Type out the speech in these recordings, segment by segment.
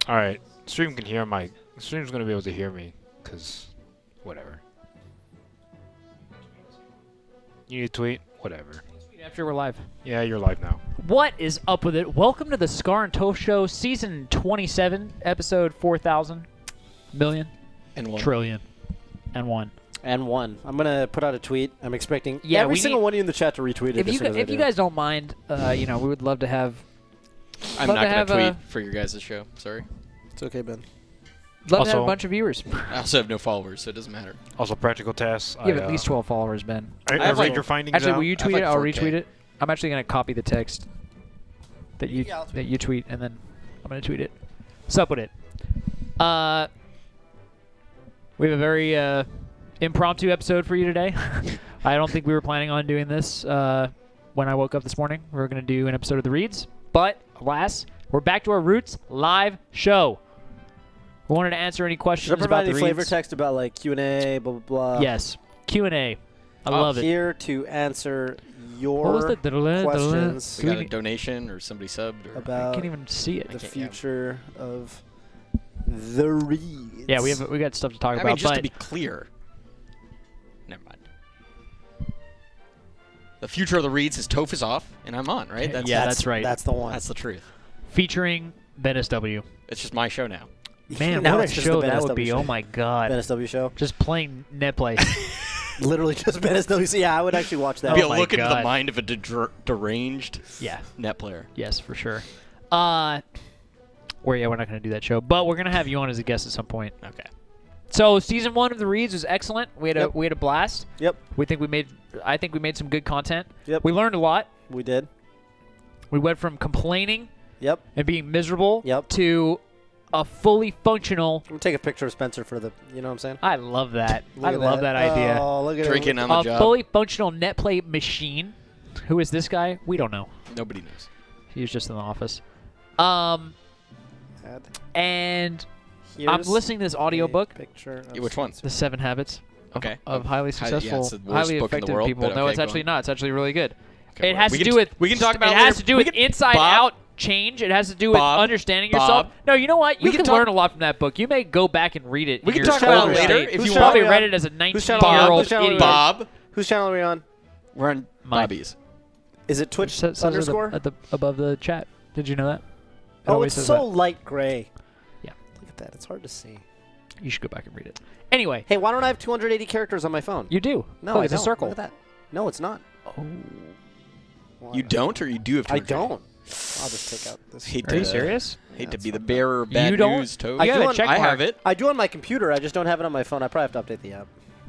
All right. Stream can hear my... Stream's going to be able to hear me, because... Whatever. You need to tweet? Whatever. After we're live. Yeah, you're live now. What is up with it? Welcome to the Scar and Toph Show, Season 27, Episode 4,000 million. And one. Trillion. And one. And one. I'm going to put out a tweet. I'm expecting every single one of you in the chat to retweet it. If you guys don't mind, we would love to have... I'm not going to tweet for your guys' show. Sorry. It's okay, Ben. Love to have a bunch of viewers. I also have no followers, so it doesn't matter. Also, practical tasks. You have at least 12 followers, Ben. I read your findings Actually, out. will you tweet like it? I'll 4K. retweet it. I'm actually going to copy the text that you tweet, and then I'm going to tweet it. What's up with it? We have a very impromptu episode for you today. I don't think we were planning on doing this when I woke up this morning. We were going to do an episode of The Reads, but alas, we're back to our roots, live show. We wanted to answer any questions Should I about provide The any flavor Reads. text about like QnA, blah, blah, blah? Yes. QnA. I love it. Here to answer your What was the questions We got a donation or somebody subbed? Or I about can't even see it. the future of The Reads. Yeah, we got stuff to talk I about. mean, just but to be clear. Never mind. The future of the Reads is Toph is off, and I'm on, right? That's right. That's the one. That's the truth. featuring BenSW. It's just my show now. Man, Now what a it's just the show that would BenSW be. show. Oh, my God. BenSW show. Just playing net play. Literally just BenSW. So yeah, I would actually watch that. Be Oh a my look into the God. mind of a deranged Yeah. net player. Yes, for sure. We're not going to do that show, but we're going to have you on as a guest at some point. Okay. So season 1 of The Reads was excellent. We had Yep. a blast. Yep, I think we made some good content. Yep. We learned a lot. we did. We went from complaining Yep. and being miserable Yep. to a fully functional. I'm gonna take a picture of Spencer for the. You know what I'm saying? I love that. Look I at love that idea. Oh, look at Drinking it. on the A job. fully functional net play machine. Who is this guy? We don't know. Nobody knows. He was just in the office. And I'm Here's listening to this audiobook, a picture of Yeah, which one? The 7 Habits Okay. of highly successful, it's the worst highly book in the effective world, people. but No, okay, it's go actually on. not. It's actually really good. Okay, It has we to can do with. we can talk about It it has later. to do We with can- inside Bob, out change. It has to do with Bob, understanding yourself. Bob, No, you know what? You we can can learn talk- a lot from that book. You may go back and read it. We in can your talk about older it later state. if Whose you channel want. Probably are we read on? it as a Whose channel are we on? 19-year-old Whose channel are we idiot. on? Bob, Whose channel are we on? we're on Mine. Bobby's. Is it Twitch Says it underscore? at the above the chat. Did you know that? It Oh, always it's says so light gray. Yeah. Look at that. It's hard to see. that. You should go back and read it. Anyway, Hey, why don't I have 280 characters on my phone? you do. No, Look, I it's a don't. circle. Look at that. No, it's not. Oh. Well, You don't, or you do have to? I don't. I'll just take out this. Hate Are you to- serious? Hate to that's be the fine. bearer of bad You don't- news, Toph. I You do have a on- check I mark. have it. I do on my computer. I just don't have it on my phone. I probably have to update the app.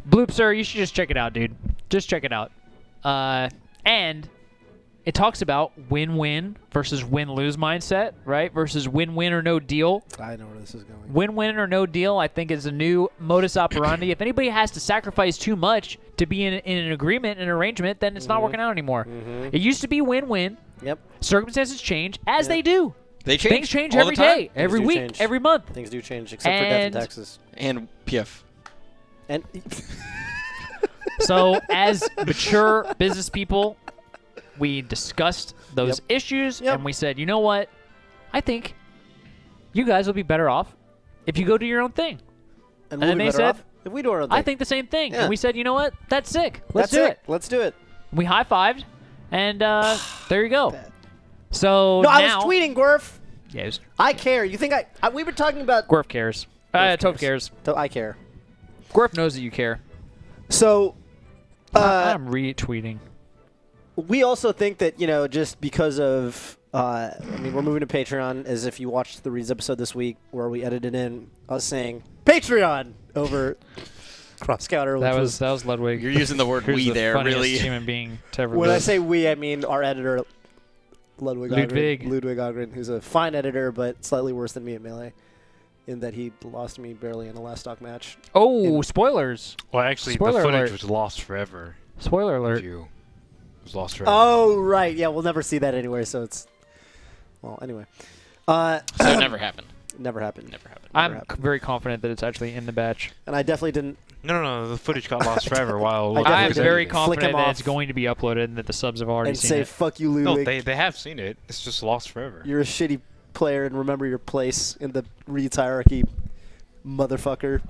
Bloop, sir, you should just check it out, dude. Just check it out. And it talks about win-win versus win-lose mindset, right? Versus win-win or no deal. I know where this is going. Win-win or no deal, I think, is a new modus operandi. If anybody has to sacrifice too much to be in an agreement, an arrangement, then it's not working out anymore. It used to be win-win. Yep. Circumstances change, as Yep. they do. They change. Things change all every the time. day, every do week, change. every month. Things do change, except for death and And- taxes. And PF. And So, as mature business people, we discussed those issues, Yep. and we said, you know what? I think you guys will be better off if you go do your own thing. and then we'll be they better said, off if we do our own thing. I think the same thing. Yeah. And we said, you know what? That's sick. Let's That's do it. Let's do it. We high-fived, and there you go. Bad. So No, now, I was tweeting, Gorf. Yeah, it was, I care. You think I we were talking about. Gorf cares. Toph cares. So I care. Gorf knows that you care. So, I'm retweeting. we also think that, just because of, I mean, we're moving to Patreon, as if you watched the Reads episode this week where we edited in us saying Patreon over cross-counter. That which was Ludwig. You're using the word Who's "we" the there, funniest really. human being to ever when I live. say we, I mean our editor, Ludwig Ludwig. Ogren, who's a fine editor, but slightly worse than me at Melee, in that he lost me barely in a last stock match. Oh, spoilers! Well, actually, Spoiler the footage alert. was lost forever. Spoiler alert! It was lost forever. Oh, right. Yeah, we'll never see that anywhere, so it's... Well, anyway. So it never happened. Never happened. Never happened. Never I'm happened. very confident that it's actually in the batch. And I definitely didn't... No, the footage got lost forever while... I I'm definitely didn't very flick confident him that off it's going to be uploaded and that the subs have already and seen say, it. fuck you, No, Ludwig. they have seen it. It's just lost forever. You're a shitty player and remember your place in the Reeds hierarchy, motherfucker.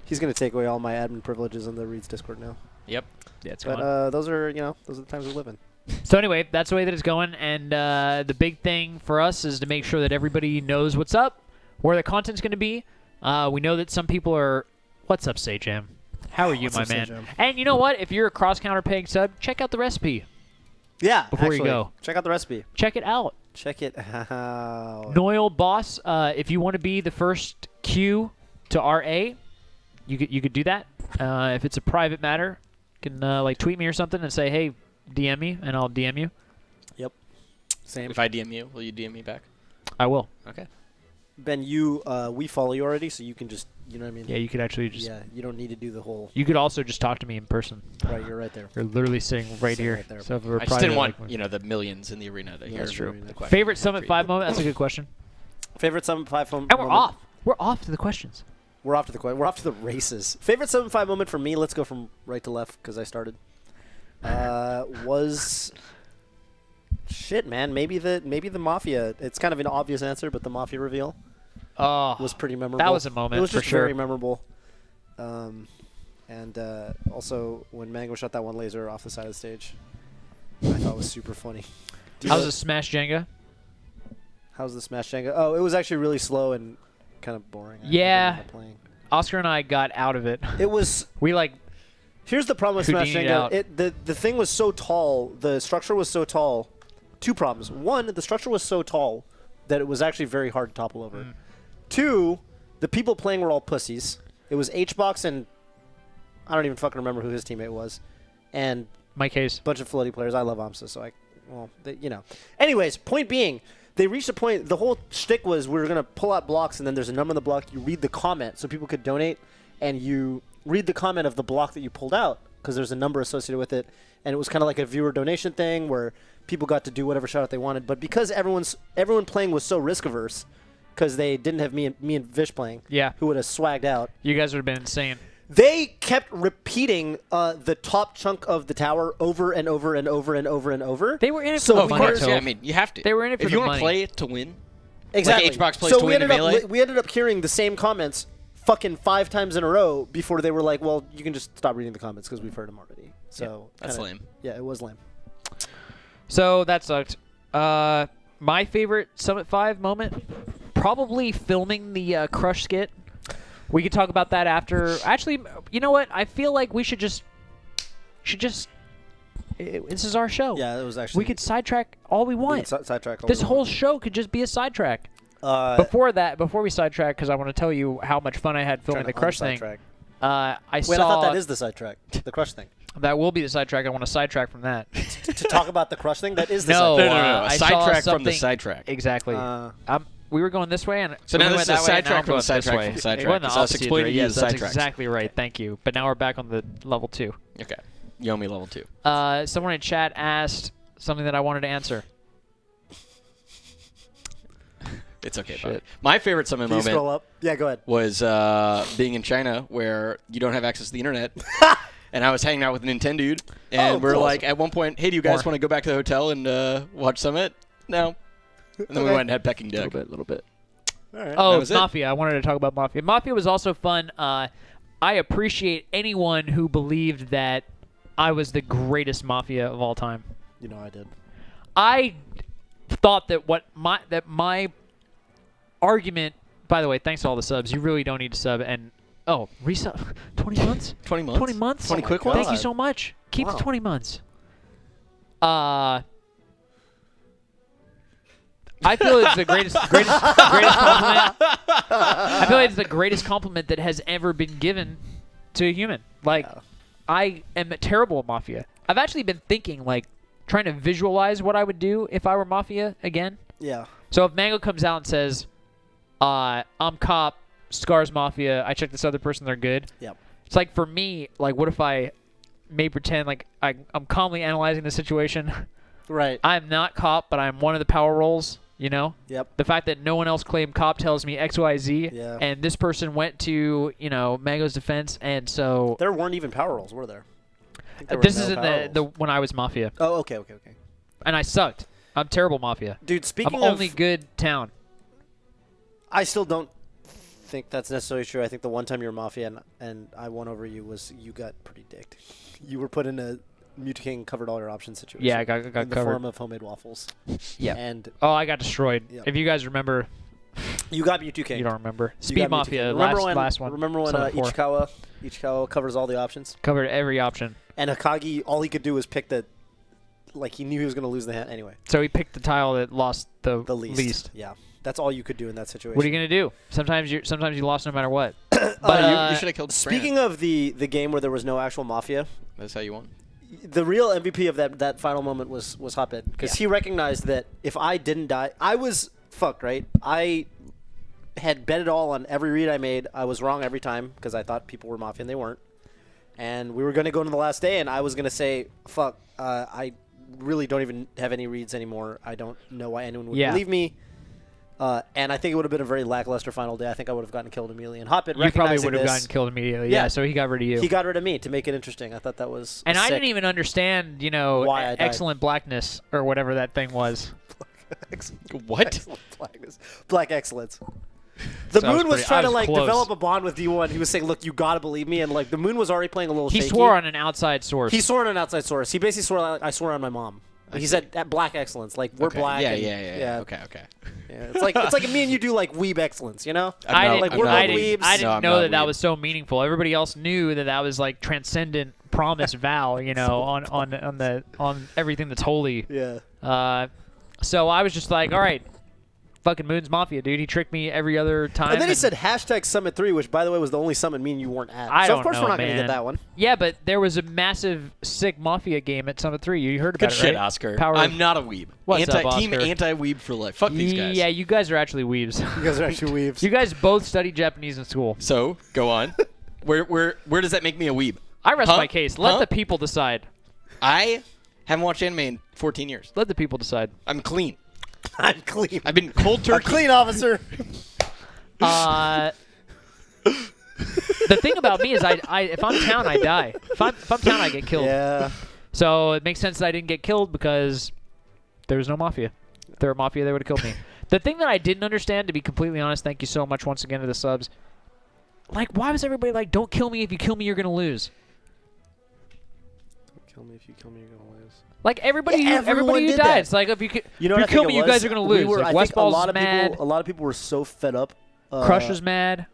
He's gonna take away all my admin privileges in the Reeds Discord now. Yep. Yeah, it's But those are the times we live in. So anyway, that's the way that it's going, and the big thing for us is to make sure that everybody knows what's up, where the content's going to be. We know that some people are... What's up, Say Jam? How are you, What's my up, Say man? Jam? And you know what? If you're a cross-counter paying sub, check out the recipe. Yeah, Before you actually, go. check out the recipe. Check it out. Check it out. Noel Boss, if you want to be the first Q to RA, you could do that. If it's a private matter, you can like tweet me or something and say, hey, DM me, and I'll DM you. Yep. Same. If I DM you, will you DM me back? I will. Okay. Ben, we follow you already, so you can just, you know what I mean? Yeah, you could actually just... Yeah, you don't need to do the whole... You could also just talk to me in person. Right, you're right there. You're literally sitting right Sitting here. right there. So if we're I just didn't want, private, the millions in the arena to hear That's true. the question. Favorite Summit 5 moment? That's a good question. Favorite 7.5 moment? And we're off. We're off to the questions. We're off to the races. Favorite 7.5 moment for me, let's go from right to left because I started, was... Shit, man. Maybe the Mafia. It's kind of an obvious answer, but the Mafia reveal was pretty memorable. That was a moment, It was for just sure. very memorable. And also, when Mango shot that one laser off the side of the stage, I thought was super funny. How's the Smash Jenga? How's the Smash Jenga? Oh, it was actually really slow and kind of boring. Yeah. I didn't like playing. Oscar and I got out of it. It was... We like... Here's the problem with Smash Houdini'd Jenga. out. The thing was so tall. The structure was so tall. Two problems. One, the structure was so tall that it was actually very hard to topple over. Two, the people playing were all pussies. It was HBox and I don't even fucking remember who his teammate was. And My case. a bunch of floaty players. I love AMSA, so Anyways, point being, they reached a point, the whole shtick was we were going to pull out blocks and then there's a number on the block. You read the comment so people could donate and you read the comment of the block that you pulled out because there's a number associated with it. And it was kind of like a viewer donation thing where people got to do whatever shout out they wanted. But because everyone playing was so risk averse, because they didn't have me and Vish playing, who would have swagged out, You guys would have been insane. they kept repeating the top chunk of the tower over and over and over and over and over. They were in it for So the of money. course- Toph. Yeah, I mean, you have to. They were in it for if you the want money. to play it to win, Exactly. like HBox plays so to win in Melee. we ended up hearing the same comments fucking 5 times in a row before they were like, well, you can just stop reading the comments because we've heard them already. So that's kinda- lame. Yeah, it was lame. So that sucked. My favorite Summit 5 moment, probably filming the Crush skit. We could talk about that after. Actually, you know what? I feel like we should just... This is our show. Yeah, it was actually... We could sidetrack all we want. Sidetrack. This whole show could just be a sidetrack. Before we sidetrack, because I want to tell you how much fun I had filming the Crush thing. I Wait, I thought that is the sidetrack. The Crush thing. That will be the sidetrack. I want to sidetrack from that. to talk about the Crush thing? That is the No, sidetrack. No. I A saw sidetrack from the something- sidetrack. Exactly. We were going this way, and So we now went this is a that way, and now sidetrack I'm from the going this sidetrack way. from the sidetrack. It wasn't the It's us opposite explaining either. to you Yes, the that's sidetracks. exactly right. Thank you. But now we're back on the level 2. Okay. Yomi level 2. Someone in chat asked something that I wanted to answer. It's okay, Shit. buddy. My favorite summon Can you scroll moment up? Yeah, go ahead. was being in China where you don't have access to the internet. And I was hanging out with a Nintendo dude. And we're cool. like, at one point, hey, do you guys want to go back to the hotel and watch Summit? No. And then we Okay. went and had Pecking A Duck. little bit. All right. Oh, That was it. Mafia. I wanted to talk about Mafia. Mafia was also fun. I appreciate anyone who believed that I was the greatest Mafia of all time. You know I did. I thought that my argument. By the way, thanks to all the subs. You really don't need to sub. And resub 20 months. 20 months? 20 months. 20 quick God. ones? Thank you so much. Keep Wow. the 20 months. I feel it's the greatest compliment. I feel like it's the greatest compliment that has ever been given to a human. Like, I am terrible at Mafia. I've actually been thinking, like, trying to visualize what I would do if I were Mafia again. Yeah. So if Mango comes out and says, I'm cop, Scar's Mafia, I check this other person, they're good. Yep. It's like, for me, like, what if I may pretend like I'm calmly analyzing the situation. Right. I'm not cop, but I'm one of the power roles, you know? Yep. The fact that no one else claimed cop tells me X, Y, Z, Yeah. and this person went to, Mango's defense, and so... There weren't even power rolls, were there? I think there were This no is in power the rolls. when I was Mafia, Oh, okay. and I sucked. I'm terrible Mafia. Dude, speaking I'm of... only good town. I still don't think that's necessarily true. I think the one time you were Mafia and I won over you was you got pretty dicked. You were put in a Mewtwo King covered all your options situation. Yeah, I got in covered. the form of homemade waffles. Yeah. And I got destroyed. Yep. If you guys remember, you got Mewtwo King. you don't remember. You Speed got Mewtwo Mafia, King. last one. Remember when Summon 4. Ichikawa covers all the options? Covered every option. And Akagi, all he could do was pick the, like he knew he was going to lose the hand anyway. So he picked the tile that lost the least. Yeah, that's all you could do in that situation. What are you gonna do? Sometimes you lost no matter what. But you should have killed. Speaking of the game where there was no actual Mafia, That's how you won. the real MVP of that final moment was Hotbed, because he recognized that if I didn't die, I was fucked. Right? I had bet it all on every read I made. I was wrong every time because I thought people were Mafia and they weren't. And we were going to go into the last day, and I was going to say, fuck, I really don't even have any reads anymore. I don't know why anyone would believe me. And I think it would have been a very lackluster final day. I think I would have gotten killed immediately. And Hotbed You probably would have this, gotten killed immediately. Yeah. Yeah, so he got rid of you. He got rid of me to make it interesting. I thought that was And I sick. didn't even understand, Why I died. excellent blackness or whatever that thing was. What? Excellent blackness. Black excellence. The So I was Moon was pretty- trying I to was like close. develop a bond with D1. He was saying, "Look, you gotta believe me." And like the Moon was already playing a little He shaky. swore on an outside source. He swore on an outside source. He basically swore like, I swore on my mom. He said that black excellence, like we're Okay. black. Yeah, and, yeah. Okay. Yeah, it's like me and you do like weeb excellence, you know? I not- didn't, like, I'm we're not both I didn't, weebs. I No, didn't I'm know not that weeb. was so meaningful. Everybody else knew that was like transcendent promise vow, on everything that's holy. Yeah. So I was just like, all right, fucking Moon's Mafia, dude. He tricked me every other time. And then he said #Summit3, which by the way was the only summit me and you weren't at. I so don't of course know, we're not gonna man. get that one. Yeah, but there was a massive sick Mafia game at Summit 3. You heard Good about it, shit, right? Oscar. Power I'm of- not a weeb. What's up, Team Oscar? anti-weeb for life. Fuck these guys. Yeah, you guys are actually weebs. You guys are actually weebs. You guys both studied Japanese in school. So go on. Where does that make me a weeb? I rest Huh? my case. Let Huh? the people decide. I haven't watched anime in 14 years. Let the people decide. I'm clean. I'm clean. I've been cold A turkey. clean officer. The thing about me is, if I'm town, I die. If I'm town, I get killed. Yeah. So it makes sense that I didn't get killed because there was no Mafia. If there were Mafia, they would have killed me. The thing that I didn't understand, to be completely honest, thank you so much once again to the subs. Like, why was everybody like, "Don't kill me. If you kill me, you're gonna lose." Kill me if you kill me, you're gonna lose. Like everybody, Yeah, everyone everybody who did died. that. It's like if you You know if what you I think kill it me, you was? guys are gonna lose. We were, Like, I think a Westball's lot of mad. people. A lot of people were so fed up. Crush was mad.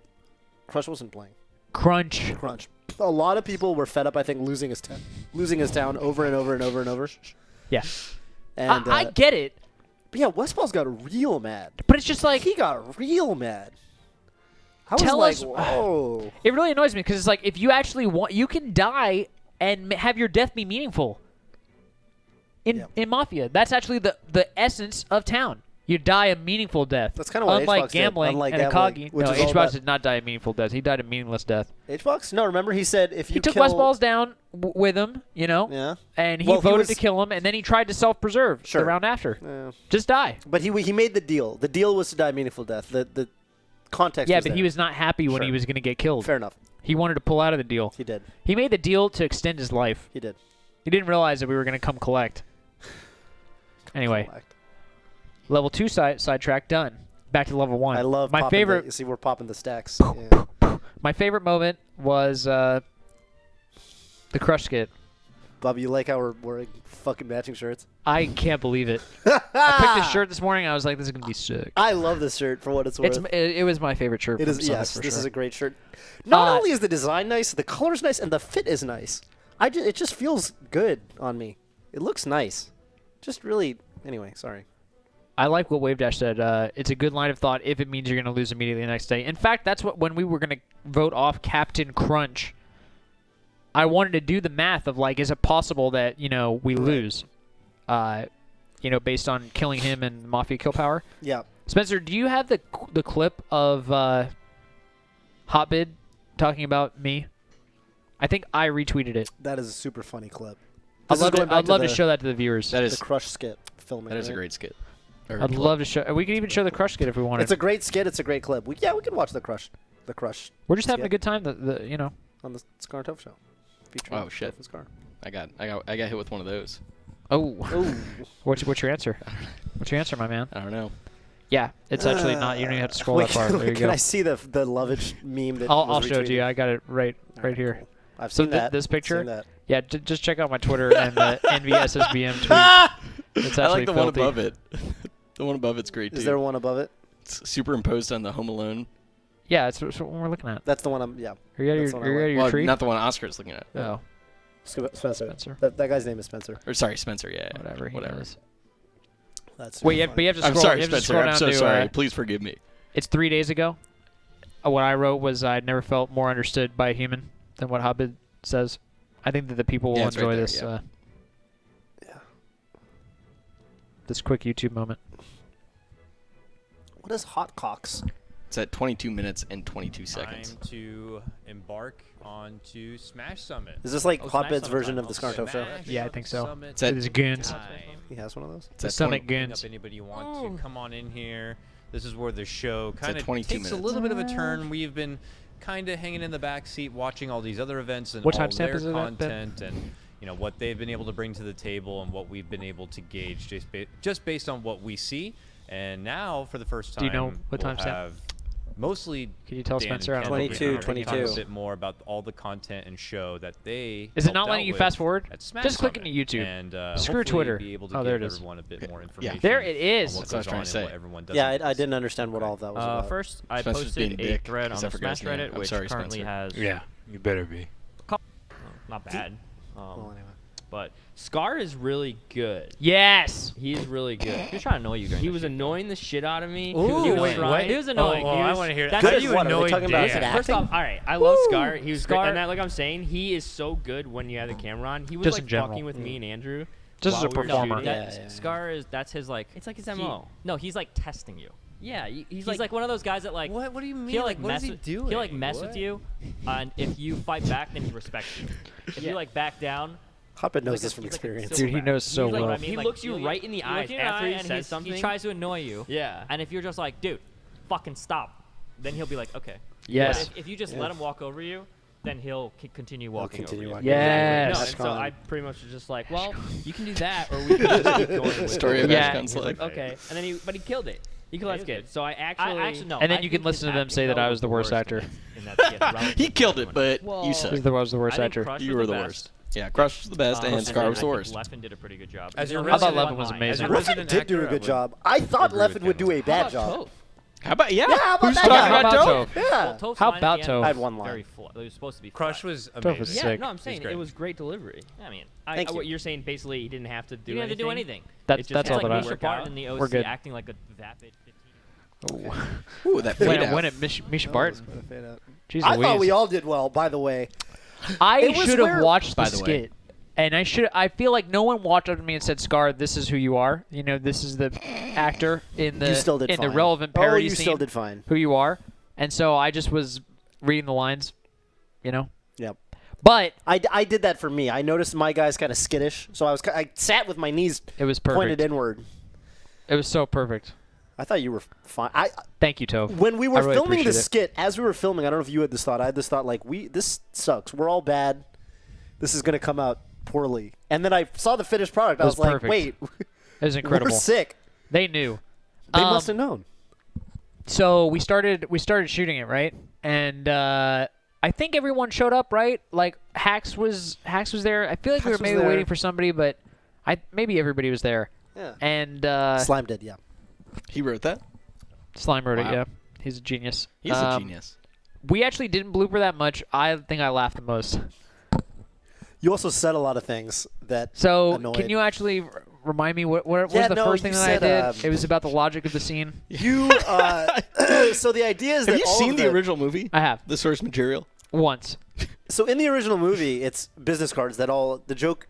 Crush wasn't playing. Crunch. Crunch. A lot of people were fed up. I think losing his town over and over and over and over. Yeah. And I get it, but yeah, Westball's got real mad. but it's just like He got real mad. I was Tell like, us- whoa. it really annoys me because it's like if you actually want, you can die and have your death be meaningful. In Mafia, that's actually the essence of town. You die a meaningful death. That's kinda what unlike HBox did. Gambling Unlike and gambling, Akagi. which No, is all HBox about- did not die a meaningful death. He died a meaningless death. HBox? No, remember he said if you He took kill... Westballs down with him, Yeah. and he Well, he voted was- to kill him, and then he tried to self-preserve Sure. the round after. Yeah. Just die. But he made the deal. The deal was to die a meaningful death. The context Yeah, was but there. he was not happy when he Sure. was going to get killed. Fair enough. He wanted to pull out of the deal. He did. He made the deal to extend his life. He did. He didn't realize that we were going to come collect. Anyway, Collect. level 2 sidetrack done. Back to level 1. I love my popping favorite. you see, we're popping the stacks. Yeah. My favorite moment was the crush skit. Bob, you like how we're wearing fucking matching shirts? I can't believe it. I picked this shirt this morning. I was like, this is gonna be sick. I love this shirt for what it's worth. It was my favorite shirt. It from is. Summit Yes, for this sure. is a great shirt. Not Uh, only is the design nice, the color's nice, and the fit is nice. It just feels good on me. It looks nice. Just really. Anyway, sorry. I like what Wave Dash said. It's a good line of thought if it means you're going to lose immediately the next day. In fact, that's what when we were going to vote off Captain Crunch, I wanted to do the math of like, is it possible that we lose, based on killing him and Mafia kill power? Yeah. Spencer, do you have the clip of Hotbed talking about me? I think I retweeted it. That is a super funny clip. I'd This is love, going back I'd love to the- show that to the viewers. That The is Crush skit filming. that is a right? great skit. I'd love to show. We could even show the crush skit if we wanted. It's a great skit. It's a great clip. We could watch the Crush. The Crush. We're just having a skit good time. on the Scar and Toph show. Featuring Oh, shit. Toph and Scar. I got hit with one of those. Oh, Ooh. what's your answer? What's your answer, my man? I don't know. Yeah, it's actually not. You don't even have to scroll that far. There you Can go. I see the Lovage meme that I'll was show it to you. retweeted? I got it right here. Cool. I've So seen that. this picture? Seen that. Yeah, just check out my Twitter and the NVSSBM tweet. It's actually I like the one filthy. above it. The one above it's great too. Is there one above it? It's superimposed on the Home Alone. Yeah, it's what we're looking at. That's the one I'm. Yeah. Are you That's out the one I of your Well, tree? not the one Oscar's looking at. Oh, Spencer. Spencer. That guy's name is Spencer. Or sorry, Spencer. Yeah. Whatever. He Whatever. knows. That's Wait, super but you have to I'm scroll. sorry, you have to Spencer. scroll I'm down so to, sorry. Please forgive me. It's 3 days ago. What I wrote was I never felt more understood by a human than what Hotbed says. I think that the people will Yeah, it's right enjoy there, this. yeah. This quick YouTube moment. What is Hot Cocks? It's at 22 minutes and 22 Time seconds. to embark onto Smash Summit. Is this like Oh, Hotbed's Smash version Summit of the time. Scarto show? Smash Yeah, I think so. Summit It's at- It is goons. time. He has one of those. It's The at Summit 20 goons. Up anybody you want to come on in here. This is where the show kind of 22 takes a minutes. little bit of a turn. We've been kind of hanging in the back seat watching all these other events and What all timestamp their is it at, Ben? content and what they've been able to bring to the table and what we've been able to gauge just based on what we see. And now for the first time, Do you know what we'll timestamp? have mostly Can you tell Dan Spencer? I and don't know. Ken 22, will be talking 22. a bit more about all the content and show that they Is it helped not letting out you with fast forward? at Smash Just click Summit. into YouTube. And Screw hopefully Twitter. be able to Oh, there give it is. everyone a bit more information. There it is. on what That's what I was goes trying on to and say. what everyone does. Yeah, in I this. didn't understand what all of that was about. First, I Spencer's being posted a dick thread on 'cause I the forgot his Smash name. Reddit, I'm which sorry, currently Spencer. has Yeah, you better be. not bad. Well, anyway. But Scar is really good. Yes. He's really good. He was trying to annoy you during He the was shoot, annoying the shit out of me. Ooh, he was wait, trying. what? He was annoying. Oh, He I was- want to hear that's that. Good How as you what? Are they annoyed talking about Dan? as First acting? off, all right, I love Woo! Scar. He was Scar- great, and like I'm saying, he is so good when you have the camera on. He was Just in like general. fucking with me and Andrew. Just as a while we were performer. shooting. Yeah, That- yeah, yeah. Scar is that's his like. It's like his he- MO. No, he's like testing you. Yeah, He's like one of those guys that like. What do you mean? He'll like what mess is he with, doing? He'll like mess What? with you, and if you fight back, then he respects you. If you like back down, Hotbed knows like this a- from he's like a experience. Dude, he silverback. knows so He's like, well. I mean, He like, looks you he'll- right in the he'll eyes look you in the after eye he and says something. He tries to annoy you. Yeah. And if you're just like, dude, fucking stop, then he'll be like, okay. Yes. But if you just Yeah. let him walk over you, then he'll continue walking continue over walking. you. Yes. No, Ash and so Khan. I pretty much was just like, well, you can do that, or we can just keep going with Story it. of Yeah. Ash He's Khan's like, life. okay, and then he killed it. He killed Yeah, that he was skit. good. So I actually no. And then I you can think listen his to them acting, say that though, I was the worst actor. In that skit, relative He to killed the it, one. but Well, you suck. He was the worst I think actor. Crush You was were the best. worst. Yeah, Crush was the best, and then Scar was I the think worst. Leffen did a pretty good job. As your Even I thought though Leffen was line- amazing. As a Leffen resident did actor, do a I good would job. I thought agree with Leffen would Ken do a on bad How job. about Toph? How about Yeah, how about Who's that talking guy? about How Toph? about Yeah. Toph's How line at about the end Toph? was I had one line. Very full. It was supposed to be Crush flat. was Toph amazing. was Yeah, sick. no, I'm saying great. it was great delivery. I mean, Thank What you. you're saying, basically, he didn't have to do you didn't have to do anything. anything. That's It's just- that's it's all like that I. Misha Barton in the We're OC good. acting like a vapid 15. Ooh, that fade When out. it Misha Barton. Jeez I thought Louise. we all did well, by the way. I It was should have where- watched the By the way. skit. And I feel like no one watched up to me and said, Scar, this is who you are. You know, this is the actor in the You still did in fine. the relevant Oh, parody you scene. still did fine. Who you are. And so I just was reading the lines, you know. Yep. But I did that for me. I noticed my guy's kind of skittish, so I sat with my knees it was pointed perfect. inward. It was so perfect. I thought you were fine. Thank you, Toph. When we I were really filming the appreciate it. skit, as we were filming, I don't know if you had this thought. I had this thought like, this sucks. We're all bad. This is gonna come out poorly. And then I saw the finished product. It I was was like, perfect. wait, It was incredible. we're sick. They knew. They must have known. So we started shooting it, right? And I think everyone showed up, right? Like Hax was there. I feel like we were Hax was maybe there. waiting for somebody, but maybe everybody was there. Yeah. And Slime did, yeah. He wrote that? Slime wrote it, Wow. yeah. He's a genius. He's a genius. We actually didn't blooper that much. I think I laughed the most. You also said a lot of things that So annoyed. can you actually remind me what was Yeah, the no, first you thing that I said, did? It was about the logic of the scene. You so the idea is Have that you all seen of the original movie? I have The source material? once. So in the original movie, it's business cards that all the joke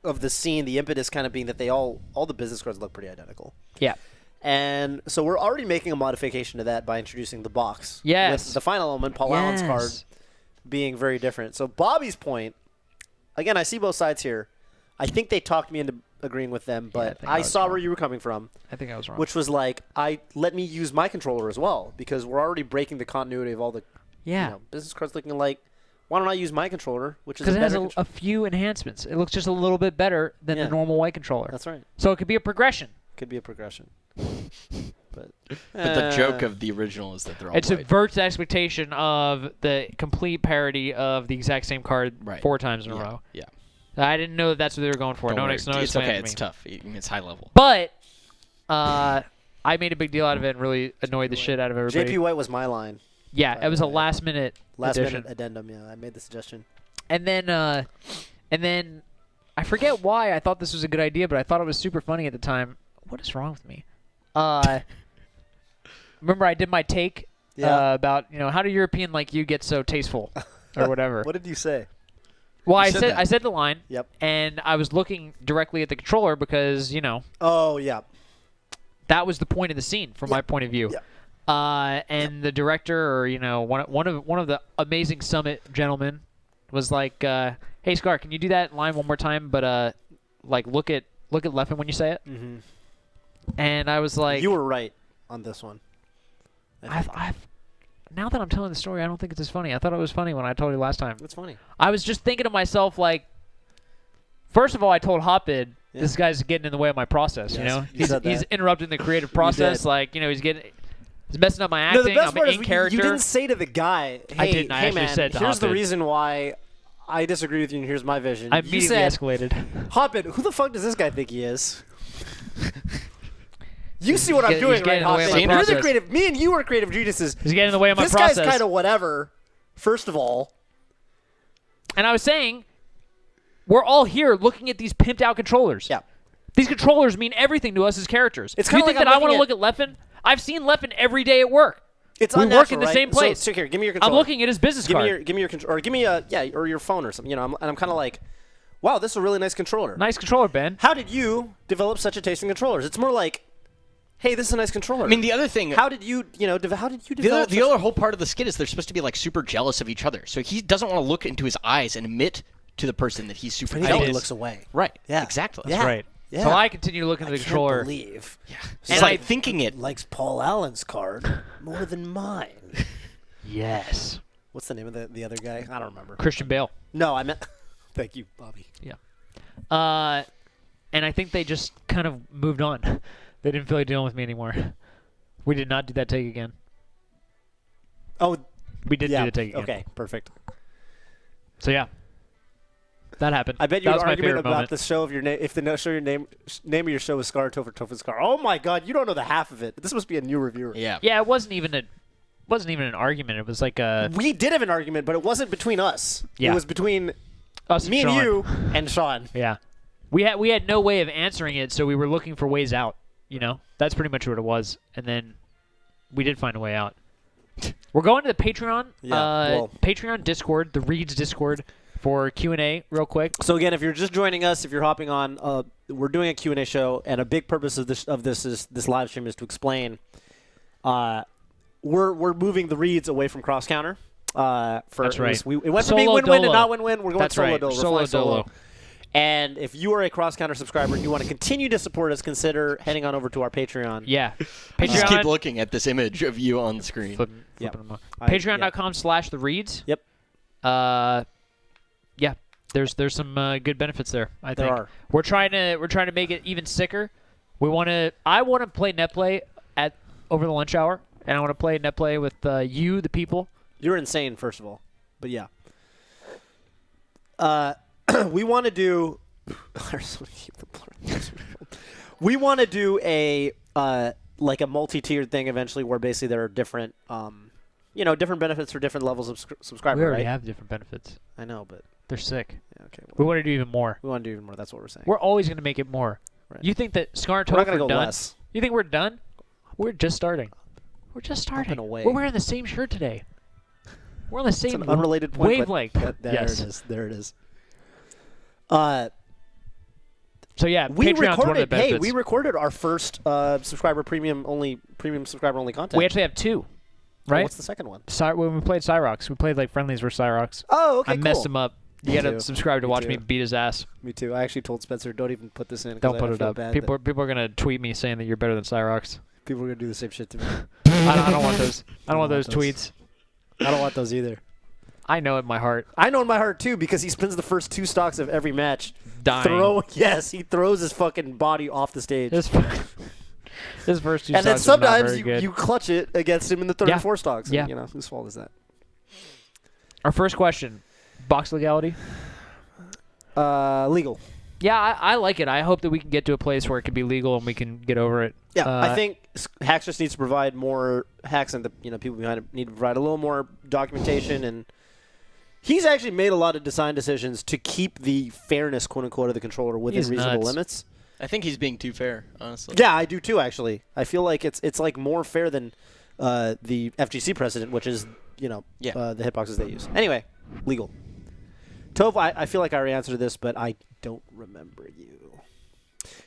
of the scene, the impetus kind of being that all the business cards look pretty identical. Yeah. And so we're already making a modification to that by introducing the box. Yes. With the final element, Paul Allen's card, being very different. So Bobby's point, again, I see both sides here. I think they talked me into agreeing with them, Yeah, I but think I I was saw wrong. where you were coming from, I think I was wrong. which was like, let me use my controller as well, because we're already breaking the continuity of all the yeah. business cards looking alike. Why don't I use my controller, which is Because a it has better a few enhancements. It looks just a little bit better than Yeah. the normal white controller. That's right. So it could be a progression. Could be a progression. But the joke of the original is that they're all It white. subverts the expectation of the complete parody of the exact same card Right. 4 times in a Yeah, row. Yeah. I didn't know that's what they were going for. Don't No one worry. ex- no one It's explained okay. it to It's me. tough. It's high level. But I made a big deal out of it and really annoyed the shit out of everybody. JP White was my line. Yeah, it was a last minute Last addition. minute addendum. Yeah, I made the suggestion. And then I forget why I thought this was a good idea, but I thought it was super funny at the time. What is wrong with me? Remember I did my take about how do European like you get so tasteful or whatever. What did you say? Well, You I said said that. I said the line. Yep. And I was looking directly at the controller because Oh yeah. that was the point of the scene from my point of view. Yeah. And the director or one of the amazing Summit gentlemen was like, "Hey Scar, can you do that line one more time? But like look at Leffen when you say it." Mm-hmm. And I was like, You were right on this one. now that I'm telling the story, I don't think it's as funny. I thought it was funny when I told you last time. That's funny. I was just thinking to myself, like, first of all, I told Hotbed, this guy's getting in the way of my process. Yes, you said He's that. interrupting the creative process. did. Like, he's messing up my No, acting. the best I'm part in is character. you didn't say to the guy, "Hey, I didn't. I hey actually man, said to here's the Hotbed. reason why I disagree with you, and here's my vision." I You immediately said, escalated. "Hotbed, who the fuck does this guy think he is?" You see what I'm he's doing, right, getting in the way of my Hotbed? You're the process. creative. Me and you are creative geniuses. He's getting in the way of my This process. guy's kind of whatever. First of all, And I was saying, we're all here looking at these pimped out controllers. yeah. These controllers mean everything to us as characters. It's Do you kinda think like that I'm I want to look looking at Leffen? I've seen Leffen every day at work. It's We unnatural, work in the right? same place. So here, give me your I'm controller. looking at his business Give card. me your controller, or give me or your phone or something. And I'm kind of like, wow, this is a really nice controller. Nice controller, Ben. How did you develop such a taste in controllers? It's more like, hey, this is a nice controller. I mean, the other thing. how did you how did you The develop? other whole part of the skit is they're supposed to be like super jealous of each other. So he doesn't want to look into his eyes and admit to the person that he's super He jealous. looks away. Right. Yeah. Exactly. Yeah. Right. Yeah. So I continue to look into the controller. Can't believe. Yeah. It's It's like thinking it. likes Paul Allen's card more than mine. Yes. What's the name of the other guy? I don't remember. Christian Bale. No, I meant. Thank you, Bobby. And I think they just kind of moved on. They didn't feel like dealing with me anymore. We did not do that take again. Oh, We didn't yeah. do the take again. Okay, perfect. So yeah, that happened. I bet you that an was my argument favorite about moment. the show of your name. If the show your name of your show is Scar Toph or Toph and Scar. Oh my God, you don't know the half of it. This must be a new reviewer. Yeah. Yeah, it wasn't even an argument. It was like a We did have an argument, but it wasn't between us. Yeah. It was between us me and Sean. you and Sean. Yeah, we had no way of answering it, so we were looking for ways out. That's pretty much what it was, and then we did find a way out. We're going to the Patreon, Patreon Discord, the Reeds Discord for Q&A real quick. So again, if you're just joining us, if you're hopping on, we're doing a Q&A show, and a big purpose of this live stream is to explain. We're moving the Reeds away from cross counter. That's right. It went from being Solo win-win to dolo. not win-win. We're going That's solo right. dolo. We're Solo flying solo. dolo. And if you are a cross counter subscriber and you want to continue to support us, consider heading on over to our Patreon. Yeah, Just keep Patreon. looking at this image of you on the screen. Flipping Yep. them up. I- Patreon.com/thereeds. Yep. Yeah. There's some good benefits there. I There think are. we're trying to make it even sicker. I want to play netplay over the lunch hour, and I want to play netplay with you, the people. You're insane, first of all. But yeah. We want to do. We want to do a like a multi-tiered thing eventually, where basically there are different, different benefits for different levels of subscriber. We already right? have different benefits. I know, but They're sick. yeah, okay. We Well, want to do even more. we want to do even more. That's what we're saying. We're always going to make it more. Right. You think that Scar and We're not Toph gonna are go done? less. You think we're done? We're just starting. We're just starting. and away. We're wearing the same shirt today. We're on the It's same an unrelated point. but wavelength. there Yes. it is. There it is. So yeah, We Patreon's one of the recorded. Hey, benefits. we recorded our first premium subscriber only content. We actually have two, Oh, right? what's the second one? When we played Cyrox, we played like friendlies versus Cyrox. Oh, okay, I messed him up. You Me got to too. subscribe to Me watch too. me beat his ass. Me too. I actually told Spencer, don't even put this in. 'cause Don't I put it feel up. bad People that are gonna tweet me saying that you're better than Cyrox. people are gonna do the same shit to me. I don't want those. I don't want those those. tweets. I don't want those either. I know in my heart. I know in my heart too because he spends the first 2 stocks of every match Dying. Yes, he throws his fucking body off the stage. Just His first 2 And then stocks are not sometimes very good. you clutch it against him in the third Yeah. and 4 stocks. Yeah. And, you know, whose fault is that? Our first question, box legality. Legal. Yeah, I like it. I hope that we can get to a place where it can be legal and we can get over it. Yeah, I think Hacks just needs to provide more Hacks, and the people behind it need to provide a little more documentation. And he's actually made a lot of design decisions to keep the fairness, quote unquote, of the controller within He's reasonable nuts. limits. I think he's being too fair, honestly. Yeah, I do too. Actually, I feel like it's like more fair than the FGC precedent, which is the hitboxes they use. Anyway, legal. Toph, I feel like I already answered this, but I don't remember you.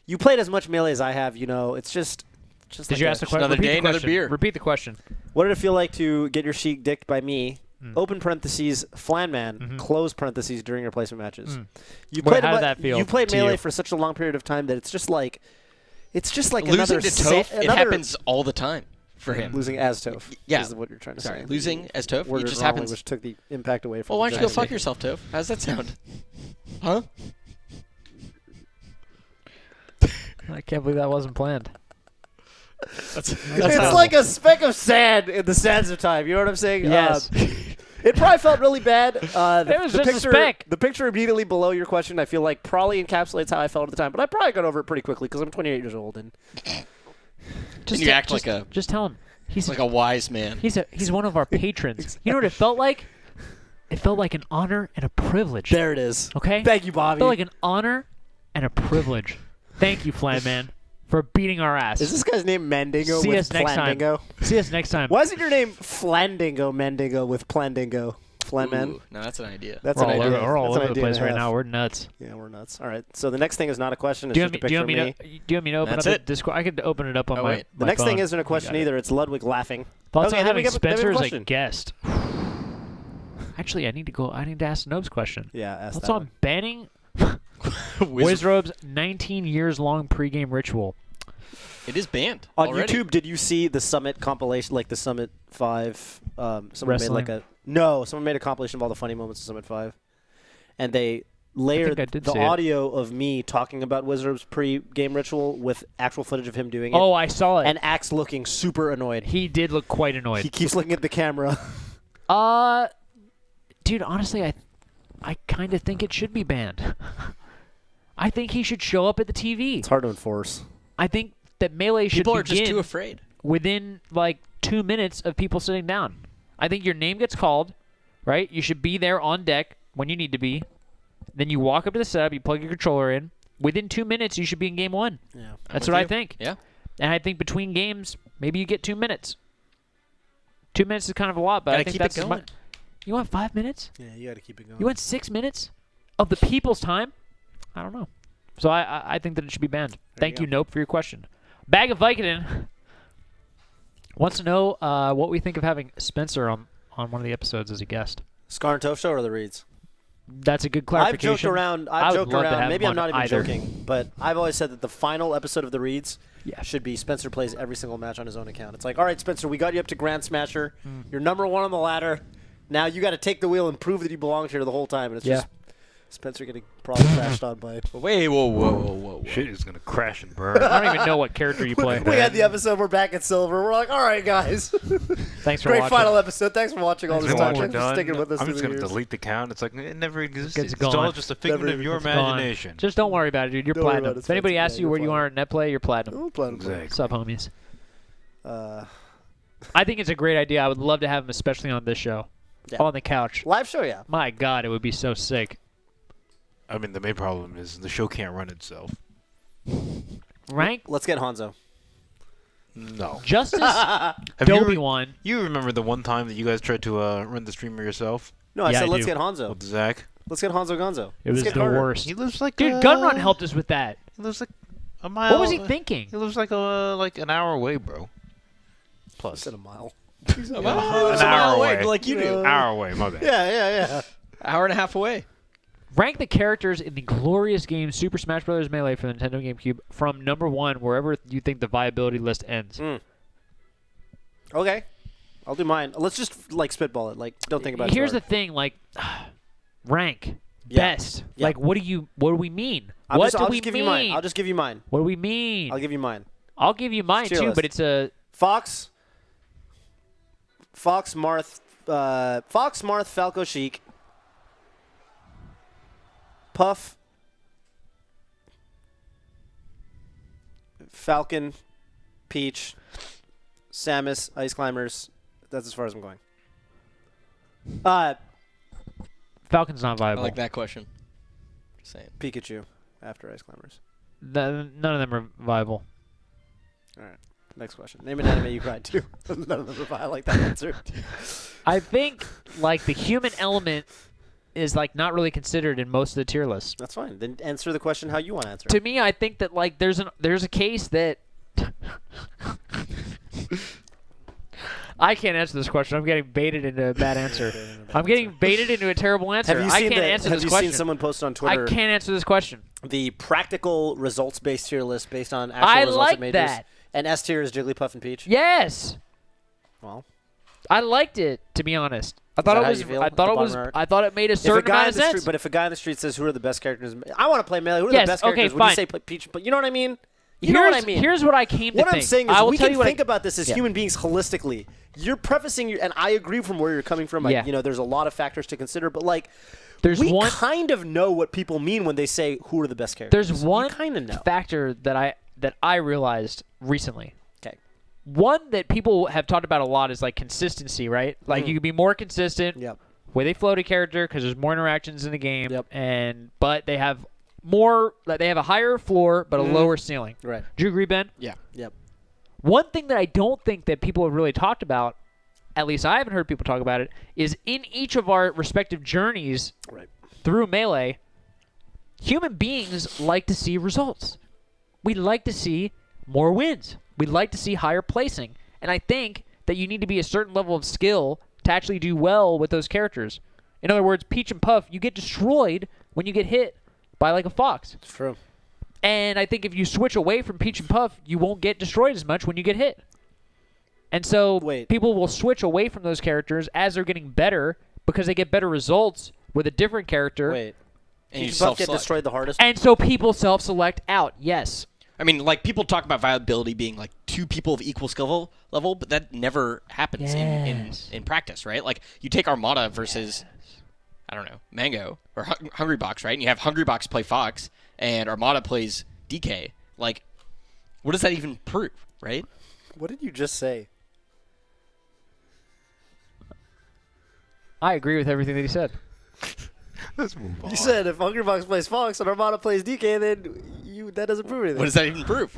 You played as much Melee as I have. It's just. Did like you ask the question? another Repeat day, the another question. beer. Repeat the question. What did it feel like to get your sheet dicked by me? Open parentheses, Flanman, close parentheses during your placement matches. You How played did that feel You played to Melee you? for such a long period of time that it's just like Losing another to Toph, it another- happens all the time for him. Losing as Toph. Yeah. Is what you're trying to Sorry, say. losing as Toph, Worded it just wrongly, happens. which took the impact away from. Well, why don't you go the fuck yourself, Toph? How's that sound? Huh? I can't believe that wasn't planned. That's It's like a speck of sand in the sands of time. You know what I'm saying? Yes. It probably felt really bad. It was just a picture, speck. The picture immediately below your question, I feel like probably encapsulates how I felt at the time. But I probably got over it pretty quickly because I'm 28 years old. And Just you act like a Just tell him. He's like a wise man. he's one of our patrons. You know what it felt like? It felt like an honor and a privilege. there it is. Okay? Thank you, It Bobby. felt like an honor and a privilege. Thank you, Flatman, for beating our ass. Is this guy's name Mandingo See with us next time. Plandingo? See us next time. Why isn't your name Flandingo Mandingo with Plandingo? Flatman? Ooh, no, that's an idea. That's We're an all idea. over, we're all That's an over the idea place and a right half. now. We're nuts. Yeah, we're nuts. All right. So the next thing is not a question. It's Do you, just a want me, do, you picture want of me me. to, do you want me to open That's up it. the Discord? I could open it up on Oh, my wait. The my next thing phone. isn't a question You got it. either. It's Ludwig laughing. Thoughts Okay, on then we having get- then we have a Spencer as a question. guest? Actually, I need to ask Nope's question. Yeah, ask Thoughts that on one. banning Wiz- Wizrobe's 19 years long pregame ritual? It is banned On already. YouTube, did you see the Summit compilation, like the Summit 5? Someone Wrestling? made someone made a compilation of all the funny moments of Summit 5. And they layered I did the see it. audio of me talking about Wizard's pre-game ritual with actual footage of him doing it. Oh, I saw it. And Axe looking super annoyed. He did look quite annoyed. He keeps looking at the camera. Dude, honestly, I kind of think it should be banned. I think he should show up at the TV. It's hard to enforce. I think that Melee should People are begin just too afraid. within like 2 minutes of people sitting down. I think your name gets called, right? You should be there on deck when you need to be. Then you walk up to the setup, you plug your controller in. Within 2 minutes, you should be in game 1. Yeah. That's with what I you. think. Yeah. And I think between games, maybe you get 2 minutes. 2 minutes is kind of a lot, but Gotta I think keep it that's as going. much. You want 5 minutes? Yeah, you got to keep it going. You want 6 minutes of the people's time? I don't know. So I think that it should be banned. Thank you you, Nope, for your question. Bag of Vicodin wants to know what we think of having Spencer on one of the episodes as a guest. Scar and Toph show or the Reeds? That's a good I've clarification. joked around. I I've would joked love to around. have Maybe him I'm not on even either. joking, but I've always said that the final episode of the Reeds Yeah. should be Spencer plays every single match on his own account. It's like, all right, Spencer, we got you up to Grand Smasher. You're number 1 on the ladder. Now you got to take the wheel and prove that you belong here the whole time. And it's just Spencer getting probably crashed on by. Wait, whoa. Shit is gonna crash and burn. I don't even know what character you play. We had the episode. We're back at Silver. We're like, all right, guys. Thanks for Great watching. final episode. Thanks for watching all Thanks this for time. watching. Thanks for sticking with us I'm through just the gonna years. delete the count. It's like it never existed. It's It's gone. all just a figment Never of your it's Gone. imagination. Just don't worry about it, dude. You're Don't worry platinum. about it, If anybody Spencer. asks Yeah, you where you're you are at net play, you're platinum. Oh, platinum. Exactly. What's up, homies? Uh, I think it's a great idea. I would love to have him, especially on this show. Yeah. On the couch. live show, yeah. My God, it would be so sick. I mean, the main problem is the show can't run itself. Rank Let's get Hanzo. No. Justice Have you, Obi-Wan. you remember the one time that you guys tried to run the streamer yourself No, I Yeah, said I let's do. get Hanzo. with Zach? Let's get Hanzo Gonzo. It Let's was get the Carter. worst. He lives like Dude, Gunrun helped us with that. He lives like a mile. What was he thinking? He lives like an hour away, bro. I Plus said a mile. It's an a hour mile away, away. like you do. hour away. My bad. Yeah. Hour and a half away. Rank the characters in the glorious game Super Smash Bros. Melee for the Nintendo GameCube from number 1 wherever you think the viability list ends. Okay. I'll do mine. Let's just like spitball it. Like don't think about it. Here's too the thing, like rank Yeah. best. Yeah. Like what do we mean? hard. What I'll do we just give mean? you mine. I'll just give you mine. What do we mean? I'll give you mine. I'll give you mine Tier too, list. but it's a Fox, Marth, Falco, Sheik, Puff, Falcon, Peach, Samus, Ice Climbers. That's as far as I'm going. Falcon's not I viable. like that question. Just saying. Pikachu after Ice Climbers. None of them are viable. All right. Next question. Name an anime you cried to. None of them are viable. I like that answer. I think like the human element is like not really considered in most of the tier lists. That's fine. Then answer the question how you want to answer. To me, I think that like there's a case that I can't answer this question. I'm getting baited into a bad answer. I'm getting baited into a terrible answer. Have you I seen can't the, answer have this you question. seen someone post on I Twitter can't answer this question. the practical results-based tier list based on actual I results like at majors? that. And S tier is Jigglypuff and Peach? Yes, Well, I liked it. To be honest, I thought that it how was. you feel I at thought the it was. bottom right? I thought it made a if a certain guy amount in of the sense. street, but if a guy in the street says, who are the best characters? I want to play Melee. Who are Yes, the best okay, characters? Would you fine. say Peach? But you know what I mean? You know what I mean? Here's what I came to What think. I'm saying I is will we tell can you what think about this as Yeah. human beings holistically. You're prefacing your, and I agree from where you're coming from. Yeah. You know, there's a lot of factors to consider, but like, There's we one. kind of know what people mean when they say who are the best characters. There's one you kind of know. factor that I realized recently. Okay. One that people have talked about a lot is like consistency, right? Like you can be more consistent Yep. with a floaty character because there's more interactions in the game, Yep. but they have more. Like they have a higher floor but a lower ceiling. Right. Do you agree, Ben? Yeah. Yep. One thing that I don't think that people have really talked about, at least I haven't heard people talk about it, is in each of our respective journeys Right. through Melee, human beings like to see results. We like to see more wins. We like to see higher placing. And I think that you need to be a certain level of skill to actually do well with those characters. In other words, Peach and Puff, you get destroyed when you get hit by like a fox. It's true. And I think if you switch away from Peach and Puff, you won't get destroyed as much when you get hit. And so people will switch away from those characters as they're getting better because they get better results with a different character. Wait. And you Peach and Puff get self-select. destroyed the hardest? And so people self-select out, yes. I mean, like, people talk about viability being like two people of equal skill level, but that never happens Yes. in practice, right? Like, you take Armada versus, I don't know, Mango or Hungrybox, right? And you have Hungrybox play Fox, and Armada plays DK. Like, what does that even prove, right? What did you just say? I agree with everything that he said. Let's move on. You said if Hungrybox plays Fox and Armada plays DK, then that doesn't prove anything. What does that even prove?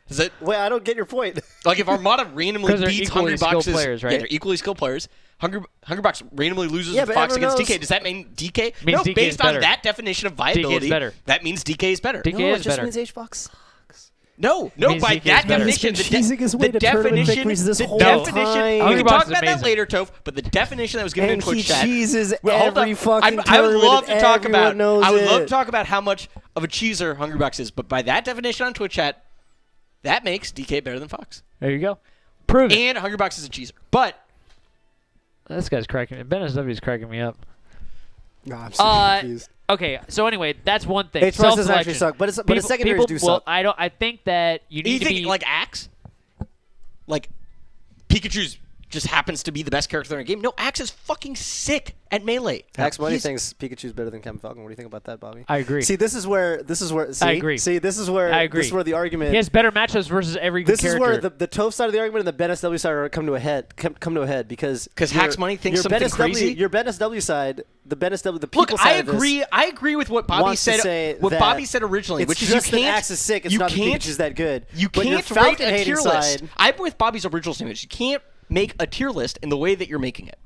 Is it Wait, I don't get your point. like if Armada randomly 'Cause they're beats equally skilled Hungrybox's players, right? Yeah, they're equally skilled players. Hungrybox randomly loses Yeah, with but Fox everyone against knows- DK. Does that mean DK? Means No, DK is based on better. that definition of viability, better. that means DK is better. DK No, is it just better. means HBox sucks. No, means by DK is that better. definition, He's been cheesing his way the to tournament definition, victories this the whole definition. time. We can Hungrybox talk is about that amazing. later, Toph. But the definition that was given And in Twitch he chat. cheeses Well, hold every up. fucking I would love tournament, to talk everyone about. knows I would love it. to talk about how much of a cheeser Hungrybox is. But by that definition on Twitch chat, that makes DK better than Fox. There you go. Prove it. And Hungrybox is a cheeser. But This guy's cracking me. BenSW is cracking me up. No, I'm so confused. Okay, so anyway, that's one thing. HBox doesn't Self-selection. actually suck, but its secondaries do well, suck. I think that you do you need to think be like Axe, like Pikachu's just happens to be the best character in the game? No, Axe is fucking sick at Melee. Axe Money He's- thinks Pikachu's better than Captain Falcon. What do you think about that, Bobby? I agree. See, this is where. See, I agree. See, this is where. I agree. This is where the argument. He has better matchups versus every good This character. is where the Toph side of the argument and the BenSW side are come to a head because Hacks Money thinks your something BenSW, crazy? Your BenSW side, the BenSW, the people Look, side I of this agree. I agree with what Bobby wants to said. say What that Bobby said originally, it's which is just you that can't. Axe is sick. It's you not that can't. Pikachu's that good. You But your can't write a Falcon-hating tier list. side- I'm with Bobby's original statement. You can't make a tier list in the way that you're making it.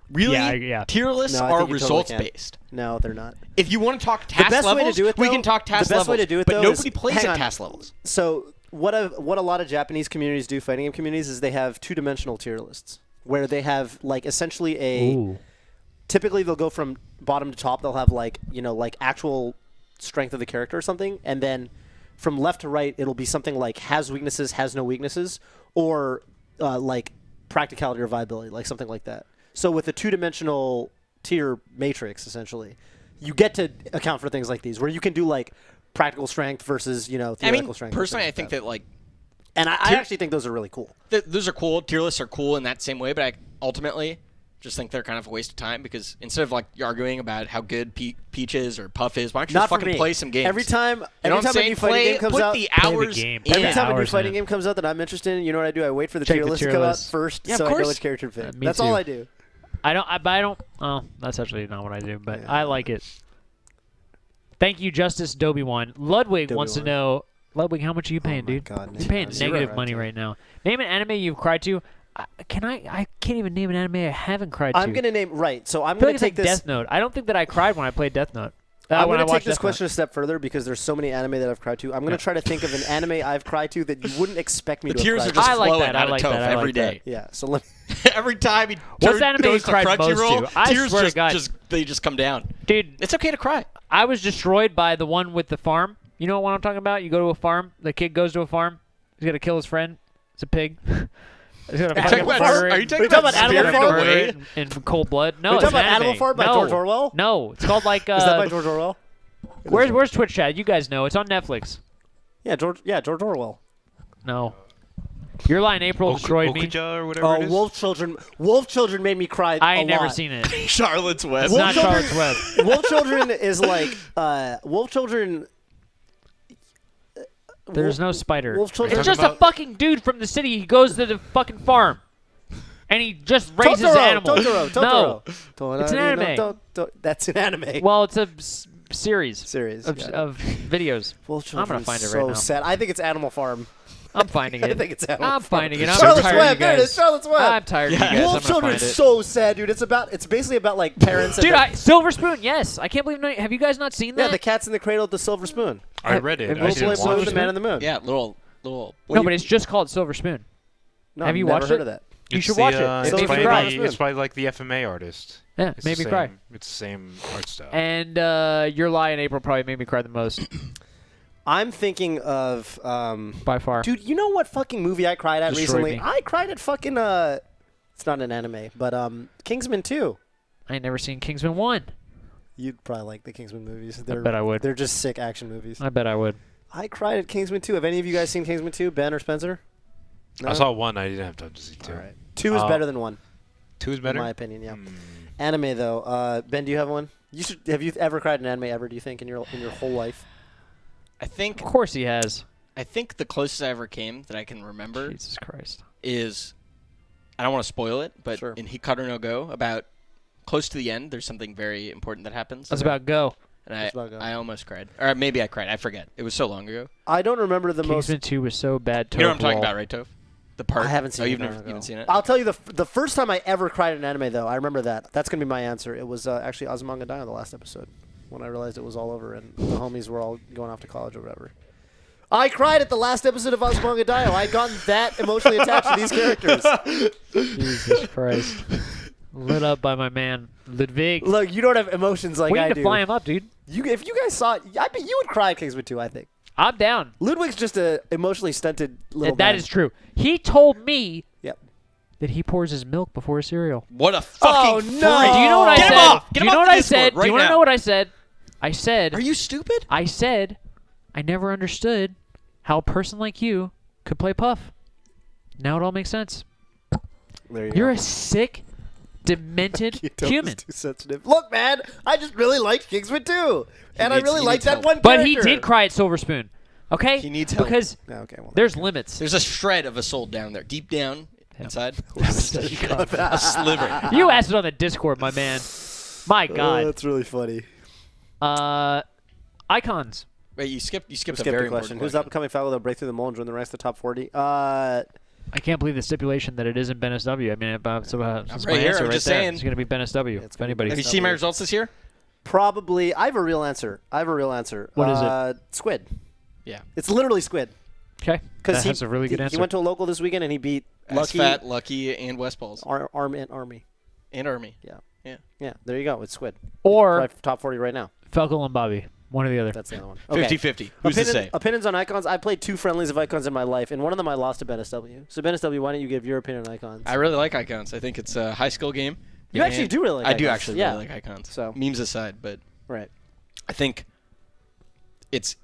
Really, Yeah. tier lists No, I are think you totally results can. based. No, they're not. If you want to talk task best way to levels, do it, we though- can talk task the best levels. way to do it, but though, nobody is- plays hang at on. task levels. So what a lot of Japanese communities do, fighting game communities, is they have two-dimensional tier lists where they have like essentially a. Typically, they'll go from bottom to top. They'll have like actual strength of the character or something, and then from left to right, it'll be something like has weaknesses, has no weaknesses, or like practicality or viability, like something like that. So with a two-dimensional tier matrix, essentially, you get to account for things like these, where you can do like practical strength versus theoretical strength. and Personally, I things think like that like And I actually think those are really cool. Those are cool. Tier lists are cool in that same way, but I ultimately just think they're kind of a waste of time because instead of like arguing about how good Peach is or Puff is, why don't you just fucking play some games? Every time You know what I'm a saying? new fighting game comes put out, the hours game. in. every time a new hours fighting in. game comes out that I'm interested in, you know what I do? I wait for the Check tier the list tier to come out list. first, Yeah, of so I know course. which character to pick. Me That's too. all I do. I don't. Oh, that's actually not what I do, but Yeah. I like it. Thank you, Justice Dobie One. Ludwig wants to know, Ludwig, how much are you paying, my dude? God, You're paying zero negative right money there. right now. Name an anime you've cried to. I can't even name an anime I haven't cried to. I'm gonna name so I'm I feel gonna like it's take like this. Death Note. I don't think that I cried when I played Death Note. I'm when I going to take watched this Death question a step further because there's so many anime that I've cried to. I'm going to try to think of an anime I've cried to that you wouldn't expect me The to tears have are cried just I like flowing that, I out like of Toph that, I every like day. to. Yeah, so let Every time he What's the anime you goes to cried most Crunchyroll, to? I tears swear to God. they just come down. Dude, It's okay to cry. I was destroyed by the one with the farm. You know what I'm talking about? You go to a farm. The kid goes to a farm. He's going to kill his friend. It's a pig. He's going to Animal fucking Farm? murder it. Are you talking about Animal Spirited Farm? Away? in cold blood? No, Are you it's talking an about Animal anime. Farm by no. George Orwell? No, it's called like. Is that by George Orwell? Where's Twitch chat? You guys know. It's on Netflix. Yeah, George Orwell. No. Your Line April destroyed me. Okuja or whatever it Oh, is. Wolf Children. Wolf Children made me cry. I a ain't never lot. seen it. Charlotte's Web. It's Wolf not Children- Charlotte's Web. Wolf Children is like Wolf Children. There's no spider. Wolf Children. It's just a fucking dude from the city. He goes to the fucking farm. And he just raises animals. Totoro. No. It's an anime. That's an anime. Well, it's a series Series of, yeah. of videos. Wolf I'm gonna Children's find it so right now. sad. I think it's Animal Farm. I'm finding it. I think it's Animal I'm Farm. finding it. I'm Charlotte's tired Web. of you There it guys. is. Charlotte's Web. I'm tired of you guys. Wolf I'm gonna Children's find it. so sad, dude. It's basically about like parents. Dude, and Silver Spoon, yes. I can't believe have you guys not seen that? yeah, the cat's in the cradle with the silver spoon. I read it. It I was didn't like watch the it. Man in the Moon. Yeah, little. No, but it's just called Silver Spoon. No, Have I've you never watched heard it? of that. You It's should the, watch it. It's It made me by cry. the- It's by like the FMA artist. Yeah, It's made the me cry. same- It's the same art style. And Your Lie in April probably made me cry the most, I'm thinking of by far. dude, you know what fucking movie I cried at Destroyed recently? me. I cried at fucking it's not an anime, but Kingsman 2. I ain't never seen Kingsman 1. You'd probably like the Kingsman movies. I bet I would. They're just sick action movies. I bet I would. I cried at Kingsman 2. Have any of you guys seen Kingsman 2? Ben or Spencer? No? I saw one. I didn't have time to see two. All right. 2 is Oh. better than 1, Two is better. in my opinion, yeah. Hmm. Anime though. Ben, do you have one? Have you ever cried in anime ever, do you think, in your whole life? I think Of course he has. the closest I ever came that I can remember Jesus Christ. is, I don't want to spoil it, but Sure. in Hikaru no Go, about close to the end, there's something very important that happens. That's about Go. And That's about Go. I almost cried. Or maybe I cried. I forget. It was so long ago. I don't remember the most. Kingsman 2 was so bad. You know what I'm talking Toph. about, right, Toph? The part. I haven't seen Oh, it. you've No, never no, you haven't seen it? I'll tell you the first time I ever cried in anime, though, I remember that. That's going to be my answer. It was actually Azumanga Daioh, the last episode, when I realized it was all over and the homies were all going off to college or whatever. I cried at the last episode of Azumanga Daioh. I had gotten that emotionally attached to these characters. Jesus Christ. Lit up by my man, Ludwig. Look, you don't have emotions like we I need do. to fly him up, dude. If you guys saw it, I bet you would cry at Kingsman 2, I think. I'm down. Ludwig's just a emotionally stunted little That man. is true. He told me Yep. that he pours his milk before his cereal. What a fucking freak. no. Do you know what I Get him said? off! Do Get you him know off what the I said? Discord Do you right want to now. know what I said? I said, Are you stupid? I never understood how a person like you could play Puff. Now it all makes sense. There you You're go. a sick, demented human. Too sensitive. Look, man, I just really liked Kingsman 2. And I needs- really he liked needs that help. one But character. he did cry at Silver Spoon. Okay? He needs help. Because Okay, well, there's limits. There's a shred of a soul down there, deep down inside. a A sliver. You asked it on the Discord, my man. My Oh, God. that's really funny. Wait, Icons. you skipped a Skip very the question. important Who's the upcoming fellow that'll break through the mold and join the ranks of the top 40? I can't believe the stipulation that it isn't BenSW. I mean, that's my right here, answer I'm right just there. saying. It's going to be BenSW. It's If gonna be anybody. Have you seen my results this year? Probably. I have a real answer. What is it? Squid. Yeah. It's literally Squid. Okay. Because That's a really good answer. He went to a local this weekend and he beat Lucky, Fat, Lucky, and West Balls. Army. And Army. Yeah, there you go. It's Squid. Or Right, top 40 right now. Falco and Bobby. One or the other. That's the other one. 50-50. Who's to say? Opinions on icons. I played 2 friendlies of icons in my life, and one of them I lost to BenSW. So BenSW, why don't you give your opinion on icons? I really like Icons. I think it's a high skill game. You actually And do really like I do Icons. actually Yeah. really like Icons. So- memes aside, but Right. I think it's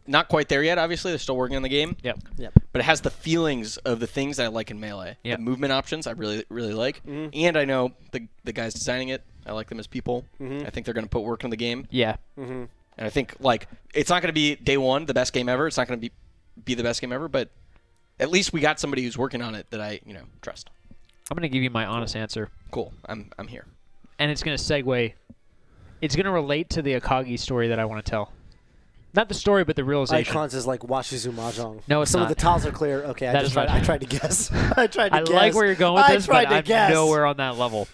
not quite there yet. Obviously, they're still working on the game. Yep. Yep. But but it has the feelings of the things that I like in Melee. Yeah. The movement options I really, really like. And I know the guys designing it, I like them as people. I think they're going to put work in the game. Yeah. And I think, like, it's not going to be day one the best game ever. It's not going to be the best game ever, but at least we got somebody who's working on it that I, trust. I'm going to give you my honest answer. Cool. I'm here. And it's going to segue. It's going to relate to the Akagi story that I want to tell. Not the story, but the realization. Icons is like Washizu Mahjong. No, it's Some not. of the tiles are clear. Okay, That is not I true. tried to guess. I tried to guess. I like where you're going with this, but I'm guess. nowhere on that level.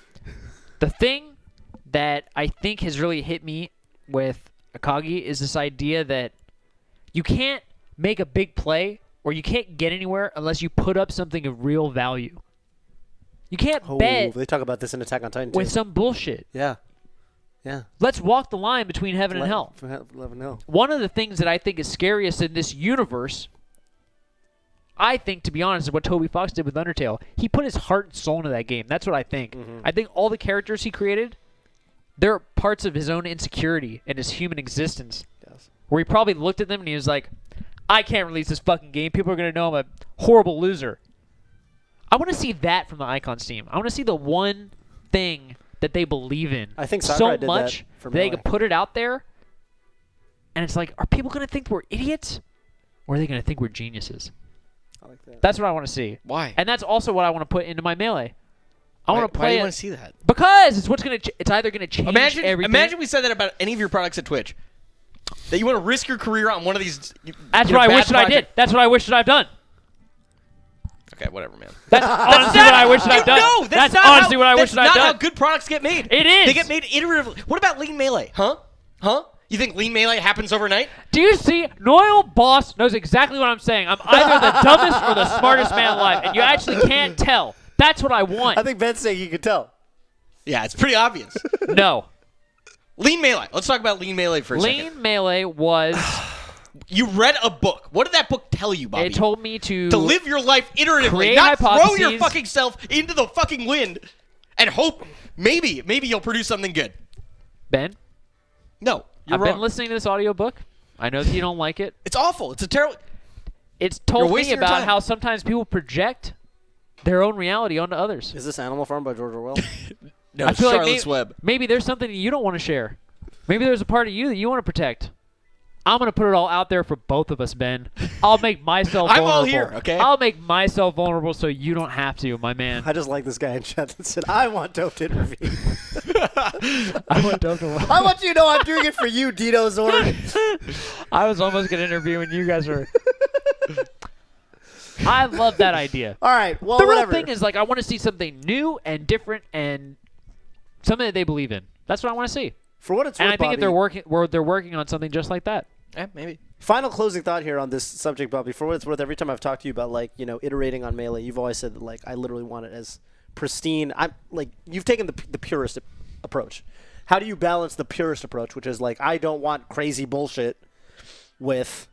The thing that I think has really hit me with Akagi is this idea that you can't make a big play or you can't get anywhere unless you put up something of real value. You can't bet They talk about this in Attack on Titan with too. some bullshit. Yeah. Yeah. Let's walk the line between heaven and hell. Hell. One of the things that I think is scariest in this universe, I think, to be honest, is what Toby Fox did with Undertale. He put his heart and soul into that game. That's what I think. I think all the characters he created, they're parts of his own insecurity and his human existence. Yes. Where he probably looked at them and he was like, I can't release this fucking game. People are going to know I'm a horrible loser. I want to see that from the Icons team. I want to see the one thing that they believe in I think so Sakurai did much that for that they Melee. can put it out there, and it's like, are people going to think we're idiots, or are they going to think we're geniuses? I like that. That's what I want to see. Why? And that's also what I want to put into my Melee. I want to Why do play you it want to see that? because it's what's going to. It's either going to change everything. Imagine we said that about any of your products at Twitch. That you want to risk your career on one of these. That's what I wish that I did. That's what I wish that I've done. Okay, whatever, man. That's honestly what I wish that I've done. No, that's not honestly how, what I wish that I've That's not done. how good products get made. It is. They get made iteratively. What about Lean Melee? Huh? You think Lean Melee happens overnight? Do you see? Noel Boss knows exactly what I'm saying. I'm either the dumbest or the smartest man alive, and you actually can't tell. That's what I want. I think Ben's saying you could tell. Yeah, it's pretty obvious. No. Lean Melee. Let's talk about Lean Melee for a second. Lean Melee was... You read a book. What did that book tell you, Bobby? It told me to live your life iteratively, create not throw hypotheses. your fucking self into the fucking wind and hope maybe you'll produce something good. Ben, No, you're I've wrong. been listening to this audiobook. I know that you don't like it. It's awful. It's a terrible. It's told me wasting your about time. how sometimes people project their own reality onto others. Is this Animal Farm by George Orwell? No, I feel like Charlotte's Web. maybe there's something that you don't want to share. Maybe there's a part of you that you want to protect. I'm going to put it all out there for both of us, Ben. I'll make myself I'm vulnerable. all here, okay? I'll make myself vulnerable so you don't have to, my man. I just like this guy in chat that said, I want Toph to intervene. I want Toph to I want you to know I'm doing it for you, Dino Zord. I was almost going to interview when you guys were... I love that idea. All right, well, The real whatever. thing is, like, I want to see something new and different and something that they believe in. That's what I want to see. For what it's And worth, I think Bobby, if they're working on something just like that. Yeah, maybe. final closing thought here on this subject, Bobby. For what it's worth, every time I've talked to you about, like, iterating on Melee, you've always said that, like, I literally want it as pristine. I'm like, you've taken the purest approach. How do you balance the purest approach, which is like, I don't want crazy bullshit, with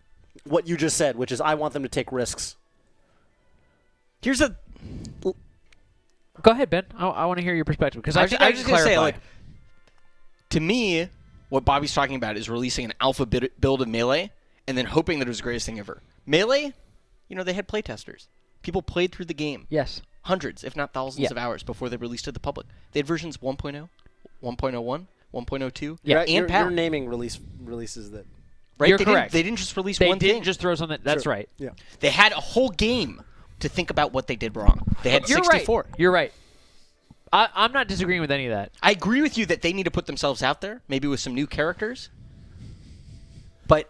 what you just said, which is I want them to take risks. Here's a. Go ahead, Ben. I want to hear your perspective because I I was think I I was can just gonna say, clarify. like, to me, what Bobby's talking about is releasing an alpha build of Melee and then hoping that it was the greatest thing ever. Melee, they had playtesters. People played through the game. Yes. Hundreds, if not thousands Yeah. of hours before they released to the public. They had versions 1.0, 1.01, 1.02, Yeah, and you're PAL. naming releases that. Right? You're they correct. They didn't just release They one didn't thing. just throw something. That's Sure. right. Yeah. They had a whole game to think about what they did wrong. They had You're 64. right. You're right. I'm not disagreeing with any of that. I agree with you that they need to put themselves out there, maybe with some new characters. But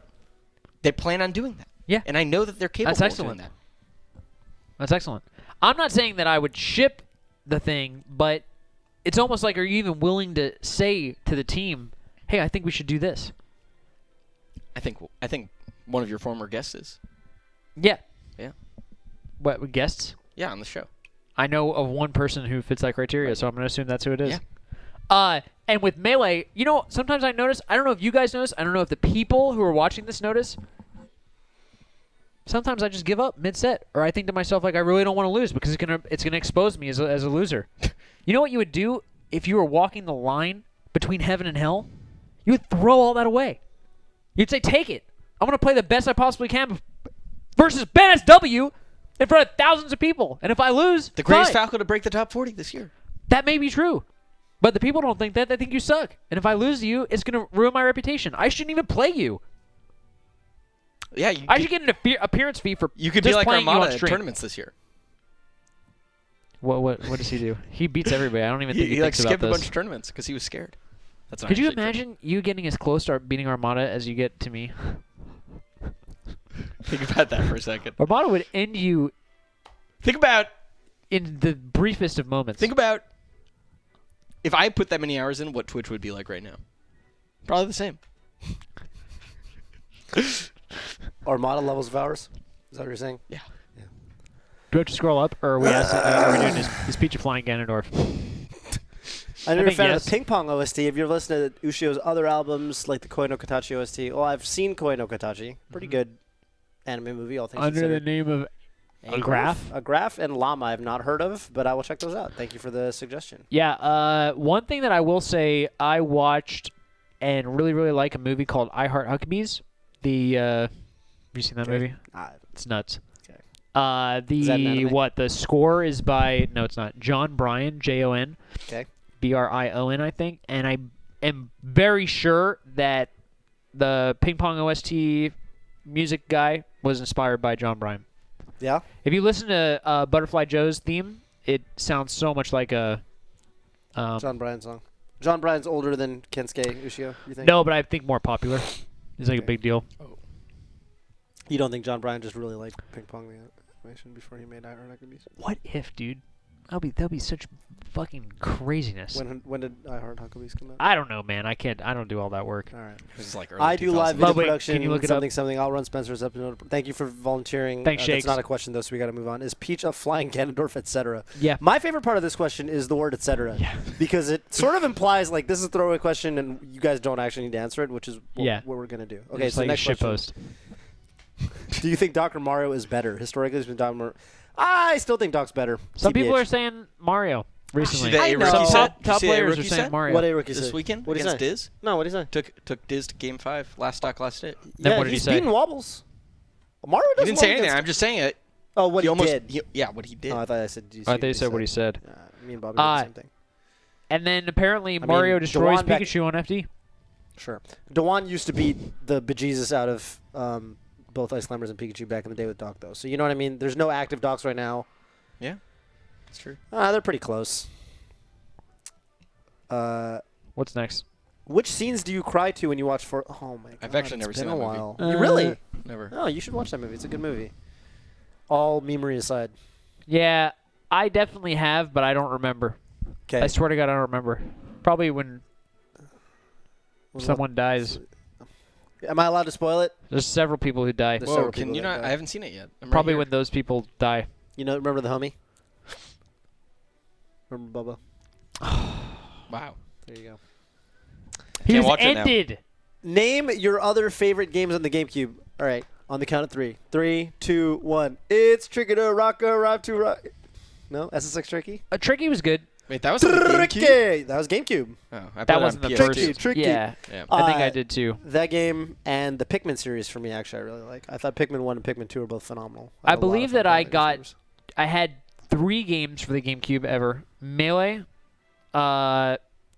they plan on doing that. Yeah. And I know that they're capable That's of excellent. doing that. That's excellent. I'm not saying that I would ship the thing, but it's almost like, are you even willing to say to the team, hey, I think we should do this? I think one of your former guests is. Yeah. Yeah. What, with guests? Yeah, on the show. I know of one person who fits that criteria, so I'm going to assume that's who it is. Yeah. And with Melee, sometimes I notice, I don't know if you guys notice, I don't know if the people who are watching this notice, sometimes I just give up mid-set, or I think to myself, like, I really don't want to lose because it's gonna expose me as a loser. You know what you would do if you were walking the line between heaven and hell? You would throw all that away. You'd say, take it. I'm going to play the best I possibly can versus BenSW. in front of thousands of people. And if I lose, The greatest fine. Falco to break the top 40 this year. That may be true. But the people don't think that. They think you suck. And if I lose to you, it's going to ruin my reputation. I shouldn't even play you. Yeah, I should get an appearance fee for you could just be like playing you on Armada at stream. tournaments this year. What does he do? He beats everybody. I don't even think he He like thinks about skipped a this. bunch of tournaments because he was scared. That's not Could you actually true. imagine you getting as close to beating Armada as you get to me? Think about that for a second. Armada would end you Think about in the briefest of moments. Think about if I put that many hours in, what Twitch would be like right now. Probably the same. Armada levels of hours? Is that what you're saying? Yeah. Do we have to scroll up, or are we doing his Peach of Flying Ganondorf? I know you're a think fan yes. of the Ping Pong OST. If you're listening to Ushio's other albums, like the Koi no Katachi OST, well, I've seen Koi no Katachi. Pretty good anime movie, all things Under the considered. name of a graph? A graph and Llama I've not heard of, but I will check those out. Thank you for the suggestion. Yeah, one thing that I will say, I watched and really, really like a movie called I Heart Huckabees. Have you seen that movie? It's nuts. Okay. The Is that an anime? the score is by no, it's not. John Bryan, Jon. Okay. Brion, I think, and I am very sure that the Ping Pong OST music guy was inspired by John Bryan. Yeah? If you listen to Butterfly Joe's theme, it sounds so much like a. John Bryan's song. John Bryan's older than Kensuke Ushio, you think? No, but I think more popular. It's like a big deal. You don't think John Bryan just really liked Ping Pong the animation before he made I Heart Huckabees? What if, dude? That'll be such fucking craziness. When did I Heart Huckabees come out? I don't know, man. I don't do all that work. All right. This is like early I do live 2000s. video Ludwig, production. can you look it up? something. I'll run Spencer's episode. Thank you for volunteering. Thanks, That's Shakes. not a question though, so we got to move on. Is Peach a flying Ganondorf, etc.? Yeah. My favorite part of this question is the word etc. Yeah. Because it sort of implies like this is a throwaway question and you guys don't actually need to answer it, which is what we're gonna do. Okay, It's so like next a shit question. post. Do you think Dr. Mario is better? Historically, it's been Dr. Mario. I still think Doc's better. Some people TBH. are saying Mario recently. See that I A know. rookie Top- set? top See that players rookie are saying set? Mario. What a rookie This said. weekend What against did he say? Diz. No, what did he say? Took Diz to game 5. Last stock, last hit. Then yeah, what did he he's say? beating Wobbles. Mario He doesn't didn't say wobble anything. against- I'm just saying it. Oh, what he almost, did. yeah, what he did. Oh, I thought I said. I thought you said what he said. Me and Bobby did the same thing. And then apparently mean, Mario destroys Dewan back- Pikachu on FD. Sure. Dewan used to beat the bejesus out of both Ice Climbers and Pikachu back in the day with Doc, though. So you know what I mean? There's no active Docs right now. Yeah, that's true. They're pretty close. What's next? Which scenes do you cry to when you watch for? Oh my god! I've actually it's never been seen a that movie. while. You really? Never. Oh, you should watch that movie. It's a good movie. All memory aside. Yeah, I definitely have, but I don't remember. Okay. I swear to God, I don't remember. Probably when Was someone dies. Am I allowed to spoil it? There's several people who die. There's Whoa, several can people you that not? die. I haven't seen it yet. I'm right Probably here. when those people die. You know, remember the homie? Remember Bubba? Wow. There you go. He Can't was watch it now. ended. Name your other favorite games on the GameCube. All right, on the count of 3. 3, 2, 1. It's tricky to rock a rock to rock. No, SSX Tricky. Tricky was good. Wait, that was on the GameCube? Tricky. That was GameCube. Oh, I put That it wasn't on the PS2. first. Tricky. Yeah, Yeah. I think I Uh, did too. That game and the Pikmin series for me, actually, I really like. I thought Pikmin 1 and Pikmin 2 are both phenomenal. I had a lot of believe fun that I playing those got. games. I had 3 games for the GameCube ever: Melee,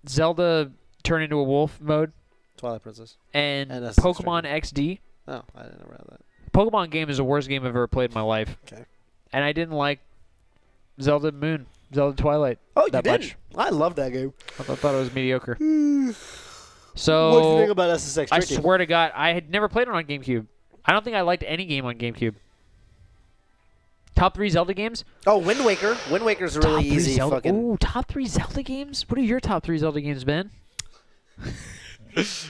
Zelda Turn into a Wolf mode, Twilight Princess. and And that's Pokemon XD. Oh, I didn't know about that. Pokemon game is the worst game I've ever played in my life. Okay. And I didn't like Zelda Twilight. Oh, you that did? much. I love that game. I thought it was mediocre. What do you So think about SSX I Tricky? swear to God, I had never played it on GameCube. I don't think I liked any game on GameCube. Top 3 Zelda games? Oh, Wind Waker. Wind Waker's a really Top 3 easy Zelda. fucking. Ooh, top 3 Zelda games? What are your top 3 Zelda games, Ben?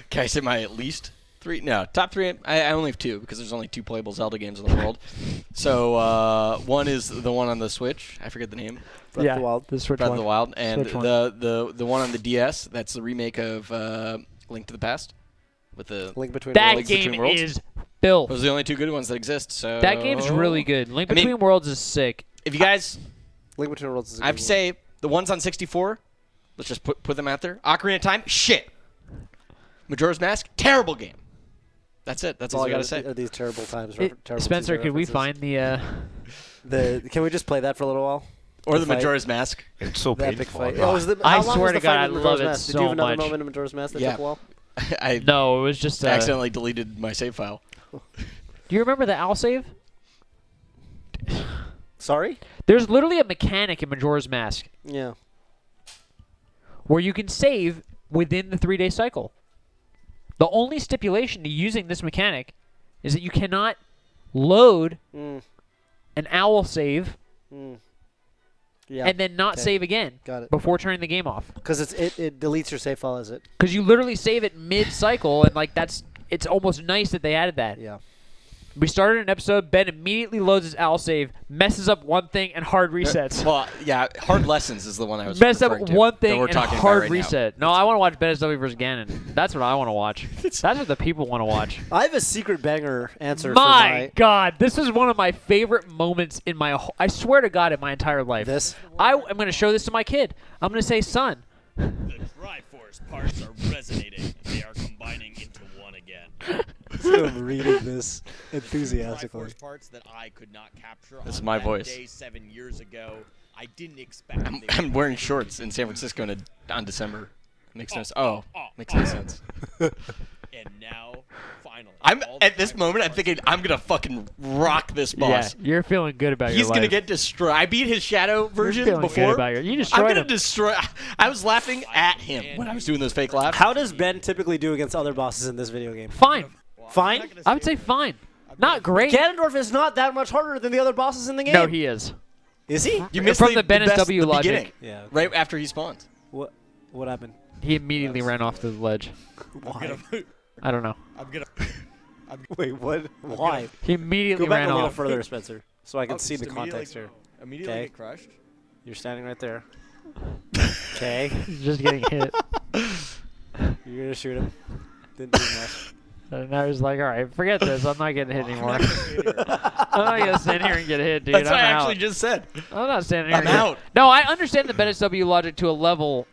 Can I say my at least 3? No, top 3. I only have 2 because there's only 2 playable Zelda games in the world. So one is the one on the Switch. I forget the name. Breath of the Wild. The Switch Breath of one. the Wild, and Switch one. the one on the DS. That's the remake of Link to the Past with the. Link Between That Worlds. Between game Worlds? is filth. Those are the only 2 good ones that exist. So That game's really good. Link I mean- Between Worlds is sick. If you guys, Link Between Worlds is a I have good to one. say the ones on 64. Let's just put them out there. Ocarina of Time, shit. Majora's Mask, terrible game. That's it. That's all I gotta say. Are these terrible times? Spencer, could we find the Can we just play that for a little while? Or the fight. Majora's Mask. It's so The epic painful. fight. God. Oh, was the, I how long swear was the to God, fight I in love Majora's it Mask? Did so you have another much. moment in Majora's Mask that Yeah. took a while? I No, it was just. accidentally deleted my save file. Do you remember the owl save? Sorry? There's literally a mechanic in Majora's Mask Yeah. where you can save within the 3-day cycle. The only stipulation to using this mechanic is that you cannot load Mm. an owl save Yeah. and then not Okay. save again Got it. before turning the game off. Because it deletes your save file, is it? Because you literally save it mid-cycle, and like it's almost nice that they added that. Yeah. We started an episode. Ben immediately loads his owl save, messes up one thing, and hard resets. Well, yeah, Hard Lessons is the one I was Messed up referring to, one that thing we're and talking about hard right now. reset. No, I want to watch BenSW versus Ganon. That's what I want to watch. That's what the people want to watch. I have a secret banger answer My God, this is one of my favorite moments in my. I swear to God, in my entire life. This? I am going to show this to my kid. I'm going to say, son. The Triforce parts are resonating. They are combining into one again. I'm reading this enthusiastically. Triforce parts that I could not capture This is on my that voice. day 7 years ago. I didn't expect. they I'm would- wearing shorts in San Francisco on December. Makes no sense. Makes no sense. And now, finally, I'm all the at this Triforce moment. I'm parts thinking I'm gonna fucking rock this boss. Yeah, you're feeling good about He's your life. gonna get destroyed. I beat his shadow version feeling good before. about it. You I'm destroyed gonna him. destroy. I was laughing at him when I was doing those fake laughs. How does Ben typically do against other bosses in this video game? Fine. Fine? I would say fine. Not great. Ganondorf is not that much harder than the other bosses in the game. No, he is. Is he? You missed From the best- BenSW the logic. beginning, Yeah. okay. right after he spawns. What happened? He immediately ran off the ledge. Why? I don't know. I'm gonna. Wait, what? Why? He immediately Go back ran a little off. further, Spencer, so I can Oh, see the just immediately- context here. Immediately Okay. get crushed. You're standing right there. Okay. He's just getting hit. You're gonna shoot him. Didn't do much. And I was like, all right, forget this. I'm not getting hit anymore. I'm not going to stand here and get hit, dude. That's what I I'm actually out. just said. I'm not standing here. I'm and out. No, I understand the BenSW logic to a level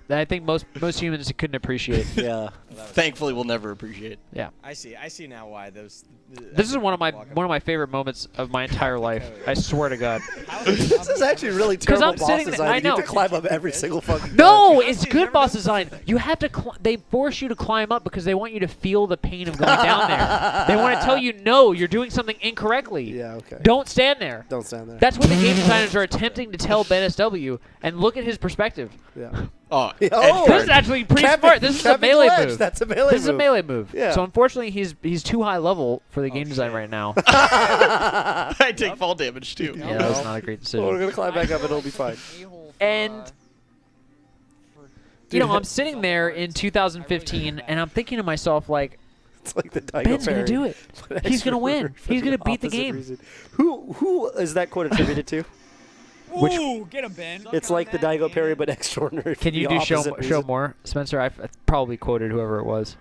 that I think most humans couldn't appreciate. Yeah. Thankfully, we'll never appreciate. Yeah. I see now why those. This is one of my favorite moments of my entire life. I swear to God. This is actually really 'Cause terrible I'm boss sitting there- design. I You need know. to climb up every single fucking No, it's good boss design. You have to. They force you to climb up because they want you to feel the pain of going down there. They want to tell you, no, you're doing something incorrectly. Yeah, okay. Don't stand there. Don't stand there. That's what the game designers are attempting to tell BenSW. And look at his perspective. Yeah. Oh, Oh! This is actually pretty Capping- smart. This is a capping melee ledge. move. That's a melee This is a move. melee move. Yeah. So unfortunately, he's too high level for the game design right now. I take fall damage too. Yeah, that was not a great Oh, we're decision. gonna climb back up and it'll be fine. And you know, I'm sitting there in 2015, and I'm thinking to myself, like, It's like the Daigo Ben's parry. gonna do it. But He's gonna win. extrovert for He's gonna beat the opposite game. reason. Who is that quote attributed to? Ooh, get him, Ben. It's like the Daigo parry, but extraordinary. Can you for the do show opposite show reason. more, Spencer? I probably quoted whoever it was.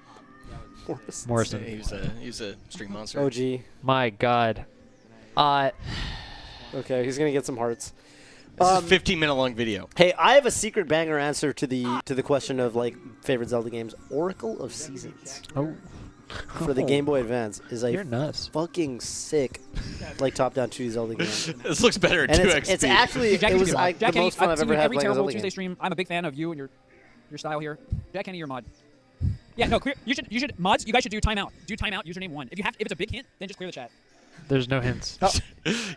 Morrison. He was a stream monster. OG. My God. Okay, he's gonna get some hearts. This is a 15-minute long video. Hey, I have a secret banger answer to the question of like favorite Zelda games. Oracle of Seasons Oh, for the Game Boy Advance is a you're nuts. fucking sick like top-down 2D Zelda game. This looks better at And 2x it's actually Jack it was Kenny, like Jack the Kenny, most fun I've seen ever you had every playing a terrible Zelda Tuesday game. stream. I'm a big fan of you and your style here. Jack Kenny, your mod. Yeah, no, clear, you should mods. You guys should do timeout. Do timeout. Username 1. If it's a big hint, then just clear the chat. There's no hints.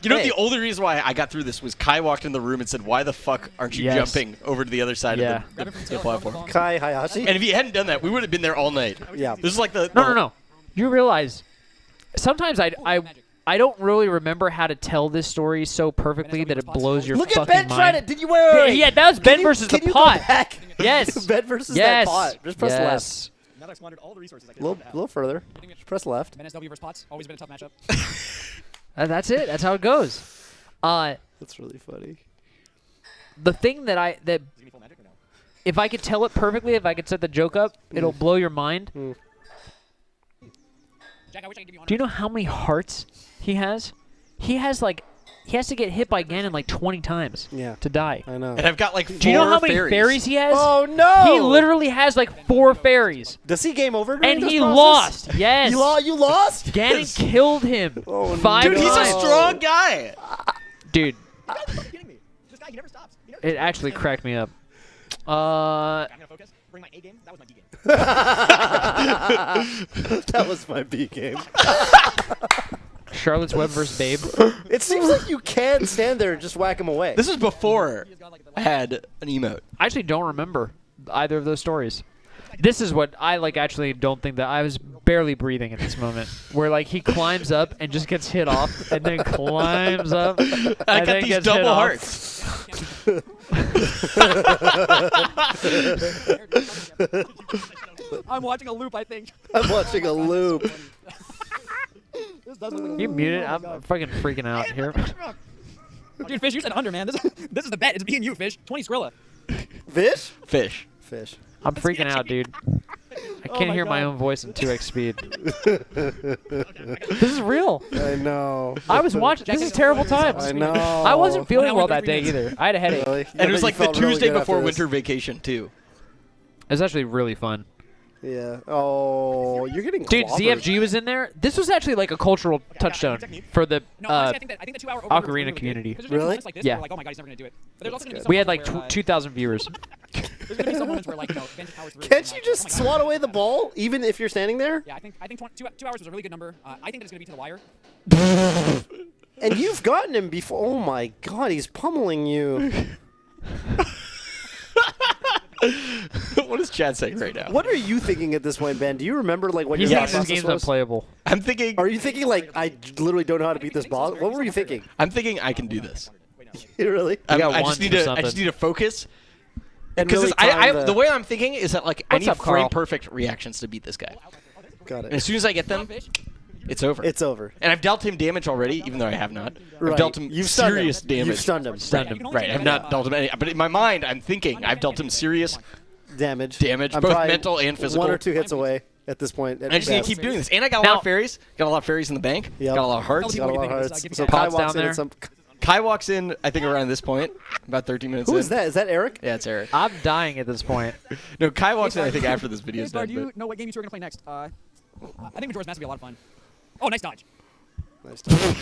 You know, Hey. the only reason why I got through this was Kai walked in the room and said, "Why the fuck aren't you Yes. jumping over to the other side Yeah. of the platform?" Kai Hayashi. And if he hadn't done that, we would have been there all night. Yeah. This is like the No. You realize sometimes I don't really remember how to tell this story so perfectly that it blows your Look fucking at Ben mind. trying to. Did you wait? Yeah, that was Ben versus Can the you pot. Go back? Yes. Ben versus Yes. that pot. Just press left. yes. Now that I've squandered all the resources I A could little further. Just press left. BenSW versus Pots. Always been a tough matchup. That's it. That's how it goes. That's really funny. The thing that Is it gonna be full magic or no? if I could tell it perfectly, if I could set the joke up, it'll blow your mind. Jack, I wish I could give you honor. Do you know how many hearts he has? He has to get hit by Ganon like 20 times Yeah. to die. I know. And I've got like 4 Do you know how many fairies. fairies he has? Oh no! He literally has like 4 fairies. Does he game over? during And this he process? lost. Yes. You lost? Ganon killed him Oh, 5 Dude, he's a times. strong guy. Dude, Are you fucking kidding me? This guy, he never stops. He never it stops. actually cracked me up. I'm gonna focus. Bring my A game. That was my D game. That was my B game. Charlotte's Web versus Babe. It seems like you can stand there and just whack him away. This is before I had an emote. I actually don't remember either of those stories. This is what I like. Actually, don't think that I was barely breathing at this moment. Where like he climbs up and just gets hit off, and then climbs up. I and got then these gets double hit off. hearts. I'm watching a loop, I think. I'm watching a loop. This does look like a You loop. muted? Oh my I'm God. fucking freaking out here. Dude, Fish, you said under, man. This is the bet. It's me and you, Fish. 20 Skrilla. Fish? Fish. Fish. I'm freaking out, dude. I can't my hear my God. own voice in 2x speed. This is real. I know. I was watching. This is terrible times. I know. I wasn't feeling Now well we're that day 3 minutes. either. I had a headache. Really? And it was like the Tuesday before winter week. vacation, too. It was actually really fun. Yeah. Oh, you're getting Dude, clobbered. ZFG was in there. This was actually like a cultural touchdown for the No, honestly, I think the 2 hour Ocarina community. Really? Like this, Yeah. We're like, oh my God, he's never gonna do it. But there's also gonna be some We had moments like where, 2,000 viewers. There's gonna be some moments where like, Benji powers through. Can't and, you like, just oh my God. swat away the ball, even if you're standing there? Yeah, I think 2 hours was a really good number. I think that it's gonna be to the wire. And you've gotten him before. Oh my God, he's pummeling you. What is Chad saying right now? What are you thinking at this point, Ben? Do you remember like what He's your thinking thought this process game's was? unplayable. I'm thinking. Are you thinking like I literally don't know how to beat this boss? What were you thinking? I'm thinking I can do this. Really? You got I ones just need or to. I something. just need to focus. And Because really time the way I'm thinking is that like I What's need up, Carl? frame perfect reactions to beat this guy. Got And it. as soon as I get them, it's over. It's over. And I've dealt him damage already, even though I have not. Right. I've dealt him You've stunned serious him. damage. You've stunned him. Stunned him. Right, I've not dealt him any. But in my mind, I'm thinking I've dealt him serious Damage. damage, I'm both probably mental and physical. 1 or 2 hits away at this point. And I just need to keep doing this. And I got a Now- lot of fairies. Got a lot of fairies in the bank. Yep. Got a lot of hearts. Got a lot of What do you hearts. think? So Pod's Kai walks down in there. and some. Kai walks in, I think around this point, about 13 minutes Who in. is that? Is that Eric? Yeah, it's Eric. I'm dying at this point. No, Kai walks in, I think, after this video Hey, is Star, done. do you But know what game you two are gonna play next? I think Majora's Mask will be a lot of fun. Oh, nice dodge. Nice time.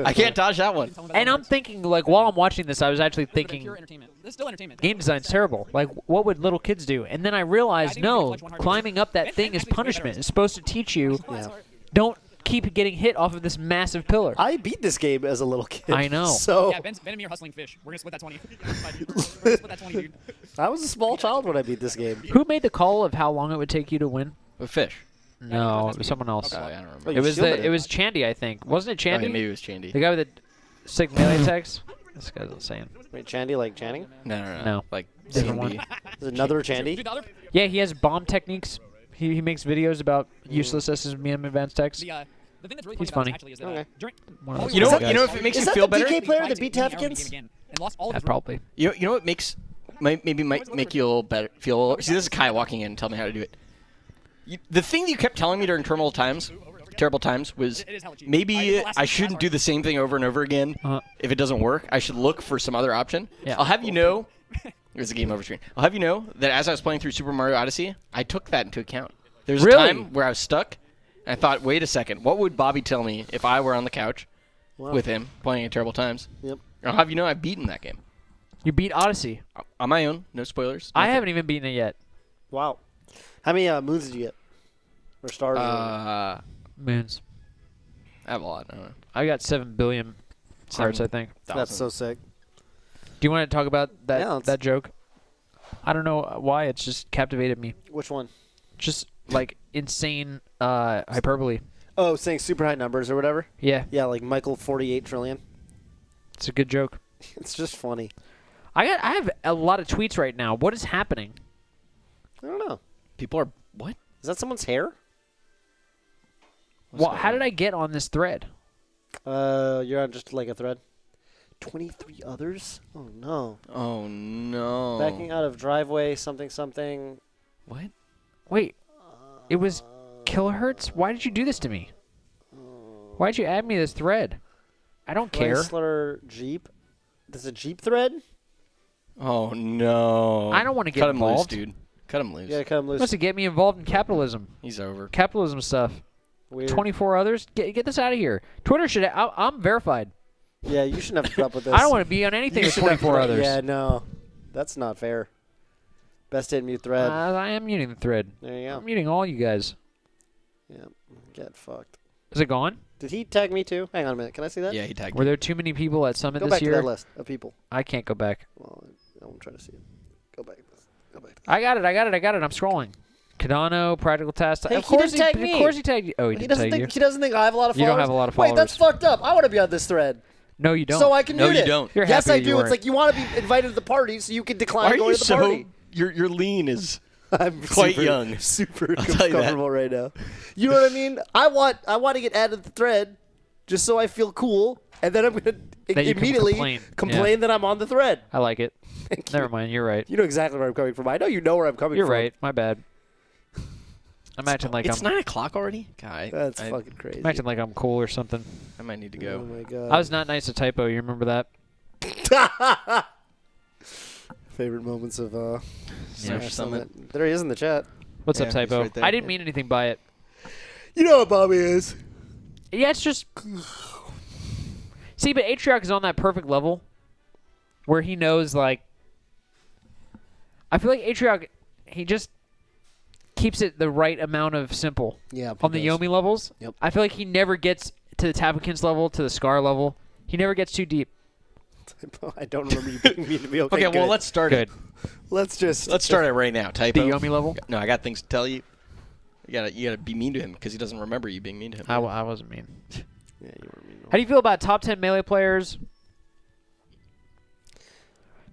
I can't dodge that one. Tell them that And I'm works. thinking, like, while I'm watching this, I was actually Pure thinking, entertainment. This is still entertainment. game design's terrible. Like, what would little kids do? And then I realized, no, climbing up that thing is punishment. It's supposed to teach you, Yeah. don't keep getting hit off of this massive pillar. I beat this game as a little kid. I know. So Yeah, Ben and me are hustling Fish. We're gonna split that 20. We're gonna split that 20, dude. I was a small child when I beat this game. Who made the call of how long it would take you to win? With fish. No, it was someone else. I don't remember. Oh, It you was shielded it was Chandy, I think. Wasn't it Okay, Chandy? maybe it was Chandy. The guy with the sick melee attacks? This guy's insane. Wait, Chandy like Channing? No. No. Like Different C&D. one. There's another Dude, Chandy? the other, Yeah, he has bomb techniques. He makes videos about useless SSMM advanced techs. the thing that's really He's funny, funny. about this actually is that Okay. during One of those You know, guys. you know if it makes Is you that feel the better? DK player tried that to beat beat me out of the Tavkins? game again and lost all of Yeah, his probably. You know what makes might make you better feel. See, this is Kai walking in and telling me how to do it. The thing you kept telling me during terrible times was It is hella cheap. maybe I shouldn't do the same thing over and over again. If it doesn't work, I should look for some other option. Yeah. I'll have you know. There's a game over screen. I'll have you know that as I was playing through Super Mario Odyssey, I took that into account. There's Really? a time where I was stuck, and I thought, wait a second, what would Bobby tell me if I were on the couch Wow. with him playing at terrible times? Yep. I'll have you know I've beaten that game. You beat Odyssey. On my own, no spoilers. I nothing. haven't even beaten it yet. Wow. How many moons did you get? Or stars? or- Moons. I have a lot. I don't know. I got 7 billion hearts, I think. That's so sick. Do you want to talk about that Yeah, let's- that joke? I don't know why. It's just captivated me. Which one? Just like insane hyperbole. Oh, saying super high numbers or whatever? Yeah, Yeah, like Michael 48 trillion. it's a good joke. It's just funny. I have a lot of tweets right now. What is happening? I don't know. People are what? Is that someone's hair? Well, how did I get on this thread? You're on just like a thread. 23 others? Oh no. Oh no! Backing out of driveway, something, something. What? Wait, it was kilohertz? Why did you do this to me? Why did you add me to this thread? I don't care. Chrysler Jeep. There's a Jeep thread? Oh no! I don't wanna get Cut him loose, involved. dude. Cut him loose. You gotta cut him loose. Wants to get me involved in capitalism. He's over. Capitalism stuff. Weird. 24 others. Get this out of here. Twitter should. I'm verified. Yeah, you shouldn't have to put up with this. I don't want to be on anything You with shouldn't have 24 put up- others. Yeah, no. That's not fair. Best hit mute thread. I am muting the thread. There you go. I'm muting all you guys. Yeah, get fucked. Is it gone? Did he tag me too? Hang on a minute. Can I see that? Yeah, he tagged Were me. there too many people at Summit Go this back year? to that list of people. I can't go back. Well, I'm trying to see it. Go back. Go back. I got it. I'm scrolling. Cardano, Practical Task. Hey, of he course didn't tag me. Of course he tagged you. Oh, he didn't doesn't tag think you. he doesn't think I have a lot of You followers. don't have a lot of Wait, that's followers. fucked up. I want to be on this thread. No, you don't. So I can No, mute you it. don't. You're Yes, happy I you do. weren't. It's like you want to be invited to the party, so you can decline Why are going you to the so? party. Your lean is. I'm quite super, young. super I'll tell you that. comfortable right now. You know what I mean? I want to get added to the thread just so I feel cool, and then I'm gonna That you can immediately complain. that I'm on the thread. I like it. Thank Never you. mind. You're right. You know exactly where I'm coming from. I know you know where I'm coming You're from. right. My bad. I'm acting like It's I'm. 9 o'clock already. God, That's I fucking crazy. I'm acting like I'm cool or something. might need to Oh go. my god. I was not nice to typo. You remember that? Favorite moments of Smash Summit. There he is in the chat. What's Yeah, up, he's typo? right there. I didn't mean anything by it. You know what Bobby is. Yeah, it's just. See, but Atrioc is on that perfect level where he knows, like. I feel like Atrioc, he just keeps it the right amount of simple. Yeah. On the Yomi levels. Yep. I feel like he never gets to the Tabakins level, to the Scar level. He never gets too deep. I don't remember you being mean to me. Okay, Okay, well good. let's start Good. it. let's Start it right now. The Typo. Yomi level? No, I got things to tell you. You gotta be mean to him because he doesn't remember you being mean to him. I wasn't mean. Yeah, you were mean. How do you feel about top 10 Melee players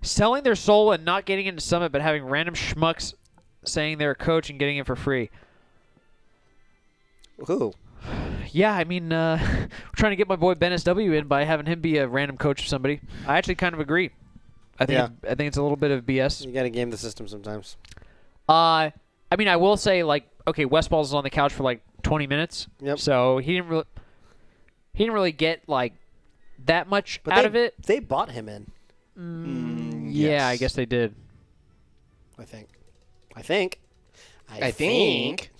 selling their soul and not getting into Summit, but having random schmucks saying they're a coach and getting it for free? Who? Yeah, I mean, we're trying to get my boy BenSW in by having him be a random coach of somebody. I actually kind of agree. I think it's a little bit of BS. You gotta game the system sometimes. I mean, I will say, like, okay, Westballs is on the couch for like 20 minutes. Yep. So he didn't really get like that much But out of it. They bought him in. Yeah, I yes. guess they did. I think. I think.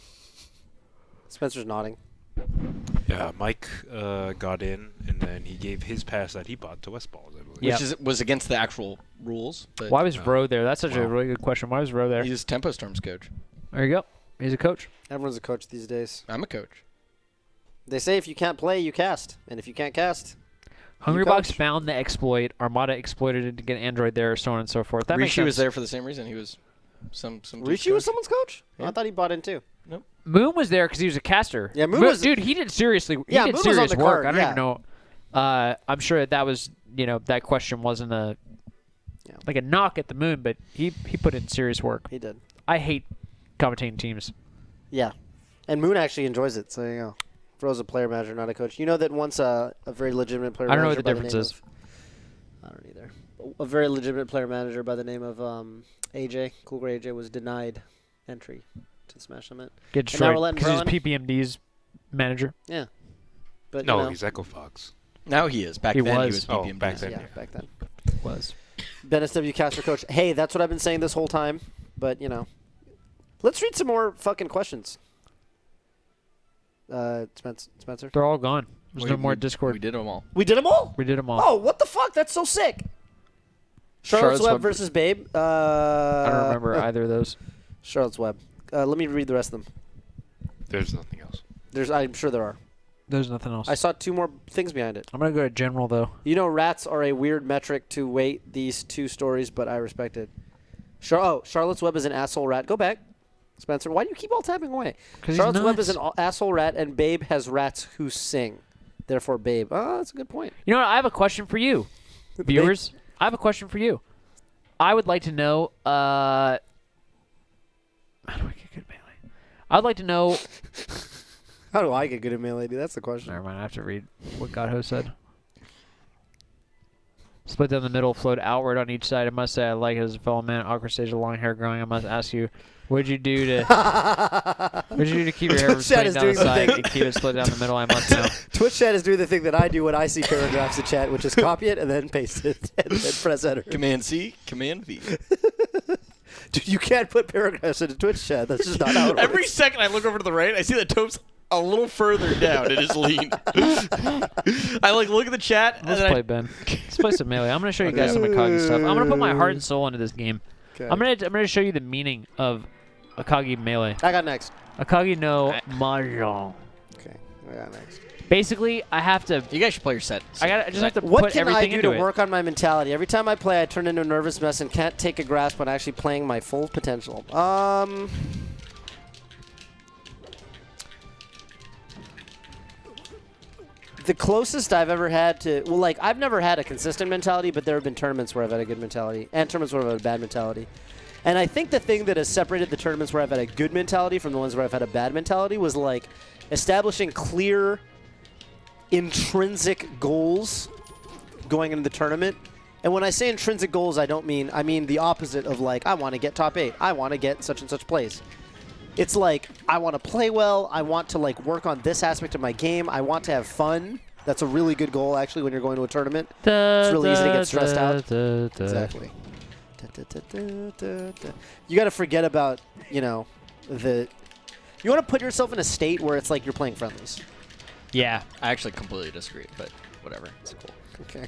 Spencer's nodding. Yeah, Mike got in, and then he gave his pass that he bought to Westballs, I believe. Yeah. Which was against the actual rules. But Why was Ro there? That's such a Wow. really good question. Why was Ro there? he's Tempo Storm's coach. There you go. He's a coach. Everyone's a coach these days. I'm a coach. They say if you can't play, you cast, and if you can't cast, Hungrybox coach. found the exploit. Armada exploited it to get Android there, so on and so forth. That makes Rishi sense. was there for the same reason. He was some Rishi was someone's coach. Yeah. I thought he bought in too. Moon was there because he was a caster. Yeah, Moon was- Dude, he did seriously. He Yeah, did Moon was on serious the work. card, I don't yeah. even know. I'm sure that was that question wasn't like a knock at the Moon, but he put in serious work. He did. I hate commentating teams. Yeah, and Moon actually enjoys it. So you know, Fro's a player manager, not a coach. You know that once a very legitimate player. I don't know manager what the by difference name is. of- I don't either. A very legitimate player manager by the name of AJ, Cool Gray AJ, was denied entry to Smash Summit. Get And now we're straight letting because he's Ron- PPMD's manager. Yeah, but No, you know, he's Echo Fox. Now he is. Back He then was. he was Oh, PPM. back then. yeah, back then. Was. BenSW caster coach. Hey, that's what I've been saying this whole time. But you know, let's read some more fucking questions. Spencer. They're all gone. There's no more Discord. We did them all. We did them all. We did them all. Oh, what the fuck? That's so sick. Charlotte's Web Web versus Babe. I don't remember either of those. Charlotte's Web. Let me read the rest of them. There's nothing else. I'm sure there are. There's nothing else. I saw two more things behind it. I'm gonna go to general though. You know, rats are a weird metric to weight these two stories, but I respect it. Charlotte's Web is an asshole rat. Go back, Spencer. Why do you keep all tapping away? 'Cause he's Charlotte's Web is nuts. an asshole rat, and Babe has rats who sing. Therefore, Babe. Oh, that's a good point. You know what? I have a question for you, viewers. I have a question for you. I would like to know. How do I get good melee? I'd like to know. How do I get good at melee? Dude? That's the question. Never mind. I have to read what Godho said. Split down the middle, float outward on each side. I must say, I like it as a fellow man. Awkward stage of long hair growing. I must ask you, what'd you do to keep your hair from Twitch chat splitting is down the doing the side thing. and keep it split down the middle? I must know. Twitch chat is doing the thing that I do when I see paragraphs in chat, which is copy it and then paste it and then press enter. Command C, Command V. Dude, you can't put paragraphs into Twitch chat. That's just not how it Every works. second I look over to the right, I see that Toph's a little further down in his lead. I like look at the chat. And Let's then play Ben. Let's play some Melee. I'm gonna show you guys some Akagi stuff. I'm gonna put my heart and soul into this game. Okay. I'm gonna show you the meaning of Akagi Melee. I got next. Akagi no Mahjong. Okay, I got next. Basically, I have to. You guys should play your set. I just have to What put can I everything do into to it. work on my mentality? Every time I play, I turn into a nervous mess and can't take a grasp on actually playing my full potential. The closest I've ever had to, well, like, I've never had a consistent mentality, but there have been tournaments where I've had a good mentality and tournaments where I've had a bad mentality. And I think the thing that has separated the tournaments where I've had a good mentality from the ones where I've had a bad mentality was, like, establishing clear, intrinsic goals going into the tournament. And when I say intrinsic goals, I mean the opposite of, like, I want to get top 8. I want to get such and such place. It's like, I want to play well. I want to, like, work on this aspect of my game. I want to have fun. That's a really good goal, actually, when you're going to a tournament. It's really easy to get stressed out. Exactly. You got to forget about, you know, you want to put yourself in a state where it's like you're playing friendlies. Yeah. I actually completely disagree, but whatever. It's cool. Okay.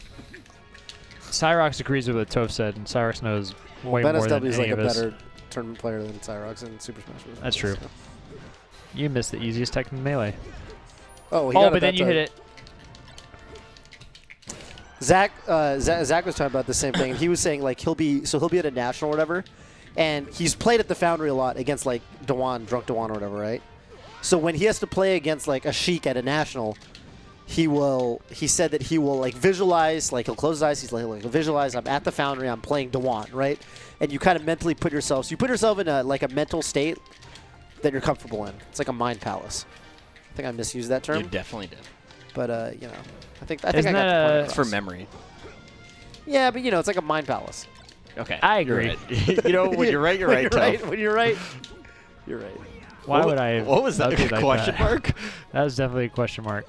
Cyrox agrees with what Toph said, and Cyrox knows way more than BenSW is any like a of us. better tournament player than Cyrox in Super Smash Bros. That's true. So. You missed the easiest tech in Melee. Oh, But then you hit it. Zach was talking about the same thing, and he was saying, like, he'll be at a national or whatever, and he's played at the Foundry a lot against, like, Drunk Dewan or whatever, right? So when he has to play against, like, a Sheik at a national, he said that he will, like, visualize, like, he'll close his eyes, he's like, visualize, I'm at the Foundry, I'm playing Dewan, right? And you kind of mentally put yourself, so you put yourself in a mental state that you're comfortable in. It's like a mind palace. I think I misused that term. You definitely did. But, you know, I think Isn't I got that the point It's for across. memory. Yeah, but, you know, it's like a mind palace. Okay. I agree. You know, when you're right, you're right, Toph. When you're right, you're right. Why would I? What was that? update like Question that? mark? That was definitely a question mark.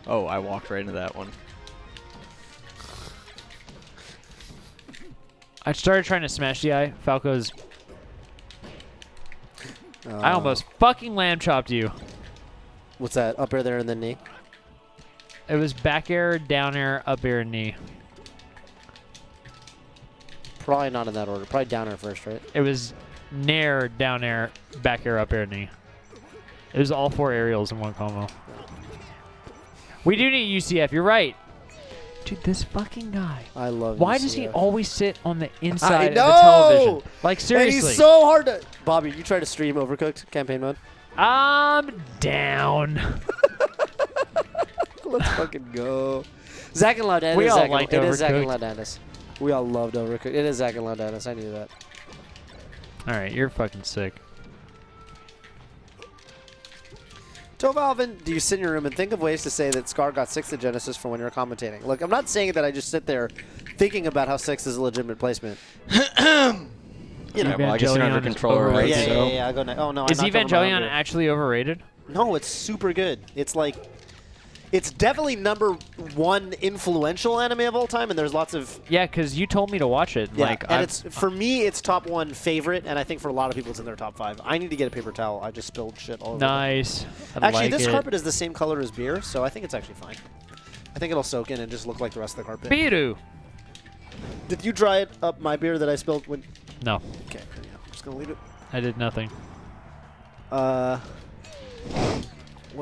Oh, I walked right into that one. I started trying to smash the eye. Falco's. I almost fucking lamb chopped you. What's that? Up air there and then knee? It was back air, down air, up air, knee. Probably not in that order. Probably down air first, right? It was nair, down air, back air, up air, knee. It was all 4 aerials in one combo. We do need UCF. You're right. Dude, this fucking guy. I love Why UCF. does he always sit on the inside of the know! television? Like, seriously. And he's so hard to... Bobby, you try to stream Overcooked campaign mode? I'm down. Let's fucking go. Zach and Laudanus. We all Zach liked It is Zach and Overcooked. Laudanus. We all loved Overcooked. It is Zach and Laudanus. I knew that. All right, you're fucking sick. Toph Alvin, do you sit in your room and think of ways to say that Scar got 6th at Genesis for when you're commentating? Look, I'm not saying that I just sit there thinking about how 6th is a legitimate placement. You know. Yeah, well, I guess you're under Evangelion is controller, right? overrated. Yeah. I go next. Oh, no. Is I knocked over my Evangelion own beer. actually overrated? No, it's super good. It's like, it's definitely #1 influential anime of all time, and there's lots of. Yeah, because you told me to watch it. Yeah, Like, and it's for me, it's top 1 favorite, and I think for a lot of people, it's in their top 5. I need to get a paper towel. I just spilled shit all over. nice. I Actually, like this it. carpet is the same color as beer, so I think it's actually fine. I think it'll soak in and just look like the rest of the carpet. Biru. Did you dry it up my beer that I spilled when? No, Okay, yeah, I'm just gonna leave it. I did nothing. What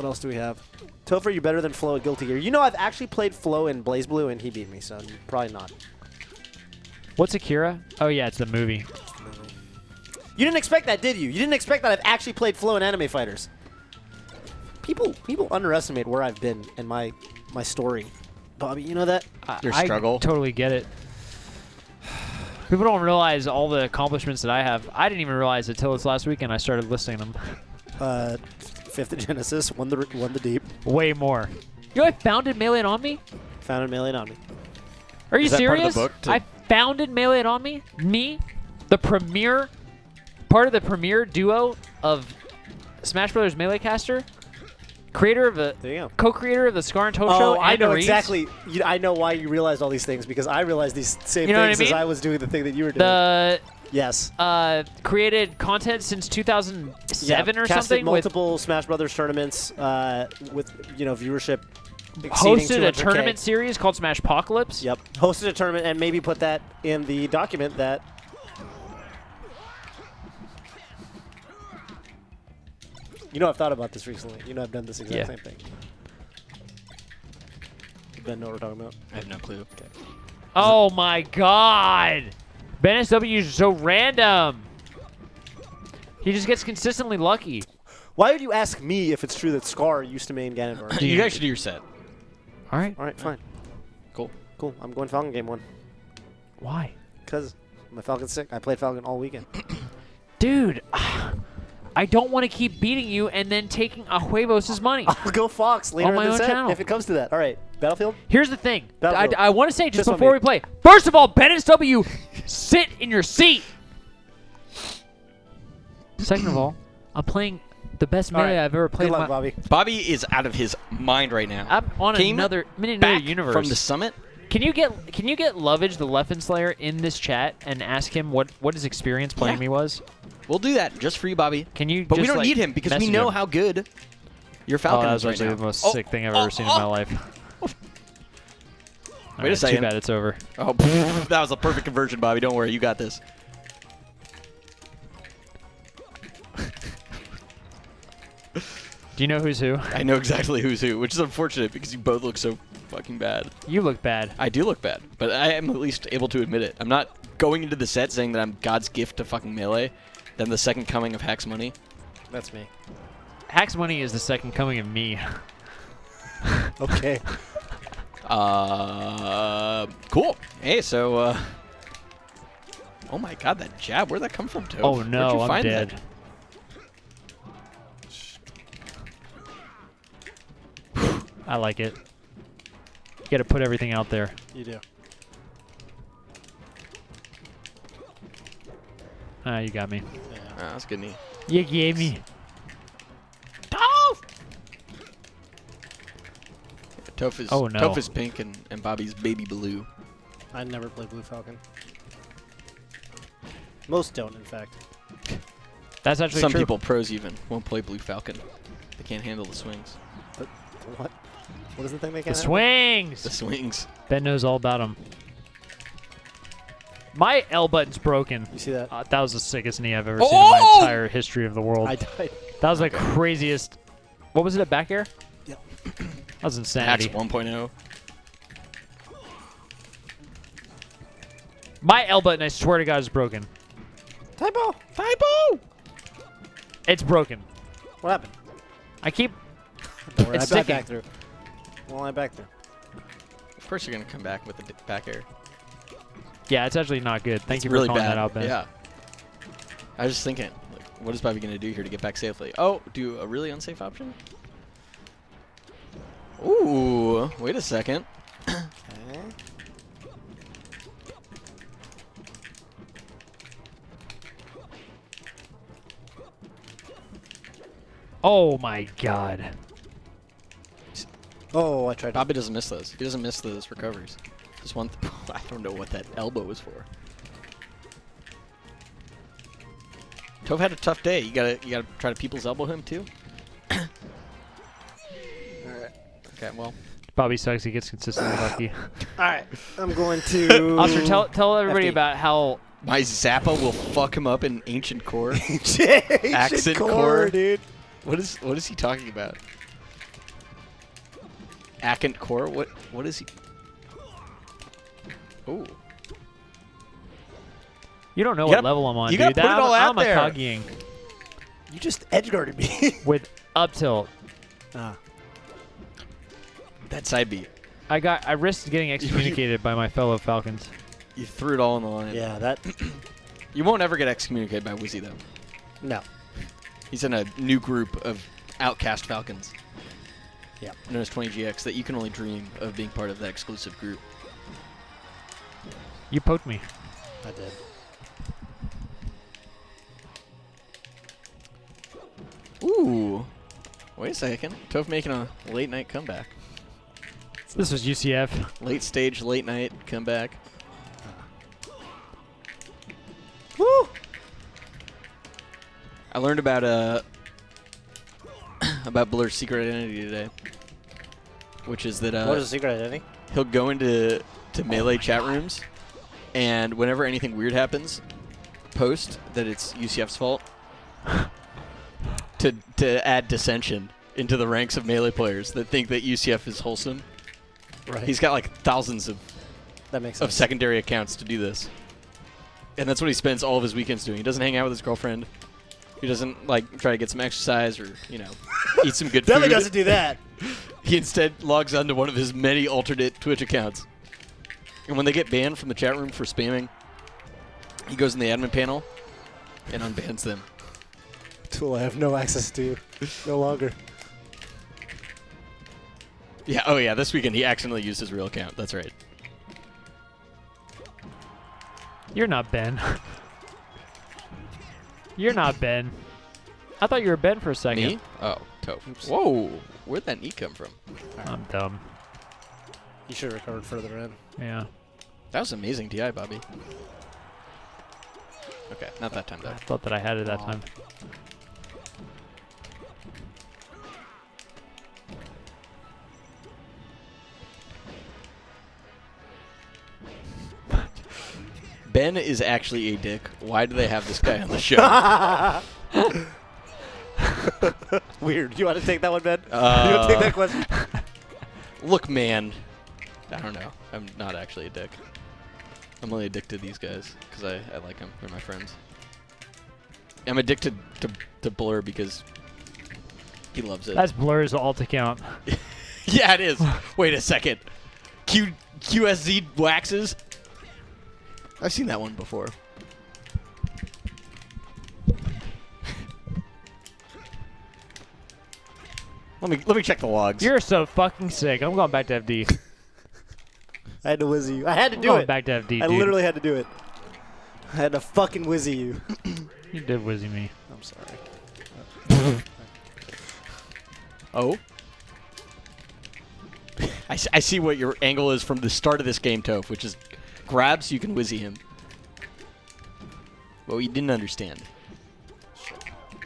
else do we have? Toph, are you better than Flo at Guilty Gear? You know, I've actually played Flo in Blaze Blue, and he beat me, so probably not. What's Akira? Oh, yeah, it's the movie. You didn't expect that, did you? You didn't expect that I've actually played Flo in Anime Fighters. People underestimate where I've been and my story. Bobby, you know that? Your I struggle? totally get it. People don't realize all the accomplishments that I have. I didn't even realize it till this last weekend I started listing them. 5th at Genesis, won the deep. Way more. You know, I founded Melee on me? Founded Melee on me. Are you Is that part of the serious? book to- I founded Melee on me? Me? The premier, part of the premier duo of Smash Brothers Melee caster? Creator of the, There you go. co-creator of the Scar and Toad Oh, show, I and know the Reeds. exactly. I know why you realized all these things, because I realized these same You know what things I as mean? I was doing the thing that you were doing. The Yes. Created content since 2007 or casted something. multiple Smash Brothers tournaments with viewership exceeding Hosted a 200K. tournament series called Smash Apocalypse. Yep. Hosted a tournament and maybe put that in the document that. I've thought about this recently. I've done this exact same thing. You Ben know what we're talking about? I have no clue. Okay. Oh my God! BenSW is so random. He just gets consistently lucky. Why would you ask me if it's true that Scar used to main Ganondorf? You guys should do your set. All right. All right, fine. Cool. Cool. I'm going Falcon game 1. Why? Because my Falcon's sick. I played Falcon all weekend. Dude, I don't want to keep beating you and then taking a Huevos' money. I'll go Fox later On my in the own set channel. if it comes to that. All right, Battlefield. Here's the thing. Battlefield. I want to say just This one, before me. we play. First of all, BenSW, sit in your seat. Second of all, I'm playing the best melee I've ever played. Good in luck, my Bobby. Bobby is out of his mind right now. I'm on Came another back universe. from the summit. Can you get Lovage, the Leffen Slayer, in this chat and ask him what his experience playing me was? We'll do that just for you, Bobby. Can you? But we just, don't like, need him because we message know him? how good your Oh, Falcon that is was right actually now. the most sick thing I've ever seen in my life. Wait a second. Too bad it's over. Oh, that was a perfect conversion, Bobby. Don't worry, you got this. Do you know who's who? I know exactly who's who, which is unfortunate because you both look so fucking bad. You look bad. I do look bad, but I am at least able to admit it. I'm not going into the set saying that I'm God's gift to fucking Melee, then the second coming of Hack's Money. That's me. Hack's Money is the second coming of me. Okay. Cool. Hey, so, oh my God, that jab, where'd that come from, Toph? Oh Where'd no, you I'm find dead. that? I like it. You gotta put everything out there. You do. Ah, you got me. Ah, that's good knee. You gave me. Toph is, Oh, no. Toph is pink and Bobby's baby blue. I never played Blue Falcon. Most don't, in fact. That's actually Some true. people, pros even, won't play Blue Falcon. They can't handle the swings. But what? What is the thing they The can't swings. The swings. Ben knows all about them. My L button's broken. You see that? That was the sickest knee I've ever seen in my entire history of the world. I died. That was the craziest. What was it, a back air? Yep. That was insanity. Hacks 1.0. My L button, I swear to God, is broken. Typo! Typo! It's broken. What happened? I keep. Don't worry, It's I sticking. back through. Well, I back through. Of course you're going to come back with the back air. Yeah, it's actually not good. Thank It's you for really calling bad. that out, Ben. Yeah. I was just thinking, like, what is Bobby going to do here to get back safely? Oh, do a really unsafe option? Ooh, wait a second. Okay. Oh my God. Oh, I tried to. Bobby doesn't miss those. He doesn't miss those recoveries. Just one. I don't know what that elbow was for. Toph had a tough day. You gotta try to people's elbow him too. Alright. Okay. Well. Bobby sucks. He gets consistently lucky. All right. I'm going to. Oscar, tell everybody FD. about how. My Zappa will fuck him up in Ancient Core. Accent Accent core, dude. What is he talking about? Accent Core? What is he? Oh. You don't know You what gotta- level I'm on, you dude. gotta put it all out I'm there. a Kagiing You just edgeguarded me. with up tilt. That side beat. I risked getting excommunicated by my fellow Falcons. You threw it all on the line. Yeah, that. You won't ever get excommunicated by Wizzy though. No. He's in a new group of outcast Falcons. Yep. Known as 20GX that you can only dream of being part of that exclusive group. You poked me. I did. Ooh. Wait a second. Toph making a late night comeback. This was UCF. Late stage, late night comeback. Woo! I learned about about Blur's secret identity today, which is that What is the secret identity? he'll go into Melee chat rooms, and whenever anything weird happens, post that it's UCF's fault to add dissension into the ranks of Melee players that think that UCF is wholesome. Right. He's got like thousands of That makes of sense. secondary accounts to do this. And that's what he spends all of his weekends doing. He doesn't hang out with his girlfriend. He doesn't like try to get some exercise or, eat some good Definitely food. doesn't do that. He instead logs onto one of his many alternate Twitch accounts. And when they get banned from the chat room for spamming, he goes in the admin panel and unbans them. Tool I have no access to. No longer. Yeah, oh yeah, this weekend he accidentally used his real account. That's right. You're not Ben. You're not Ben. I thought you were Ben for a second. Me? Oh, Toph. Whoa, where'd that knee come from? I'm dumb. You should have recovered further in. Yeah. That was amazing DI, Bobby. Okay, not that time though. I thought that I had it that time. Ben is actually a dick. Why do they have this guy on the show? Weird. You want to take that one, Ben? You Uh, want to take that question? Look, man. I don't know. I'm not actually a dick. I'm only addicted to these guys because I like them. They're my friends. I'm addicted to Blur because he loves it. That's Blur's alt account. Yeah, it is. Wait a second. QSZ waxes? I've seen that one before. Let me check the logs. You're so fucking sick. I'm going back to FD. I had to whizzy you. I had to I'm do going it. back to FD, I dude. literally had to do it. I had to fucking whizzy you. You did whizzy me. I'm sorry. Oh? I see what your angle is from the start of this game, Toph, which is grab so you can whizzy him. What you didn't understand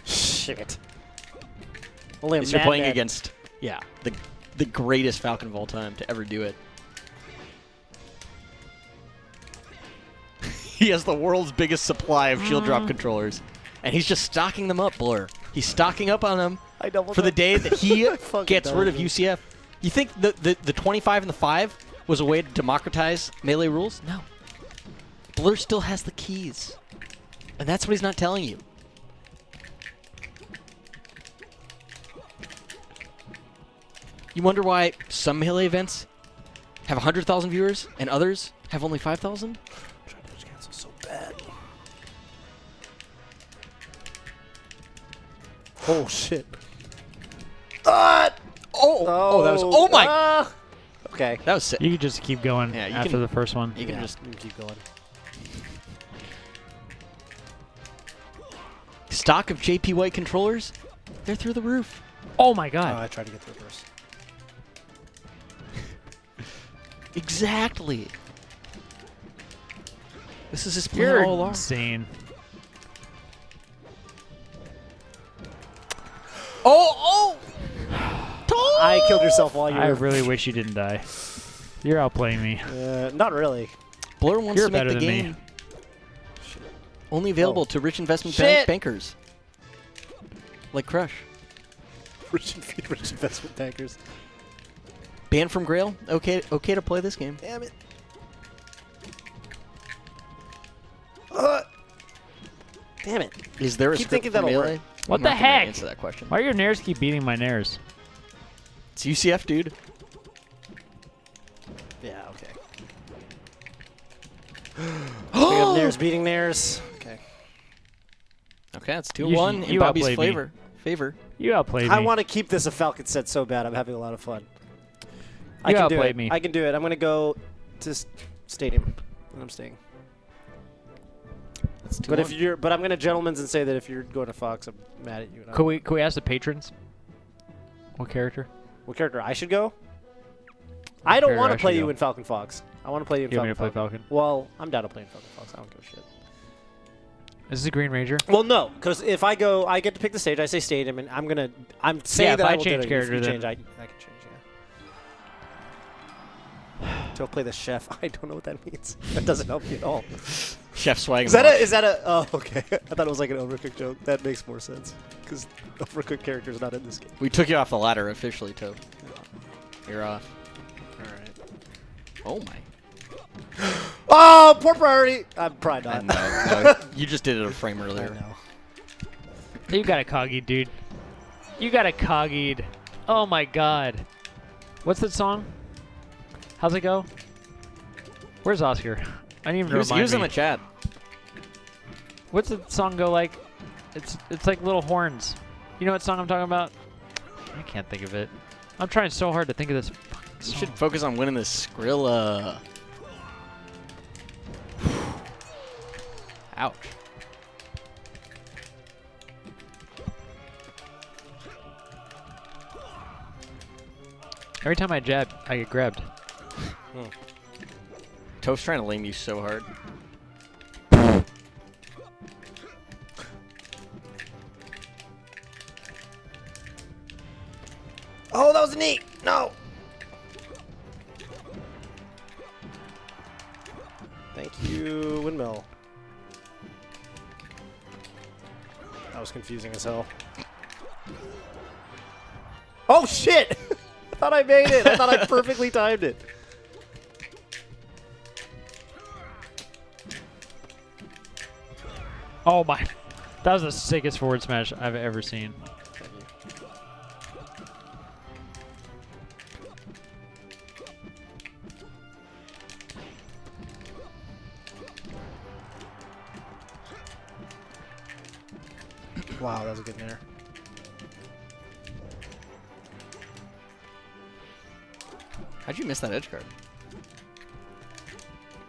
Shit. Only a is you're mad playing man. against, the greatest Falcon of all time to ever do it. He has the world's biggest supply of shield drop controllers, and he's just stocking them up, Blur. He's stocking up on them I doubled for the up. day that he Fucking gets rid of doubled. UCF. You think the 25 and the 5 was a way to democratize Melee rules? No. Blur still has the keys. And that's what he's not telling you. You wonder why some Melee events have 100,000 viewers and others have only 5,000? Trying to cancel so bad. Oh shit. Oh, that was, oh my, Okay. that was sick. You could just keep going Yeah, you after can- the first one. You can Yeah, just you can keep going. stock of JP White controllers, they're through the roof. Oh my Oh, god. I tried to get through first. Exactly. This is his plan You're all along. insane. Oh! I killed yourself while you I were... really wish you didn't die. You're outplaying me. Not really. Blur wants You're to make better the than me. game only available Oh. to rich investment Shit. bankers. Like Crush. Rich investment bankers. Banned from Grail? Okay to play this game. Damn it. Damn it. Is there a Keep script thinking for that'll Melee? work. What I'm the not gonna heck? Answer that question. Why do your nairs keep beating my nairs? It's UCF, dude. Yeah, okay. Speaking of Nairs beating Nairs. Okay. Okay, that's You 2-1 should- in you Bobby's outplayed me. favor. You outplayed me. I want to keep this a Falcon set so bad. I'm having a lot of fun. I You can do outplayed it. me. I can do it. I'm going to go to Stadium. And I'm staying. That's 2-1. But if you're, I'm going to gentlemen's and say that if you're going to Fox, I'm mad at you. And Could we ask the patrons? What character? What character I should go? I don't character want I to play should you go? in Falcon Fox. I want to play you in You want Falcon me to play Falcon? Well, I'm down to play in Falcon Fox. I don't give a shit. Is this a Green Ranger? Well, no, because if I go, I get to pick the stage. I say stadium, and I'm saying Yeah, that if I I will change do it. character, If you then- change, I can change. Yeah. Don't play the chef. I don't know what that means. That doesn't help me at all. Chef swag. Is that a? Oh, okay. I thought it was like an Overcooked joke. That makes more sense because Overcooked character is not in this game. We took you off the ladder officially, Toph. You're off. All right. Oh my. Oh, poor priority. I'm probably not. No, you just did it a frame I earlier. know. You got a coggied, dude. You got a coggied. Oh my god. What's that song? How's it go? Where's Oscar? I need him to He was remind in me. the chat. What's the song go like? It's like little horns. You know what song I'm talking about? I can't think of it. I'm trying so hard to think of this fucking You song. should focus on winning this Skrilla. Ouch. Every time I jab, I get grabbed. Toph's trying to lame you so hard. Oh, that was neat. No. Thank you, windmill. That was confusing as hell. Oh shit! I thought I made it. I thought I perfectly timed it. Oh my. That was the sickest forward smash I've ever seen. Wow, that was a good nair. How'd you miss that edge guard?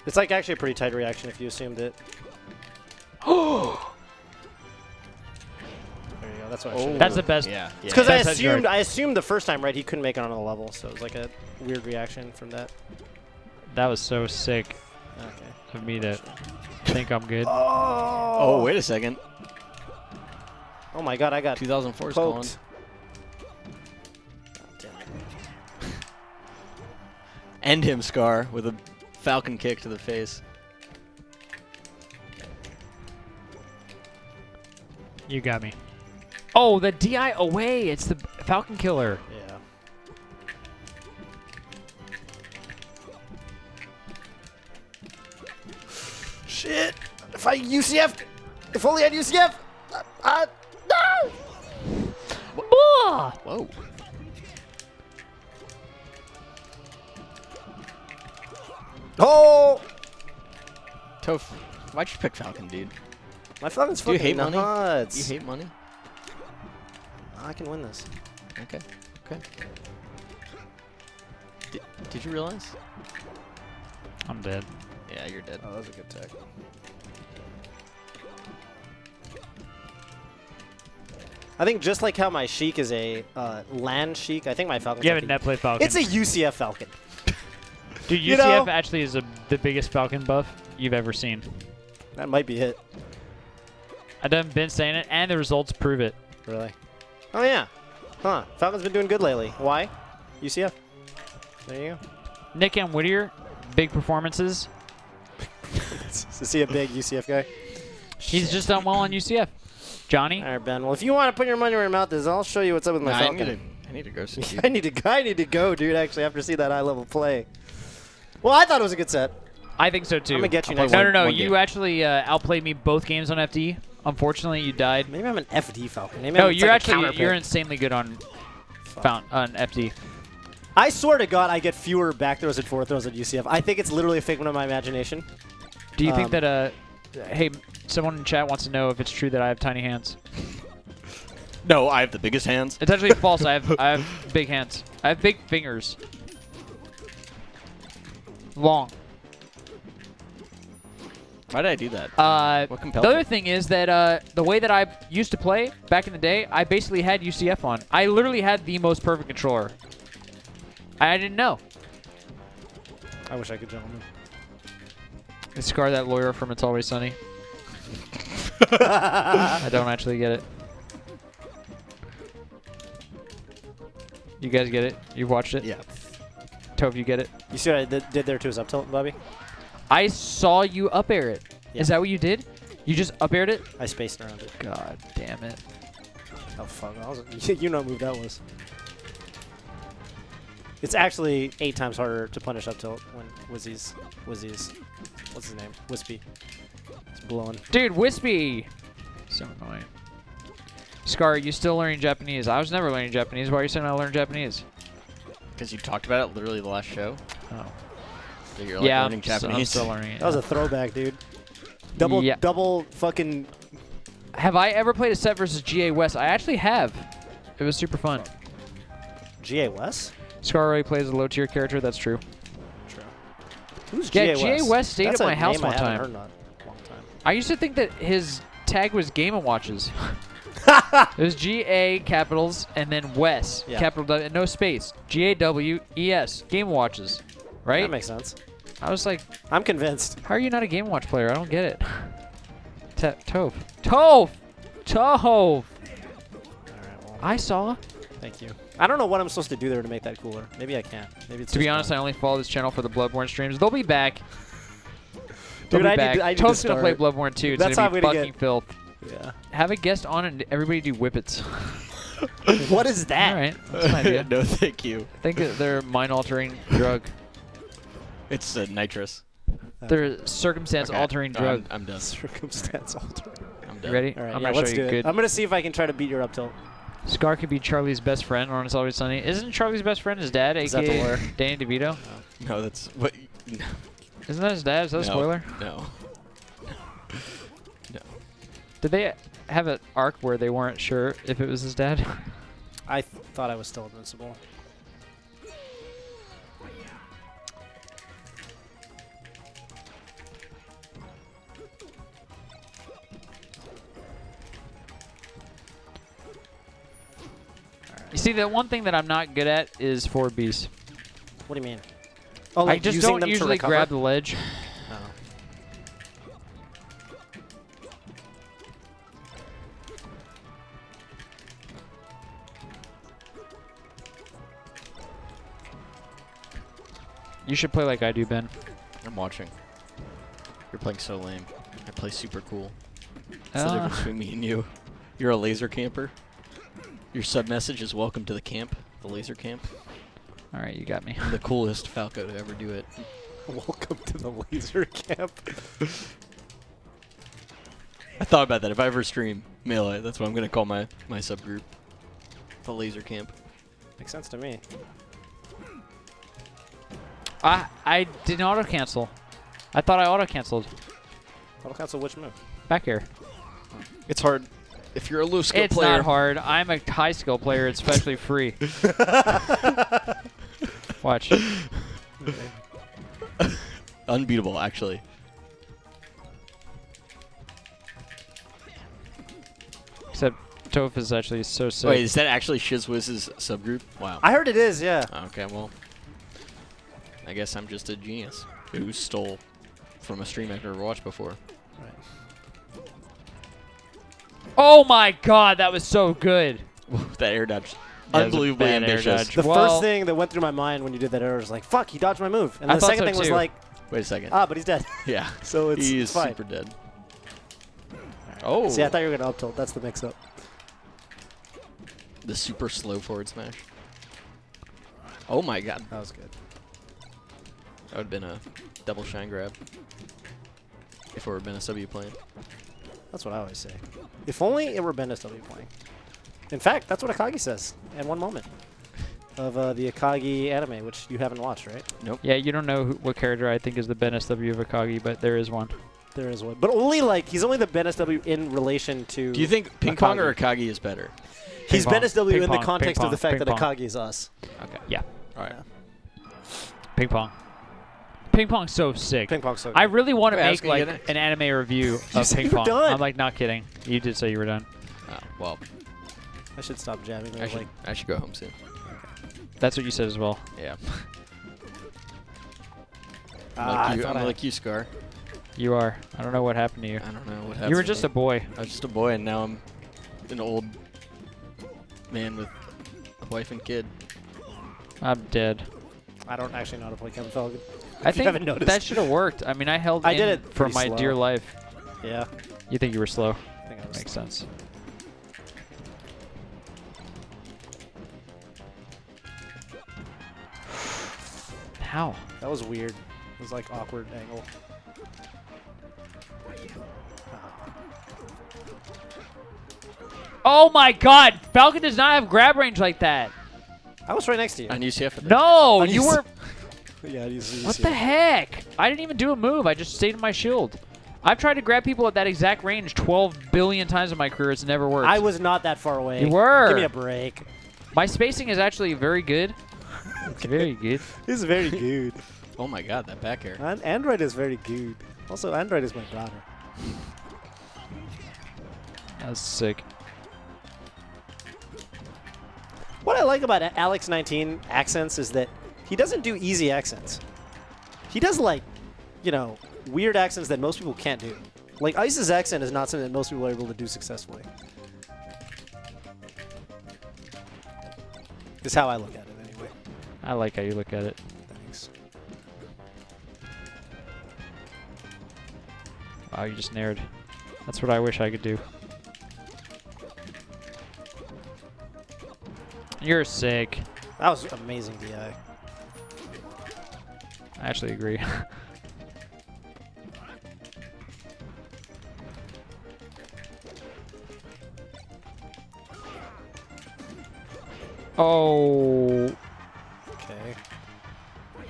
It's like actually a pretty tight reaction if you assumed it. There you go. That's what I should. That's the best. Yeah. It's because I Best edge guard. assumed the first time, right, he couldn't make it onto the level, so it was like a weird reaction from that. That was so sick Okay. of me to think I'm good. Oh, wait a second. Oh my god, I got 2004 is calling. poked. God damn it. End him, Scar, with a falcon kick to the face. You got me. Oh, the DI away. It's the Falcon Killer. Yeah. Shit! If I UCF, if only I had UCF. No! Whoa. Oh! Toph, why'd you pick Falcon, dude? My Falcon's Do you fucking hate money? nuts. You hate money? I can win this. Okay. Okay. Did you realize? I'm dead. Yeah, you're dead. Oh, that was a good tech. I think just like how my Sheik is a land Sheik, I think my Falcon's You have like a net play Falcon. It's a UCF Falcon. Dude, you UCF know- actually is the biggest Falcon buff you've ever seen. That might be it. I've been saying it, and the results prove it. Really? Oh, yeah. Huh. Falcon's been doing good lately. Why? UCF. There you go. Nick M. Whittier, big performances. Is he a big UCF guy? He's just done well on UCF. Johnny? All right, Ben. Well, if you want to put your money where your mouth is, I'll show you what's up with my Nah, Falcon. I need to go see. I need to go, dude, actually, after seeing that high-level play. Well, I thought it was a good set. I think so, too. I'm going to get you I'll next play No, time. no, no. one You game. actually outplayed me both games on FD. Unfortunately, you died. Maybe I'm an FD Falcon. Maybe No, it's you're like a actually counter you're pick. insanely good on on FD. I swear to God, I get fewer back throws and forward throws at UCF. I think it's literally a figment of my imagination. Do you think that hey, someone in chat wants to know if it's true that I have tiny hands? No, I have the biggest hands. It's actually false. I have big hands. I have big fingers. Long. Why did I do that? What The compelled other you? thing is that the way that I used to play back in the day, I basically had UCF on. I literally had the most perfect controller. I didn't know. I wish I could jump him. Scar that lawyer from It's Always Sunny. I don't actually get it. You guys get it? You've watched it? Yeah. Toph, you get it? You see what I did there to his up tilt, Bobby? I saw you up air it. Yeah. Is that what you did? You just up aired it? I spaced around it. God damn it. Oh, fuck. You know what move that was. It's actually 8 times harder to punish up tilt when Wizzy's, what's his name? Wispy. It's blowing. Dude, Wispy! So annoying. Scar, are you still learning Japanese? I was never learning Japanese. Why are you saying I learned Japanese? Because you talked about it literally the last show. Oh. So you're like learning Japanese. I'm still learning it. That was a throwback, dude. Double fucking... Have I ever played a set versus GA West? I actually have. It was super fun. GA West? Scar already plays a low tier character. That's true. True. Who's Yeah, GA GA West stayed That's at my a house name one I haven't time. heard in a long time. I used to think that his tag was Game & Watches. It was GA capitals and then West Yeah. capital W, no space. GAWES Game & Watches, right? That makes sense. I was like, I'm convinced. how are you not a Game & Watch player? I don't get it. Toph. Toph! Toph! All right, well, I saw. thank you. I don't know what I'm supposed to do there to make that cooler. Maybe I can. Maybe it's To be just honest, I fun. only follow this channel for the Bloodborne streams. They'll be back. Dude, They'll I be need back. to- I need to Toph's gonna play start. Bloodborne too. It's That's how gonna I'm be gonna fucking filth. Yeah. Have a guest on and everybody do whippets. What is that? All right, that's an idea. No, thank you. I think that they're mind-altering drug. It's nitrous. They're a circumstance-altering No, drug. I'm done. Circumstance altering. I'm You done. ready? All right, I'm yeah, gonna let's show do you it. good. I'm gonna see if I can try to beat your up tilt. Scar could be Charlie's best friend on It's Always Sunny. Isn't Charlie's best friend his dad, Is that the aka lore? Danny DeVito? No, that's what. Isn't that his dad? Is that a No. spoiler? No. Did they have an arc where they weren't sure if it was his dad? I thought I was still invincible. You see, the one thing that I'm not good at is 4Bs. What do you mean? Oh, I like just using don't them to usually recover? grab the ledge. Oh. You should play like I do, Ben. I'm watching. You're playing so lame. I play super cool. That's the difference between me and you. You're a laser camper. Your sub message is "Welcome to the camp, the laser camp." All right, you got me. I'm the coolest Falco to ever do it. Welcome to the laser camp. I thought about that. If I ever stream Melee, that's what I'm gonna call my subgroup. The laser camp. Makes sense to me. I didn't auto cancel. I thought I auto canceled. Auto cancel which move? Back air. It's hard if you're a low skill It's player. not hard. I'm a high skill player. It's especially free. Watch. Unbeatable, actually. Except Toph is actually so sick. Wait, is that actually Shizwiz's subgroup? Wow. I heard it is, yeah. Okay, well, I guess I'm just a genius who stole from a stream I've never watched before. Oh my god, that was so good. That air dodge, That was a unbelievably bad air ambitious. dodge. The Well- first thing that went through my mind when you did that error was like, fuck, he dodged my move. And I the thought second so thing was too. like, Wait a second. but he's dead. Yeah, So it's he is fine. super dead. Oh, See, I thought you were going to up tilt. That's the mix-up. the super slow forward smash. Oh my god, That was good. that would have been a double shine grab if it were BenSW playing. That's what I always say. If only it were BenSW playing. In fact, that's what Akagi says in one moment of the Akagi anime, which you haven't watched, right? Nope. Yeah, you don't know what character I think is the BenSW of Akagi, but there is one. There is one. But only like, he's only the BenSW in relation to... Do you think Ping Pong or Akagi is better? He's Ping pong, BenSW ping in the pong, context ping of the pong, fact that ping pong. Akagi is us. Okay. Yeah. All right. Yeah. Ping pong. Ping pong's so sick. Ping pong's so good. I really want to Wait, I make was gonna like get next. an anime review You of said ping you were pong. done. I'm like not kidding. You did say you were done. Oh, well, I should stop jabbing. I There, should, like, I should go home soon. That's what you said as well. Yeah. I I'm thought like you, Scar. You are. I don't know what happened to you. I don't know what happened. You were just a boy. I was just a boy, and now I'm an old man with a wife and kid. I'm dead. I don't actually know how to play Kevin Falcon. I If you haven't think noticed. that should have worked. I mean, I held I in did it for pretty my slow. dear life. Yeah. You think you were slow? I think I was Makes slow. sense. How? That was weird. It was like awkward angle. Oh my God! Falcon does not have grab range like that. I was right next to you. On UCF. No, On you UC were. Yeah, What the heck? I didn't even do a move. I just stayed in my shield. I've tried to grab people at that exact range 12 billion times in my career. It's never worked. I was not that far away. You were. Give me a break. My spacing is actually very good. It's very good. This is very good. Oh my God, that back air. Android is very good. Also, Android is my brother. That was sick. What I like about Alex 19 accents is that he doesn't do easy accents. He does like, you know, weird accents that most people can't do. Like Ice's accent is not something that most people are able to do successfully. Is how I look at it anyway. I like how you look at it. Thanks. Wow, you just nared. That's what I wish I could do. You're sick. That was amazing DI. I actually agree. Oh. Okay.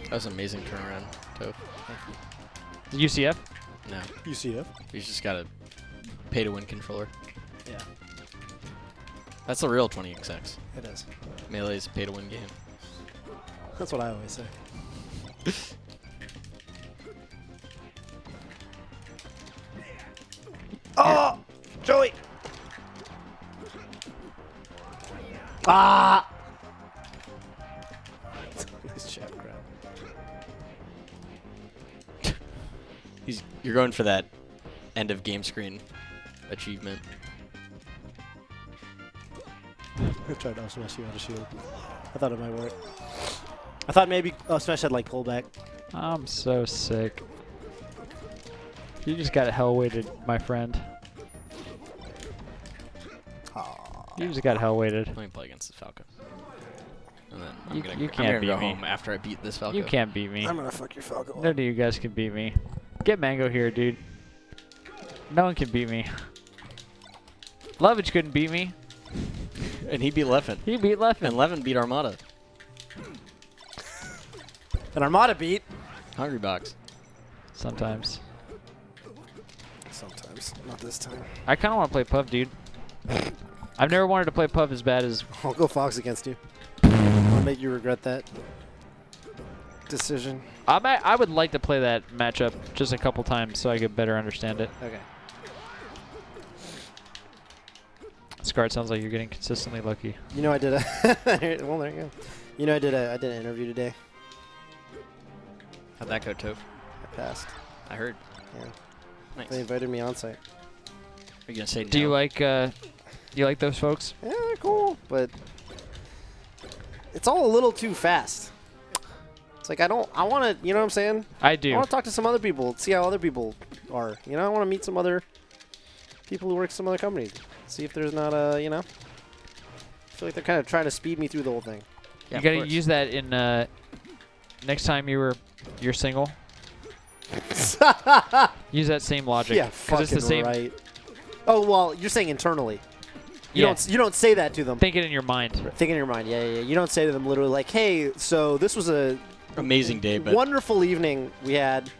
That was an amazing turnaround, Toph. The UCF? No, UCF? you just got a pay-to-win controller. Yeah, That's the real 20XX. it is. Melee's a pay-to-win game. That's what I always say. Oh! Joey! Ah! This chat crap. You're going for that end of game screen achievement. I tried to smash you out of shield. I thought it might work. I thought maybe Smash had like pullback. I'm so sick. You just got hell weighted, my friend. You just got hell weighted. Let me play against the Falco. And then You I'm can't gonna beat go me. home after I beat this Falco. You can't beat me. I'm gonna fuck your Falco. None of you guys can beat me. Get Mango here, dude. No one can beat me. Lovage couldn't beat me. And he beat Leffen. He beat Leffen. And Leffen beat Armada. And Armada beat. Hungry Box. Sometimes. Sometimes. Not this time. I kind of want to play Puff, dude. I've never wanted to play Puff as bad as... I'll go Fox against you. I'll make you regret that decision. I would like to play that matchup just a couple times so I could better understand it. Okay. Scar, it sounds like you're getting consistently lucky. You know I did a well there you go. You know I did an interview today. How'd that go, Toph? I passed. I heard. Yeah. Nice. They invited me on site. Are you gonna say no? Do you like those folks? Yeah, they're cool, but it's all a little too fast. It's like I want to, you know what I'm saying? I do. I want to talk to some other people, see how other people are. You know, I want to meet some other people who work at some other companies. See if there's not a, you know. I feel like they're kind of trying to speed me through the whole thing. Yeah, You gotta use that in next time you're single. Use that same logic. Yeah, because it's the same. right. Oh well, you're saying internally. You Yeah. don't say that to them. Think it in your mind. Think in your mind. Yeah, yeah, yeah. You don't say to them literally like, "Hey, so this was a amazing day, but wonderful evening we had.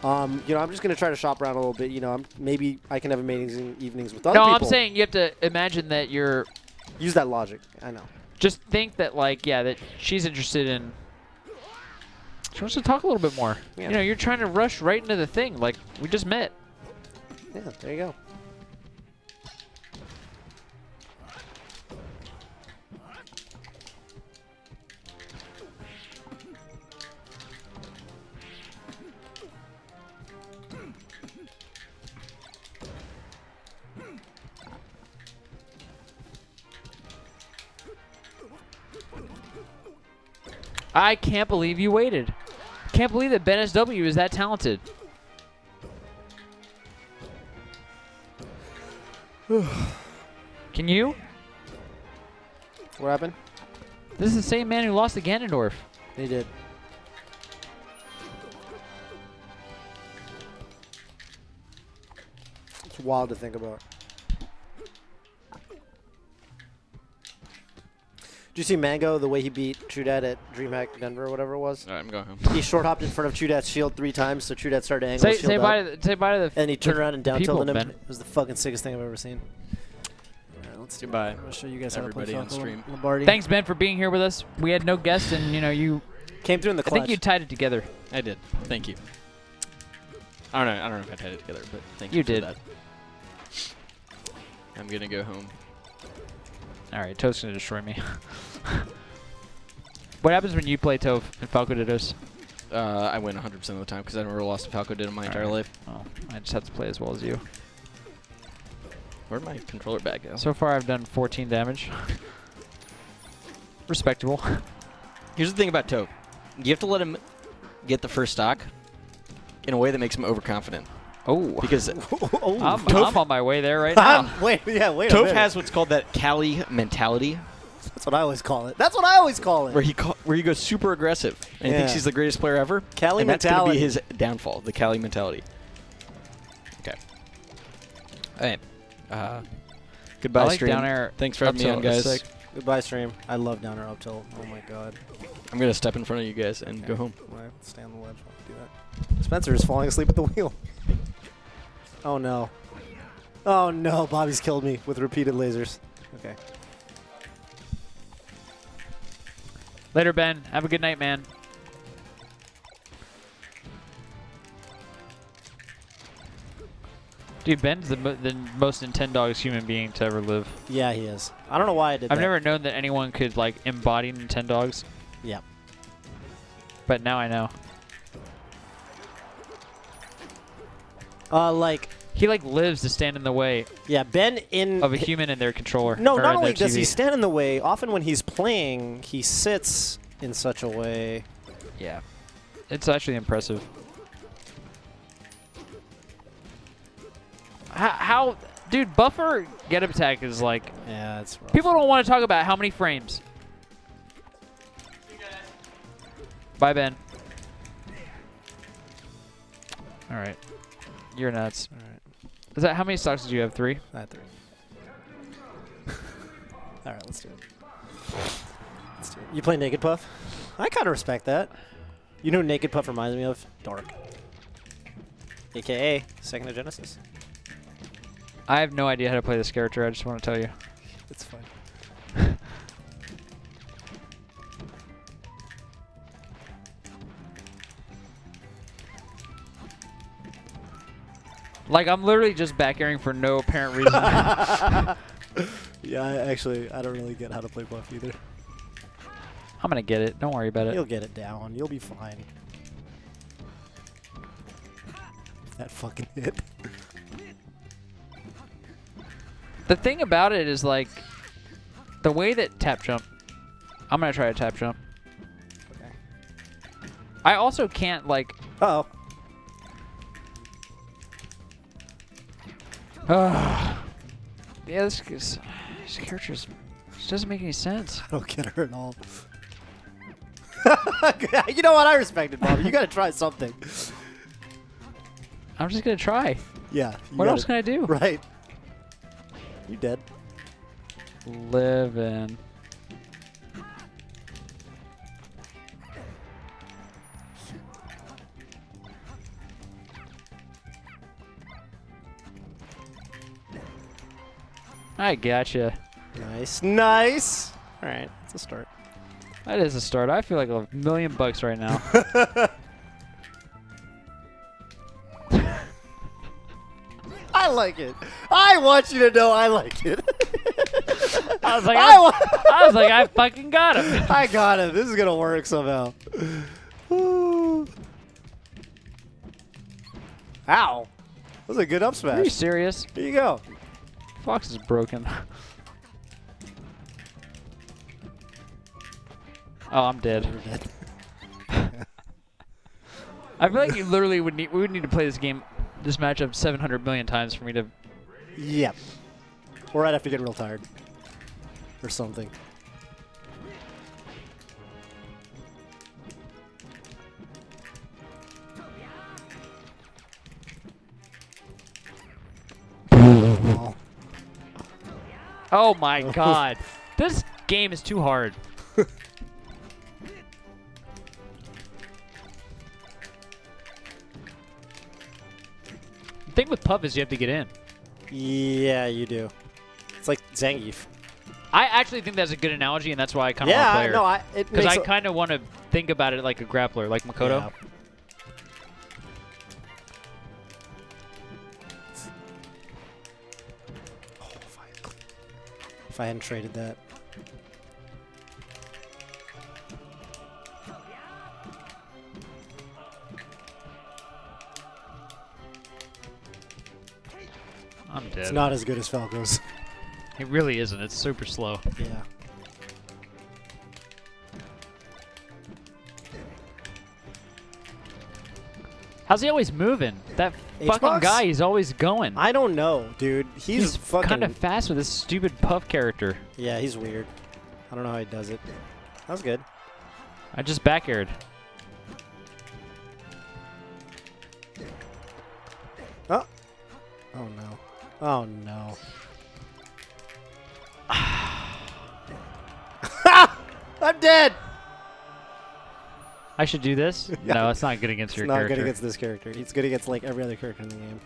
You know, I'm just gonna try to shop around a little bit. You know, maybe I can have amazing evenings with other No, people." I'm saying you have to imagine that you're. Use that logic. I know. Just think that that she's interested in. She wants to talk a little bit more. Yeah. You know, you're trying to rush right into the thing. Like we just met. Yeah, there you go. I can't believe you waited. Can't believe that BenSW is that talented. Can you? What happened? This is the same man who lost to Ganondorf. He did. It's wild to think about. Did you see Mango, the way he beat Trudad at DreamHack Denver or whatever it was? All right, I'm going home. He short hopped in front of Trudad's shield 3 times, so Trudad started to angle his shield up. Say bye to the And he turned around and down people, tilted him. Ben. It was the fucking sickest thing I've ever seen. All right, let's do Goodbye, it. I'm gonna show you guys how to play everybody on Falco stream. Lombardi. Thanks, Ben, for being here with us. We had no guests, and you Came through in the I clutch. think you tied it together. I did. Thank you. I don't know if I tied it together, but thank you. You for did. that. I'm gonna go home. All right, Toph's gonna destroy me. What happens when you play Toph and Falco Dittos? I win 100% of the time because I never lost to Falco did in my entire life. Oh, I just have to play as well as you. Where'd my controller bag go? So far, I've done 14 damage. Respectable. Here's the thing about Toph. You have to let him get the first stock in a way that makes him overconfident. Oh, Because I'm on my way there right now. wait a Toph minute. has what's called that Cali mentality, That's what I always call it. That's what I always call it. where he goes super aggressive and he thinks Yeah. he's the greatest player ever. Cali and that's going to be mentality. his downfall, the Cali mentality. Okay. All right. Goodbye, I like stream. down air Thanks for having me up on, tilt. It's guys. sick. Goodbye, stream. I love down air up tilt. Oh my god. I'm going to step in front of you guys and go home. Right, stay on the ledge. I'll do that. Spencer is falling asleep at the wheel. Oh no. Oh no, Bobby's killed me with repeated lasers. Okay. Later, Ben. Have a good night, man. Dude, Ben's the most Nintendogs human being to ever live. Yeah, he is. I don't know why I did that. I've never known that anyone could like embody Nintendogs, Yep. but now I know. Like, He like lives to stand in the way yeah, Ben in... of a human and their controller. No, or not in only their does he TV. stand in the way, often when he's playing, he sits in such a way. Yeah, it's actually impressive. How, dude? Buffer get up attack is like Yeah, it's rough. people don't want to talk about how many frames. Bye, Ben. All right, you're nuts. All right. Is that how many stocks did you have? 3. I had 3. All right, let's do it. Let's do it. You play Naked Puff? I kind of respect that. You know who Naked Puff reminds me of? Dark. AKA Second of Genesis. I have no idea how to play this character. I just want to tell you. It's fun. Like, I'm literally just back airing for no apparent reason. Yeah, I don't really get how to play Puff either. I'm going to get it. Don't worry about it. You'll get it down. You'll be fine. That fucking hit. The thing about it is, like, the way that tap jump. I'm going to try a tap jump. Okay. I also can't, like. Uh-oh. Yeah, this character doesn't make any sense. I don't get her at all. You know what? I respect it, Bobby. You got to try something. I'm just going to try. Yeah. What else can I do? Right. You dead. Living. I gotcha. Nice. Nice. All right. It's a start. That is a start. I feel like $1 million right now. I like it. I want you to know I like it. I was like, I was like, I fucking got him. I got him. This is going to work somehow. Ow. That was a good up smash. Are you serious? Here you go. Fox is broken. Oh, I'm dead. You're dead. I feel like you literally would need. We would need to play this matchup 700 million times for me to. Yep. Or I'd have to get real tired. Or something. Oh my god. This game is too hard. The thing with Puff is you have to get in. Yeah, you do. It's like Zangief. I actually think that's a good analogy, and that's why I kind of want to play her. Yeah, no, because I kind of want to think about it like a grappler, like Makoto. Yeah. If I hadn't traded that. I'm dead. It's not as good as Falco's. It really isn't. It's super slow. Yeah. How's he always moving? That fucking H-box? guy, he's always going. I don't know, dude. He's fucking kind of fast with this stupid Puff character. Yeah, he's weird. I don't know how he does it. That was good. I just back aired. Oh. Oh no. Oh no. I'm dead. I should do this? Yeah. No, it's not good against your It's not character. good against this character. He's good against like every other character in the game.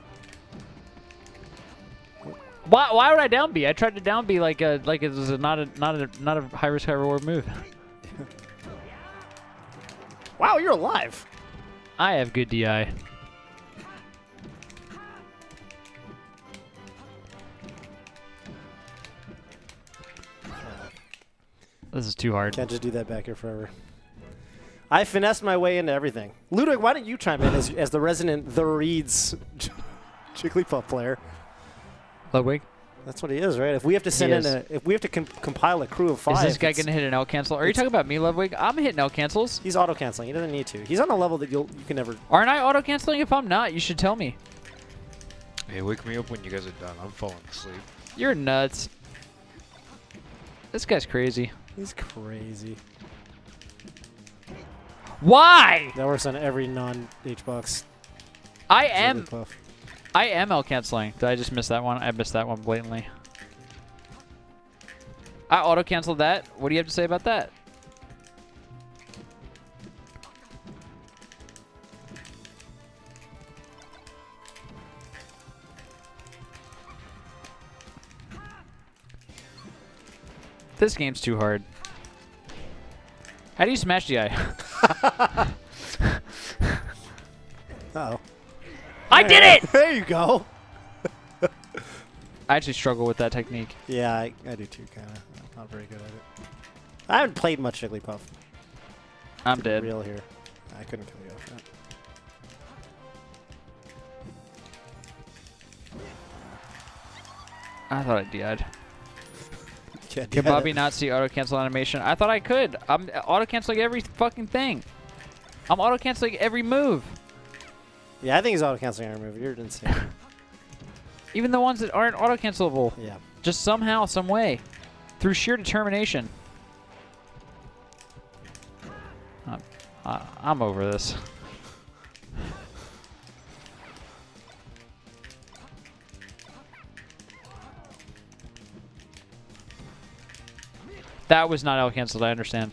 Why would I down B? I tried to down B like it was not a high risk high reward move. Wow, you're alive. I have good DI. This is too hard. Can't just do that back here forever. I finessed my way into everything. Ludwig, why don't you chime in as the resident The Reeds Jigglypuff player? Ludwig? That's what he is, right? If we have to send in if we have to compile a crew of 5. Is this guy gonna hit an L cancel? Are you talking about me, Ludwig? I'm hitting L cancels. He's auto canceling. He doesn't need to. He's on a level that you can never. Aren't I auto canceling? If I'm not, you should tell me. Hey, wake me up when you guys are done. I'm falling asleep. You're nuts. This guy's crazy. He's crazy. Why? That works on every non-H-box. I am Jigglypuff. L canceling. Did I just miss that one? I missed that one blatantly. I auto canceled that. What do you have to say about that? This game's too hard. How do you smash DI? Uh-oh. I did it! There you go. I actually struggle with that technique. Yeah, I do too, kind of. I'm not very good at it. I haven't played much Jigglypuff. I'm dead. Real here. I couldn't kill you off that. I thought I DI'd. Yeah, Can Bobby not see auto cancel animation? I thought I could. I'm auto canceling every fucking thing. I'm auto canceling every move. Yeah, I think he's auto canceling our move. You're insane. Even the ones that aren't auto cancelable. Yeah. Just somehow, some way. Through sheer determination. I'm over this. That was not L canceled, I understand.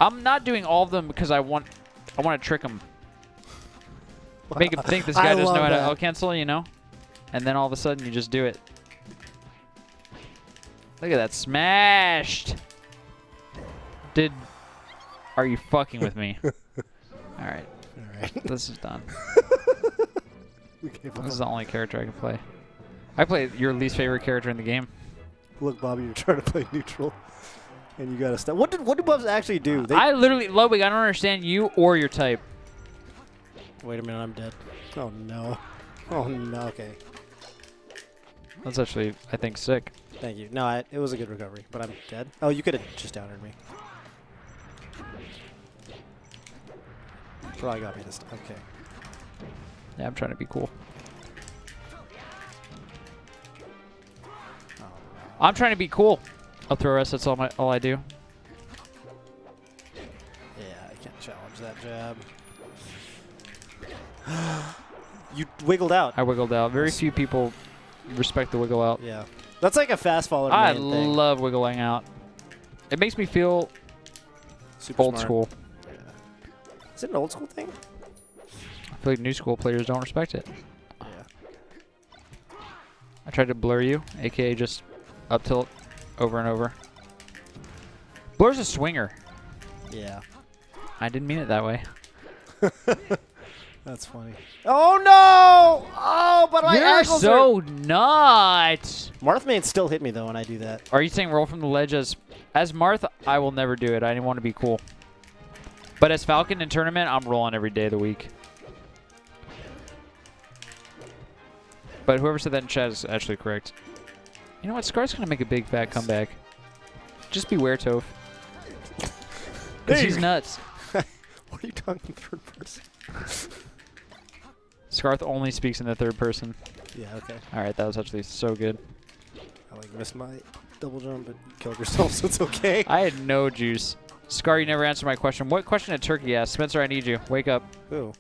I'm not doing all of them because I want to trick him. Make him think this guy doesn't know how to L cancel, you know? And then all of a sudden you just do it. Look at that. Smashed! Are you fucking with me? Alright. Alright. This is done. Okay, This is the only character I can play. I play your least favorite character in the game. Look, Bobby, you're trying to play neutral, and you gotta stop. What do buffs actually do? I literally, Ludwig, I don't understand you or your type. Wait a minute, I'm dead. Oh no. Oh no. Okay. That's actually, I think, sick. Thank you. No, it was a good recovery, but I'm dead. Oh, you could have just downed me. Probably got me this time. Okay. Yeah, I'm trying to be cool. Oh, I'm trying to be cool. I'll throw rest. That's all I do. yeah, I can't challenge that jab. You wiggled out. I wiggled out. Very few people respect the wiggle out. Yeah. That's like a fast follow I main thing. love wiggling out. It makes me feel Super old smart. school. Yeah. Is it an old school thing? I feel like new school players don't respect it. Yeah. I tried to blur you, aka just up tilt over and over. Blur's a swinger. Yeah. I didn't mean it that way. That's funny. Oh no! Oh, but my You're ankles so nuts. Marthmain still hit me though when I do that. Are you saying roll from the ledge as Marth? I will never do it. I didn't want to be cool. But as Falcon in tournament, I'm rolling every day of the week. But whoever said that in chat is actually correct. You know what? Scar's gonna make a big fat comeback. Just beware, Toph. Because he's nuts. What are you talking in third person? Scarth only speaks in the third person. Yeah, okay. All right, that was actually so good. I like missed my double jump, but you killed yourself, so it's okay. I had no juice. Scar, you never answered my question. What question did Turkey ask? Spencer, I need you. Wake up. Ooh.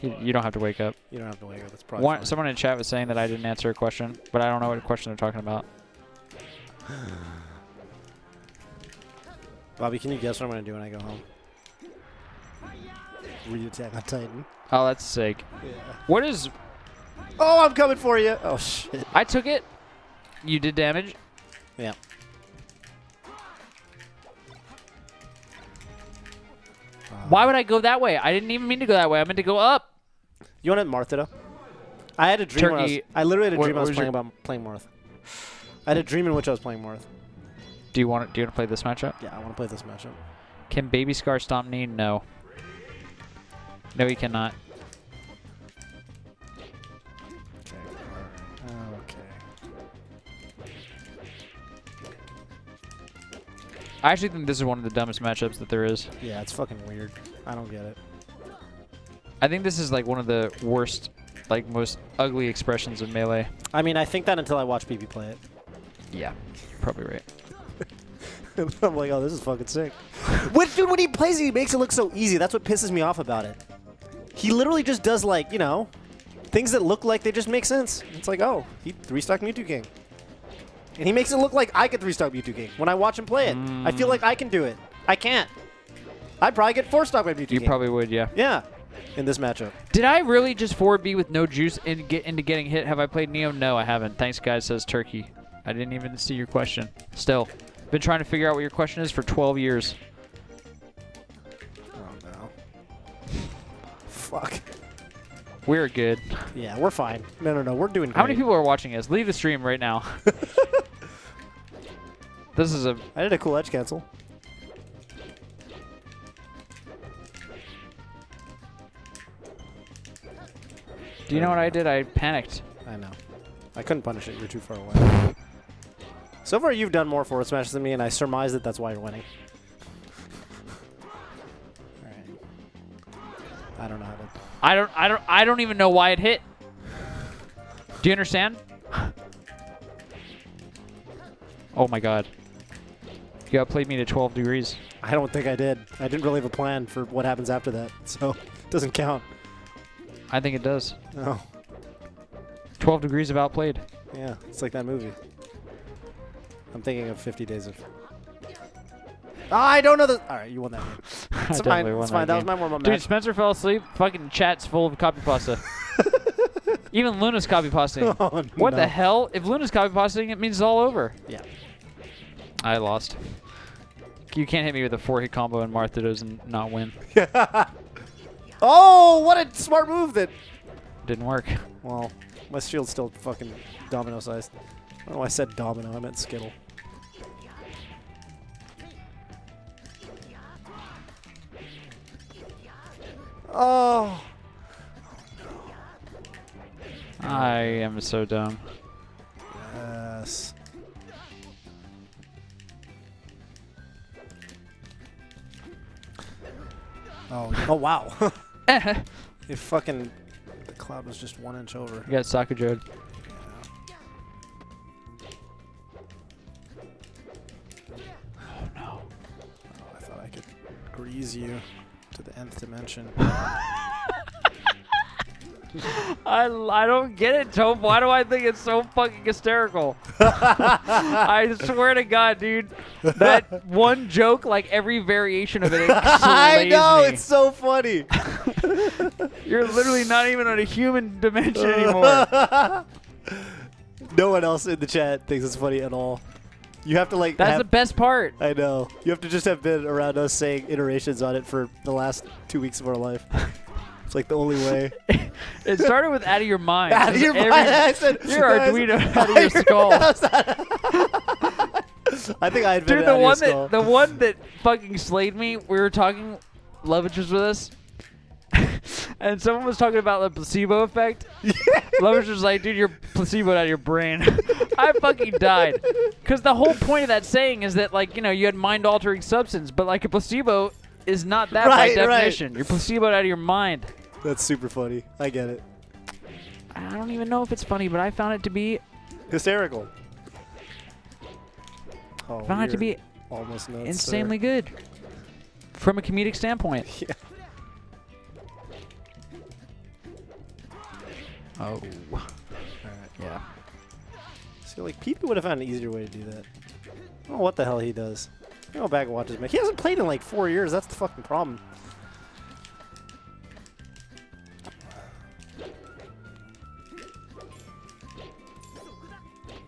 You don't have to wake up. You don't have to wake up. That's probably fine. Someone in chat was saying that I didn't answer a question, but I don't know what question they're talking about. Bobby, can you guess what I'm going to do when I go home? Read Attack on Titan. Oh, that's sick. Yeah. What is... Oh, I'm coming for you. Oh, shit. I took it. You did damage. Yeah. Why would I go that way? I didn't even mean to go that way. I meant to go up. You want to Marth it up? I had a dream. Turkey, I literally had a dream what I was was playing about playing Marth. I had a dream in which I was playing Marth. Do you want to play this matchup? Yeah, I want to play this matchup. Can Baby Scar stomp knee? No. No, he cannot. Okay. I actually think this is one of the dumbest matchups that there is. Yeah, it's fucking weird. I don't get it. I think this is like one of the worst, like most ugly expressions of Melee. I mean, I think that until I watch BB play it. Yeah, you're probably right. I'm like, oh, this is fucking sick. Dude, when he plays it, he makes it look so easy. That's what pisses me off about it. He literally just does, like, you know, things that look like they just make sense. It's like, oh, he 3-stocked Mewtwo King. And he makes it look like I could 3-stock Mewtwo King when I watch him play it. I feel like I can do it. I can't. I'd probably get 4-stocked by Mewtwo King. You probably would, yeah. Yeah, in this matchup. Did I really just forward B with no juice and get into getting hit? Have I played Neo? No, I haven't. Thanks, guys, says Turkey. I didn't even see your question. Still. Been trying to figure out what your question is for 12 years. Oh, no. Fuck. We're good. Yeah, we're fine. No. We're doing great. How many people are watching us? Leave the stream right now. This is a... I did a cool edge cancel. Do you know what I did? I panicked. I know. I couldn't punish it. You're too far away. So far, you've done more forward smashes than me, and I surmise that that's why you're winning. All right. I don't know how to... I don't even know why it hit. Do you understand? Oh my god. You outplayed me to 12 degrees. I don't think I did. I didn't really have a plan for what happens after that, so it doesn't count. I think it does. No. 12 degrees of outplayed. Yeah, it's like that movie. I'm thinking of 50 Days of... I don't know the... All right, you won that game. It's fine. It's fine. That was my warm-up Dude, match. Spencer fell asleep. Fucking chat's full of copy pasta. Even Luna's copy pasting. Oh, What no. the hell? If Luna's copy pasting, it means it's all over. Yeah. I lost. You can't hit me with a 4-hit combo and Martha does and not win. Oh, what a smart move that... Didn't work. Well, my shield's still fucking domino-sized. I don't know why I said domino. I meant skittle. Oh. I am so dumb. Yes. Oh wow. It fucking. The cloud was just 1 inch over. You got Sakujoed. Oh no. Oh, I thought I could grease you to the nth dimension. I don't get it, Toph. Why do I think it's so fucking hysterical? I swear to God, dude. That one joke, like every variation of it, I know, me. it's so funny. You're literally not even on a human dimension anymore. No one else in the chat thinks it's funny at all. You have to like. That's the best part. I know. You have to just have been around us saying iterations on it for the last 2 weeks of our life. It's like the only way. It started with out of your mind. Out of your mind. I said, you're Arduino out of your skull. I think I invented Dude, out of your skull. the one that fucking slayed me. We were talking. Lovitch was with us. And someone was talking about the placebo effect. Lovitch was like, dude, you're placeboed out of your brain. I fucking died. Because the whole point of that saying is that, like, you know, you had mind-altering substance, but, like, a placebo is not that by definition. You're placeboed out of your mind. That's super funny. I get it. I don't even know if it's funny, but I found it to be... hysterical. Oh, found it to be almost nuts, insanely good. From a comedic standpoint. Yeah. Oh. Alright. Yeah. So, like, Pete would have found an easier way to do that. I don't know what the hell he does. Go back and watch his match. He hasn't played in like 4 years. That's the fucking problem.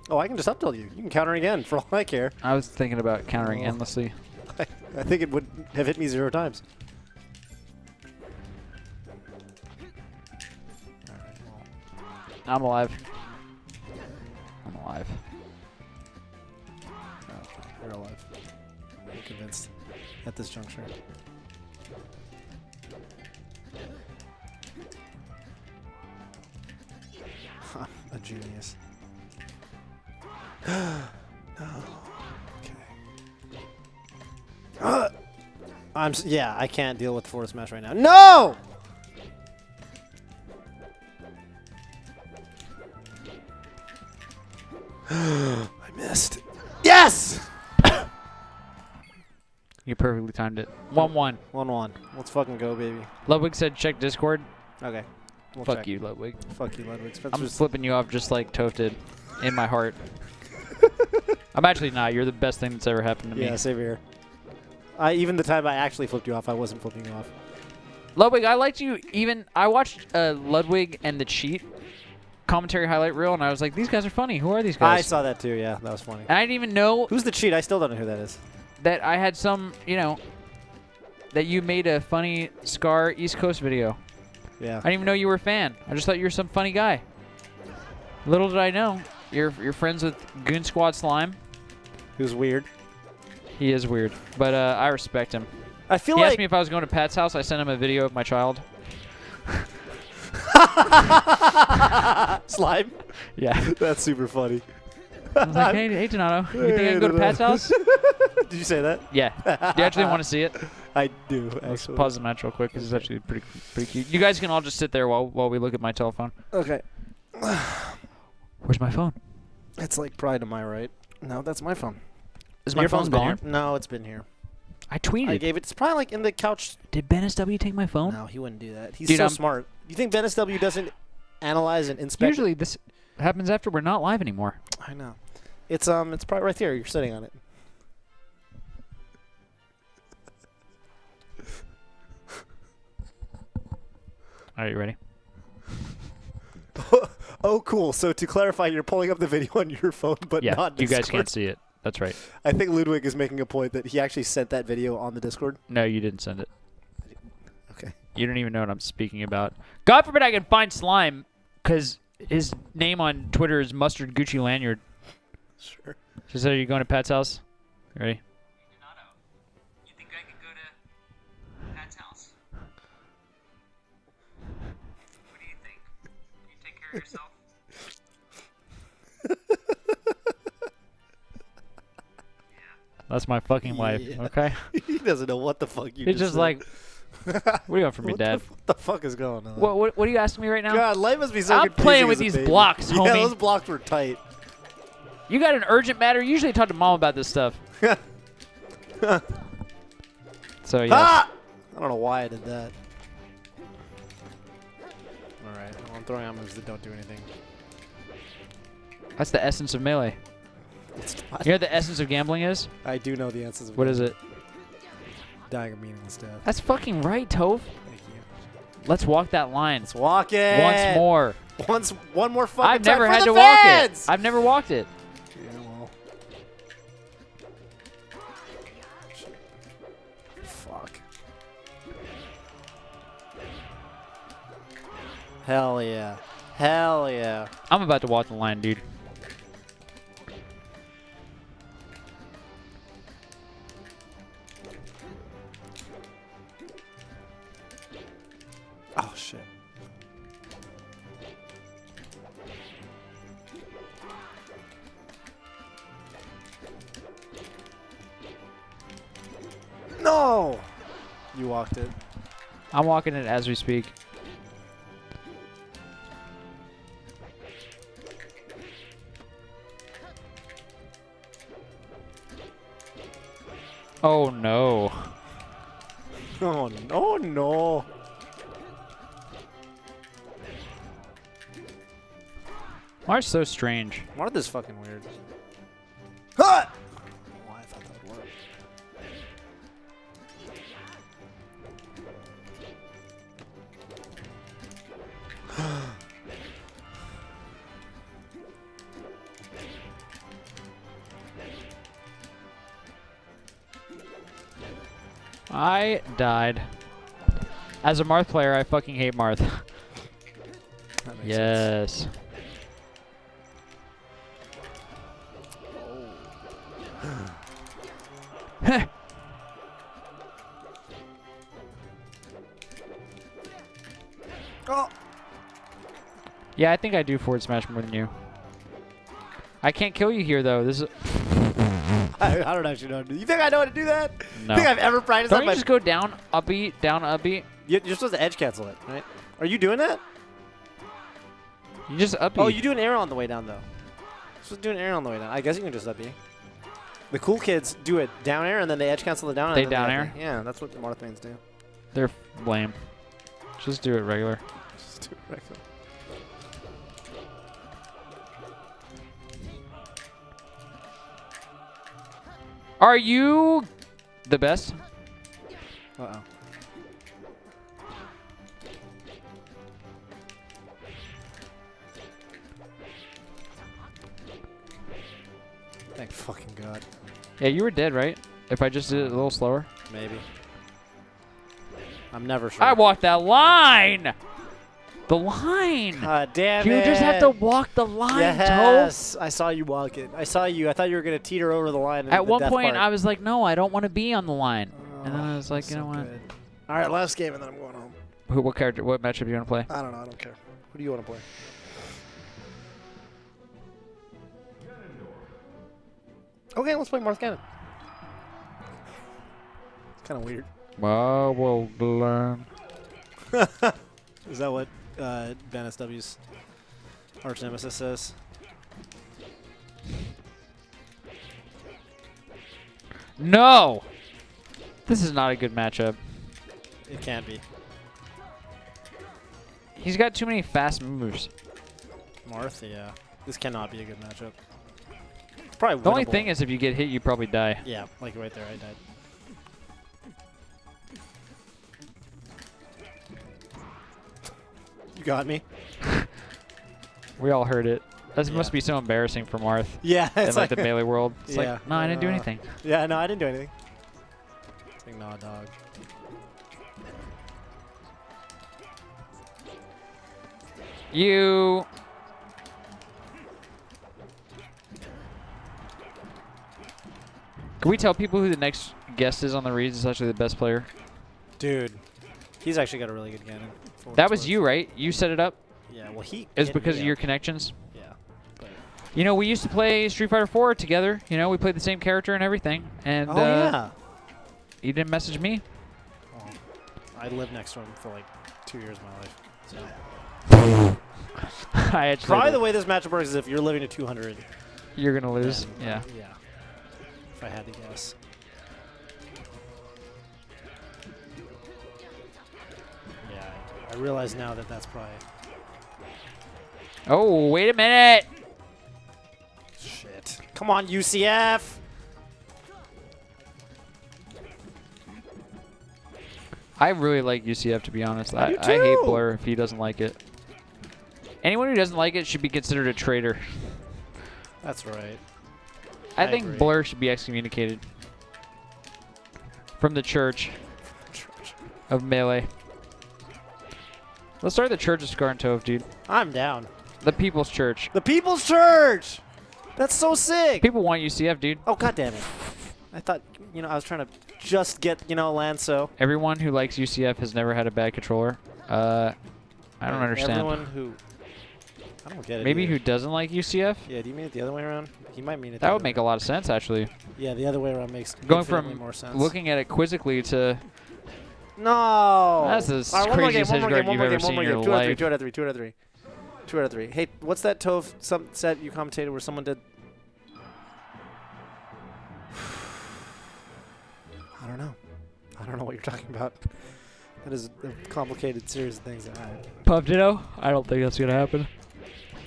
Oh, I can just up tilt you. You can counter again for all I care. I was thinking about countering endlessly. I think it would have hit me 0 times. I'm alive. I'm alive. Okay, you're alive. I'm convinced at this juncture. A genius. No. Okay. Yeah, I can't deal with forward smash right now. No! I missed. Yes! You perfectly timed it. 1-1. 1-1. Let's fucking go, baby. Ludwig said check Discord. Okay. We'll Fuck check. you, Ludwig. Fuck you, Ludwig. I'm Spencer's flipping you off just like Toph did in my heart. I'm actually not. You're the best thing that's ever happened to me. Yeah, same here. Even the time I actually flipped you off, I wasn't flipping you off. Ludwig, I liked you even. I watched Ludwig and the Cheat commentary highlight reel, and I was like, these guys are funny. Who are these guys? I saw that too, yeah. That was funny. And I didn't even know Who's the cheat? I still don't know who that is. that I had some, you know, that you made a funny Scar East Coast video. Yeah. I didn't even know you were a fan. I just thought you were some funny guy. Little did I know, you're friends with Goon Squad Slime. Who's weird. He is weird, but I respect him. I feel He like asked me if I was going to Pat's house. I sent him a video of my child. Slime? Yeah. That's super funny. I was like, hey Donato, you think I can go to Pat's house? Did you say that? Yeah. Do you actually want to see it? I do, Let's actually. pause the match real quick because it's actually pretty cute. You guys can all just sit there while we look at my telephone. Okay. Where's my phone? It's like pride to my right. No, that's my phone. Is my Your phone phone's been gone? here? No, it's been here. I tweeted. I gave it. It's probably like in the couch. Did BenSW take my phone? No, he wouldn't do that. He's Dude, so I'm- smart. You think BenSW doesn't analyze and inspect? Usually this happens after we're not live anymore. I know. It's probably right there. You're sitting on it. Are you ready? Oh, cool. So to clarify, you're pulling up the video on your phone, but Yeah, not you Discord. guys can't see it. That's right. I think Ludwig is making a point that he actually sent that video on the Discord. No, you didn't send it. Okay. You don't even know what I'm speaking about. God forbid I can find Slime, because his name on Twitter is Mustard Gucci Lanyard. Sure. She said, are you going to Pat's house? You ready? You think I could go to Pat's house? What do you think? You take care of yourself? That's my fucking wife, Yeah. okay? He doesn't know what the fuck you He's just said. like, What do you want from me, Dad? What the fuck is going on? What are you asking me right now? God, life must be so I'm confusing playing with as a these baby. blocks, Yeah, homie. those blocks were tight. You got an urgent matter? You usually talk to Mom about this stuff. So, yes. Ah! I don't know why I did that. All right, well, I'm throwing out moves that don't do anything. That's the essence of Melee. It's not. You know what the essence of gambling is? I do know the answers. What is it? Dying a meaningless death. That's fucking right, Toph. Thank you. Let's walk that line. Let's walk it. Once more. One more fucking I've never time had for to the walk fans! it. I've never walked it. Yeah, well. Fuck. Hell yeah. Hell yeah. I'm about to walk the line, dude. Oh, shit. No! You walked it. I'm walking it as we speak. Oh, no. Oh, no, no. Marth's so strange. Martha's fucking weird. Ha! Why I thought that would work. I died. As a Marth player, I fucking hate Marth. That makes sense. Yes. Oh! Yeah, I think I do forward smash more than you. I can't kill you here, though. This is... I don't actually know how to do. You think I know how to do that? No. You think I've ever practiced Don't that? you just go down, up beat, down, up beat? You're supposed to edge cancel it, right? Are you doing that? You just up Oh, beat. you do an air on the way down, though. You're supposed to do an air on the way down. I guess you can just up beat. The cool kids do it down air, and then they edge cancel it down. They and then down up air? beat. Yeah, that's what the Marth mains do. They're lame. Just do it regular. Just do it regular. Are you the best? Uh-oh. Thank fucking God. Yeah, you were dead, right? If I just did it a little slower. Maybe. I'm never sure. I walked that line! The line! God damn You it. just have to walk the line, Toph. Yes, I saw you walk it. I saw you. I thought you were going to teeter over the line. At one point, I was like, no, I don't want to be on the line. And then I was like, you know what? All right, last game, and then I'm going home. What character? What matchup do you want to play? I don't know. I don't care. Who do you want to play? Okay, let's play Marth Cannon. It's kind of weird. Well, we'll learn. Is that what BenSW's arch nemesis says? No! This is not a good matchup. It can't be. He's got too many fast moves. Marth, yeah. This cannot be a good matchup. It's probably The only winnable. thing is, if you get hit, you probably die. Yeah, like right there, I died. You got me. We all heard it. This Yeah. must be so embarrassing for Marth Yeah, in it's like the melee world. It's Yeah. like, no, I didn't do anything. Yeah, no, I didn't do anything. It's like, nah, dog. You. Can we tell people who the next guest is on the Reeds is actually the best player? Dude, he's actually got a really good cannon. for what That it's was worth. you, right? You set it up? Yeah, well, he. It's hit because me of your up. connections? Yeah. But You know, we used to play Street Fighter 4 together. You know, we played the same character and everything. And oh, yeah. you didn't message me. I lived next to him for like 2 years of my life. So. I actually Probably the way this matchup works is if you're living to 200. You're gonna lose. then, Yeah. Yeah. If I had to guess. Yeah. I realize now that that's probably. Oh, wait a minute. Shit. Come on, UCF. I really like UCF, to be honest. I do I hate too. Blur if he doesn't like it. Anyone who doesn't like it should be considered a traitor. That's right. I I think agree. Blur should be excommunicated from the church of Melee. Let's start the Church of Scar and Toph, dude. I'm down. The People's Church. The People's Church. That's so sick. People want UCF, dude. Oh, God damn it. I thought, I was trying to just get, Lanso. Everyone who likes UCF has never had a bad controller. I don't understand. Everyone who... I don't get it. Maybe either. who doesn't like UCF? Yeah, do you mean it the other way around? He might mean it the That other would make way. a lot of sense, actually. Yeah, the other way around makes Going infinitely from more sense. looking at it quizzically to... No! That's the All right, one more craziest game, one more edge guard game, you've one more ever game, seen one more in your game. 2 out of 3, life. 2 out of 3, 2 out of 3. 2 out of 3. Hey, what's that Toph set you commentated where someone did... I don't know. I don't know what you're talking about. That is a complicated series of things. Puff Ditto? I don't think that's going to happen.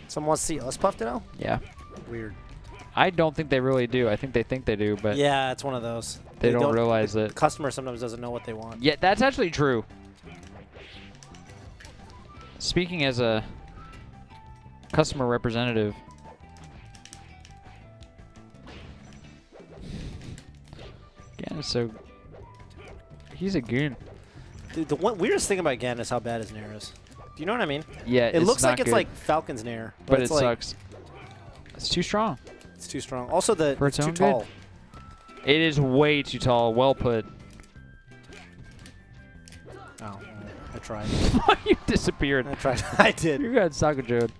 Someone wants to see us puff it out? Yeah. Weird. I don't think they really do. I think they do, but Yeah, it's one of those. they don't realize the it. customer sometimes doesn't know what they want. Yeah, that's actually true. Speaking as a customer representative, Gan is so... He's a goon. Dude, the one weirdest thing about Gan is how bad his nair is. Do you know what I mean? Yeah, It it's looks not like it's good, like Falcon's nair, but it it's like, sucks. It's too strong. It's too strong. Also, For it's its too own good. tall. It is way too tall. Well put. Oh, I tried. You disappeared. I tried. I did. You got Sakajoed.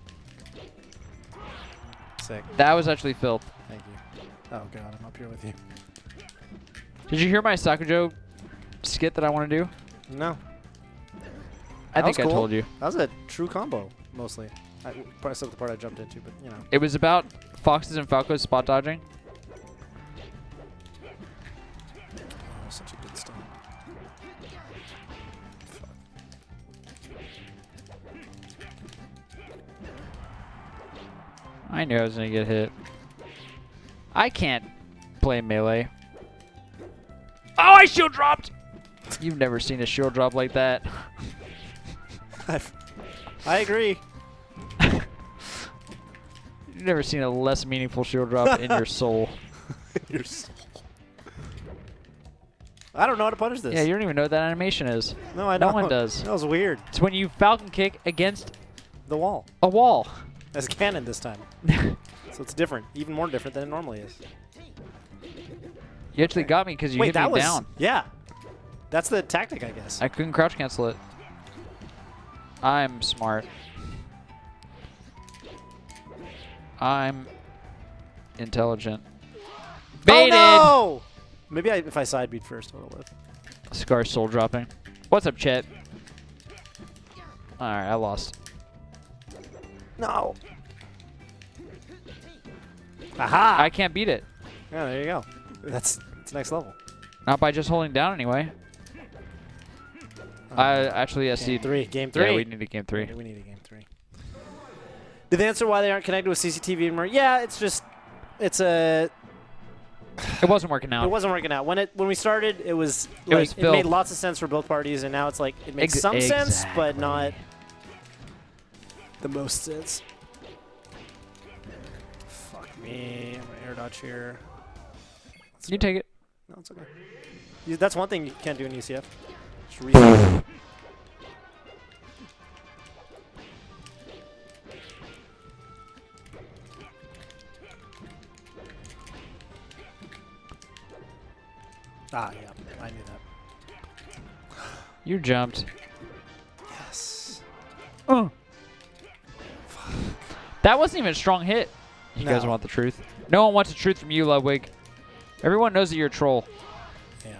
Sick. That was actually filth. Thank you. Oh god, I'm up here with you. Did you hear my Sakajo skit that I want to do? No. I That think was I cool. told you. That was a true combo, mostly. Probably except the part I jumped into, but It was about Foxes and Falcos spot dodging. Oh, such a good start. I knew I was going to get hit. I can't play Melee. Oh, I shield dropped! You've never seen a shield drop like that. I agree. You've never seen a less meaningful shield drop in your soul. Your soul. I don't know how to punish this. Yeah, you don't even know what that animation is. No, I No don't. one does. That was weird. It's when you falcon kick against The wall. a wall. As cannon this time. So it's different. Even more different than it normally is. You actually got me because you Wait, hit that me was... down. Yeah. That's the tactic, I guess. I couldn't crouch cancel it. I'm smart. I'm intelligent. Baited! Oh, no! Maybe if I side beat first, I'll live. Scar soul dropping. What's up, Chet? Alright, I lost. No. Aha! I can't beat it. Yeah, there you go. That's next level. Not by just holding down anyway. I actually SC'd. Game 3. Game 3. Yeah, we need a game 3. We need a game 3. Did they answer why they aren't connected with CCTV anymore? Yeah, it's just... It's a... It wasn't working out. It wasn't working out. When we started, it was It was it made filth. lots of sense for both parties, and now it's like it makes Ex- some sense, but exactly. not the most sense. Fuck me. I'm gonna air dodge here. You take it. No, it's okay. That's one thing you can't do in UCF. Just reset. Ah, yeah. I knew that. You jumped. Yes. Oh. That wasn't even a strong hit. You guys No. want the truth? No one wants the truth from you, Ludwig. Everyone knows that you're a troll. Yeah.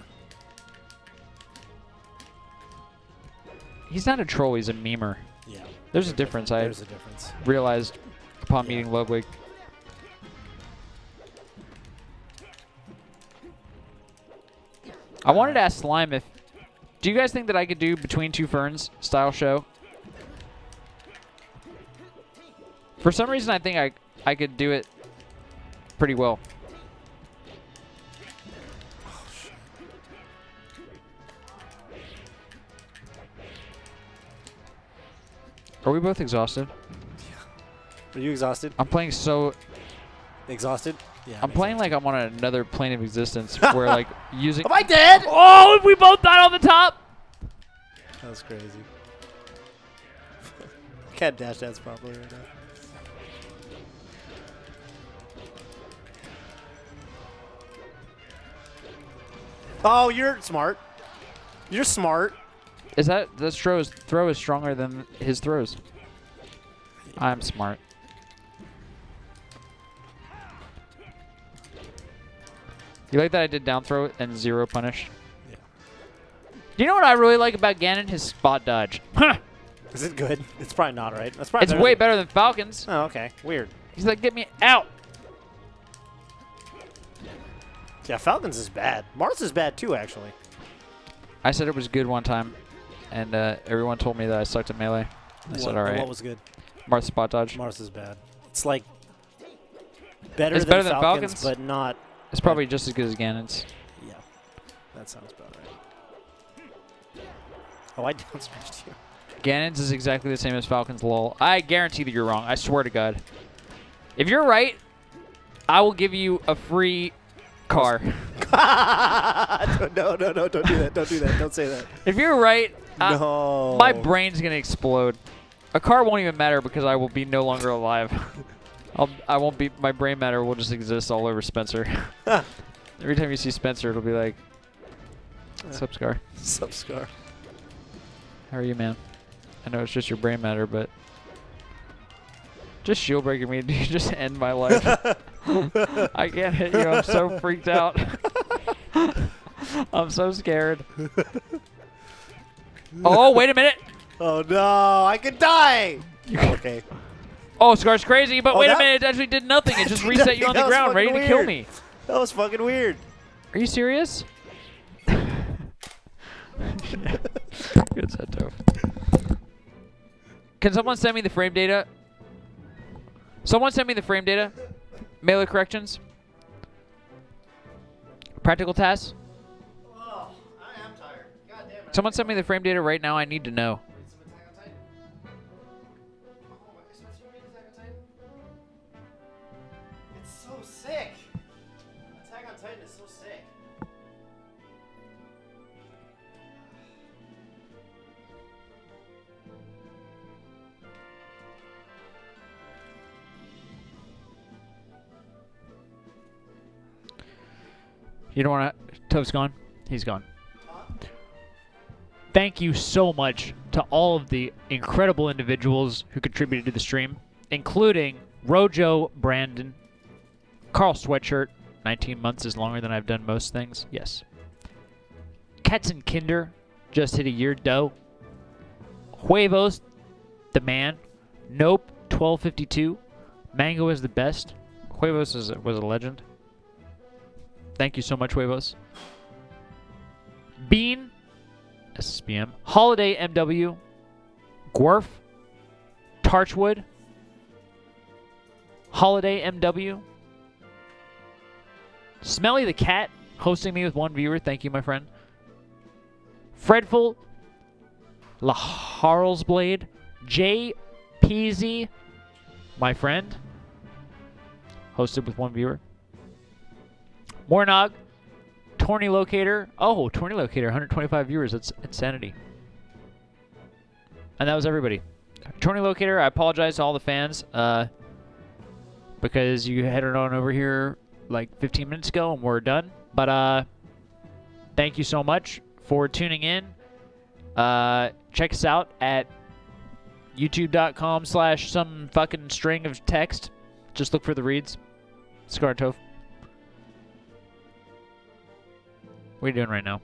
He's not a troll. He's a memer. Yeah. There's a difference. There's a difference. Realized upon meeting Ludwig. I wanted to ask Slime if... Do you guys think that I could do Between Two Ferns style show? For some reason, I think I could do it pretty well. Are we both exhausted? Are you exhausted? I'm playing so... Exhausted? Yeah. I'm playing like I'm on another plane of existence where like using... Am I dead? Oh, we both died on the top! That was crazy. Can't dash dance properly right now. Oh, you're smart. You're smart. Is that this throw is stronger than his throws? I'm smart. You like that I did down throw and 0 punish? Yeah. Do you know what I really like about Ganon? His spot dodge. Is it good? It's probably not, right? That's probably It's way better than Falcon's. Oh, okay. Weird. He's like, get me out. Yeah, Falcons is bad. Mars is bad too, actually. I said it was good one time, and everyone told me that I sucked at melee. I said, all right. What was good? Mars spot dodge. Mars is bad. It's like better, It's than, better than Falcons, Falcons? but not. It's probably just as good as Ganon's. Yeah, that sounds about right. Oh, I down smashed you. Ganon's is exactly the same as Falcon's, lol. I guarantee that you're wrong. I swear to God. If you're right, I will give you a free car. No, don't do that. Don't do that. Don't say that. If you're right, No. my brain's going to explode. A car won't even matter because I will be no longer alive. I won't be, my brain matter will just exist all over Spencer. Every time you see Spencer, it'll be like, sup, Scar? Sup, Scar? How are you, man? I know it's just your brain matter, but just shield breaking me, dude, just end my life. I can't hit you. I'm so freaked out. I'm so scared. Oh, wait a minute. Oh, no. I could die. Okay. Oh, Scar's crazy, but Oh, wait a that- minute. It actually did nothing. It just reset you on the That was ground, ready fucking to kill weird. me. That was fucking weird. Are you serious? Good set, Toph. Can someone send me the frame data? Someone send me the frame data. Melee corrections. Practical tasks. Oh, I am tired. God damn it. Someone send me the frame data right now. I need to know. It's so sick. Attack on Titan is so sick. You don't want to... Toph's gone? He's gone. Thank you so much to all of the incredible individuals who contributed to the stream, including Rojo Brandon, Carl Sweatshirt, 19 months is longer than I've done most things. Yes. Katzen Kinder, just hit a year. Doe. Huevos, the man. Nope, 1252. Mango is the best. Huevos was a legend. Thank you so much, Huevos. Bean, SSBM. Holiday MW. Gwerf. Tarchwood. Holiday MW. Smelly the Cat, hosting me with 1 viewer. Thank you, my friend. Fredful. La Harlesblade. J. Peasy, my friend. Hosted with 1 viewer. Mornog. Torny Locator. Oh, Torny Locator, 125 viewers. That's insanity. And that was everybody. Torny Locator, I apologize to all the fans because you headed on over here like 15 minutes ago and we're done. But thank you so much for tuning in. Check us out at youtube.com/some fucking string of text. Just look for the reads. Scar and Toph. What are you doing right now?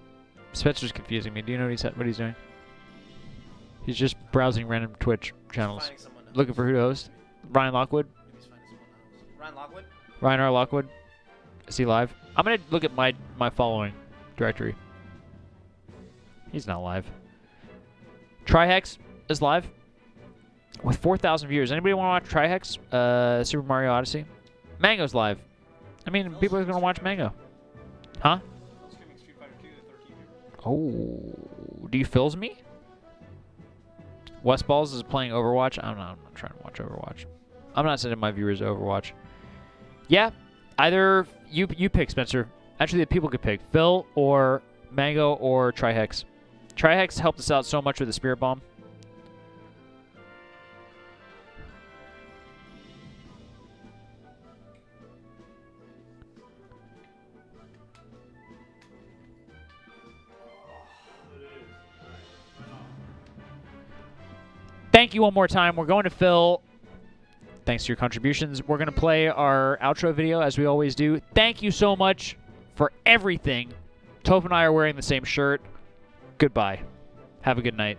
Spencer's confusing me. Do you know what he's doing? He's just browsing random Twitch channels. Finding someone to Looking host. for who to host. Ryan Lockwood. Maybe he's finding someone to host. Ryan Lockwood? Ryan R. Lockwood. Is he live? I'm going to look at my following directory. He's not live. Trihex is live with 4,000 viewers. Anybody want to watch Trihex? Super Mario Odyssey? Mango's live. I mean, people are going to watch Mango. Huh? Oh, do you fills me? West Balls is playing Overwatch. I'm not trying to watch Overwatch. I'm not sending my viewers to Overwatch. Yeah, either you pick, Spencer. Actually, the people could pick Phil or Mango or Trihex. Trihex helped us out so much with the Spirit Bomb. Thank you one more time. We're going to Phil. Thanks to your contributions. We're going to play our outro video as we always do. Thank you so much for everything. Toph and I are wearing the same shirt. Goodbye. Have a good night.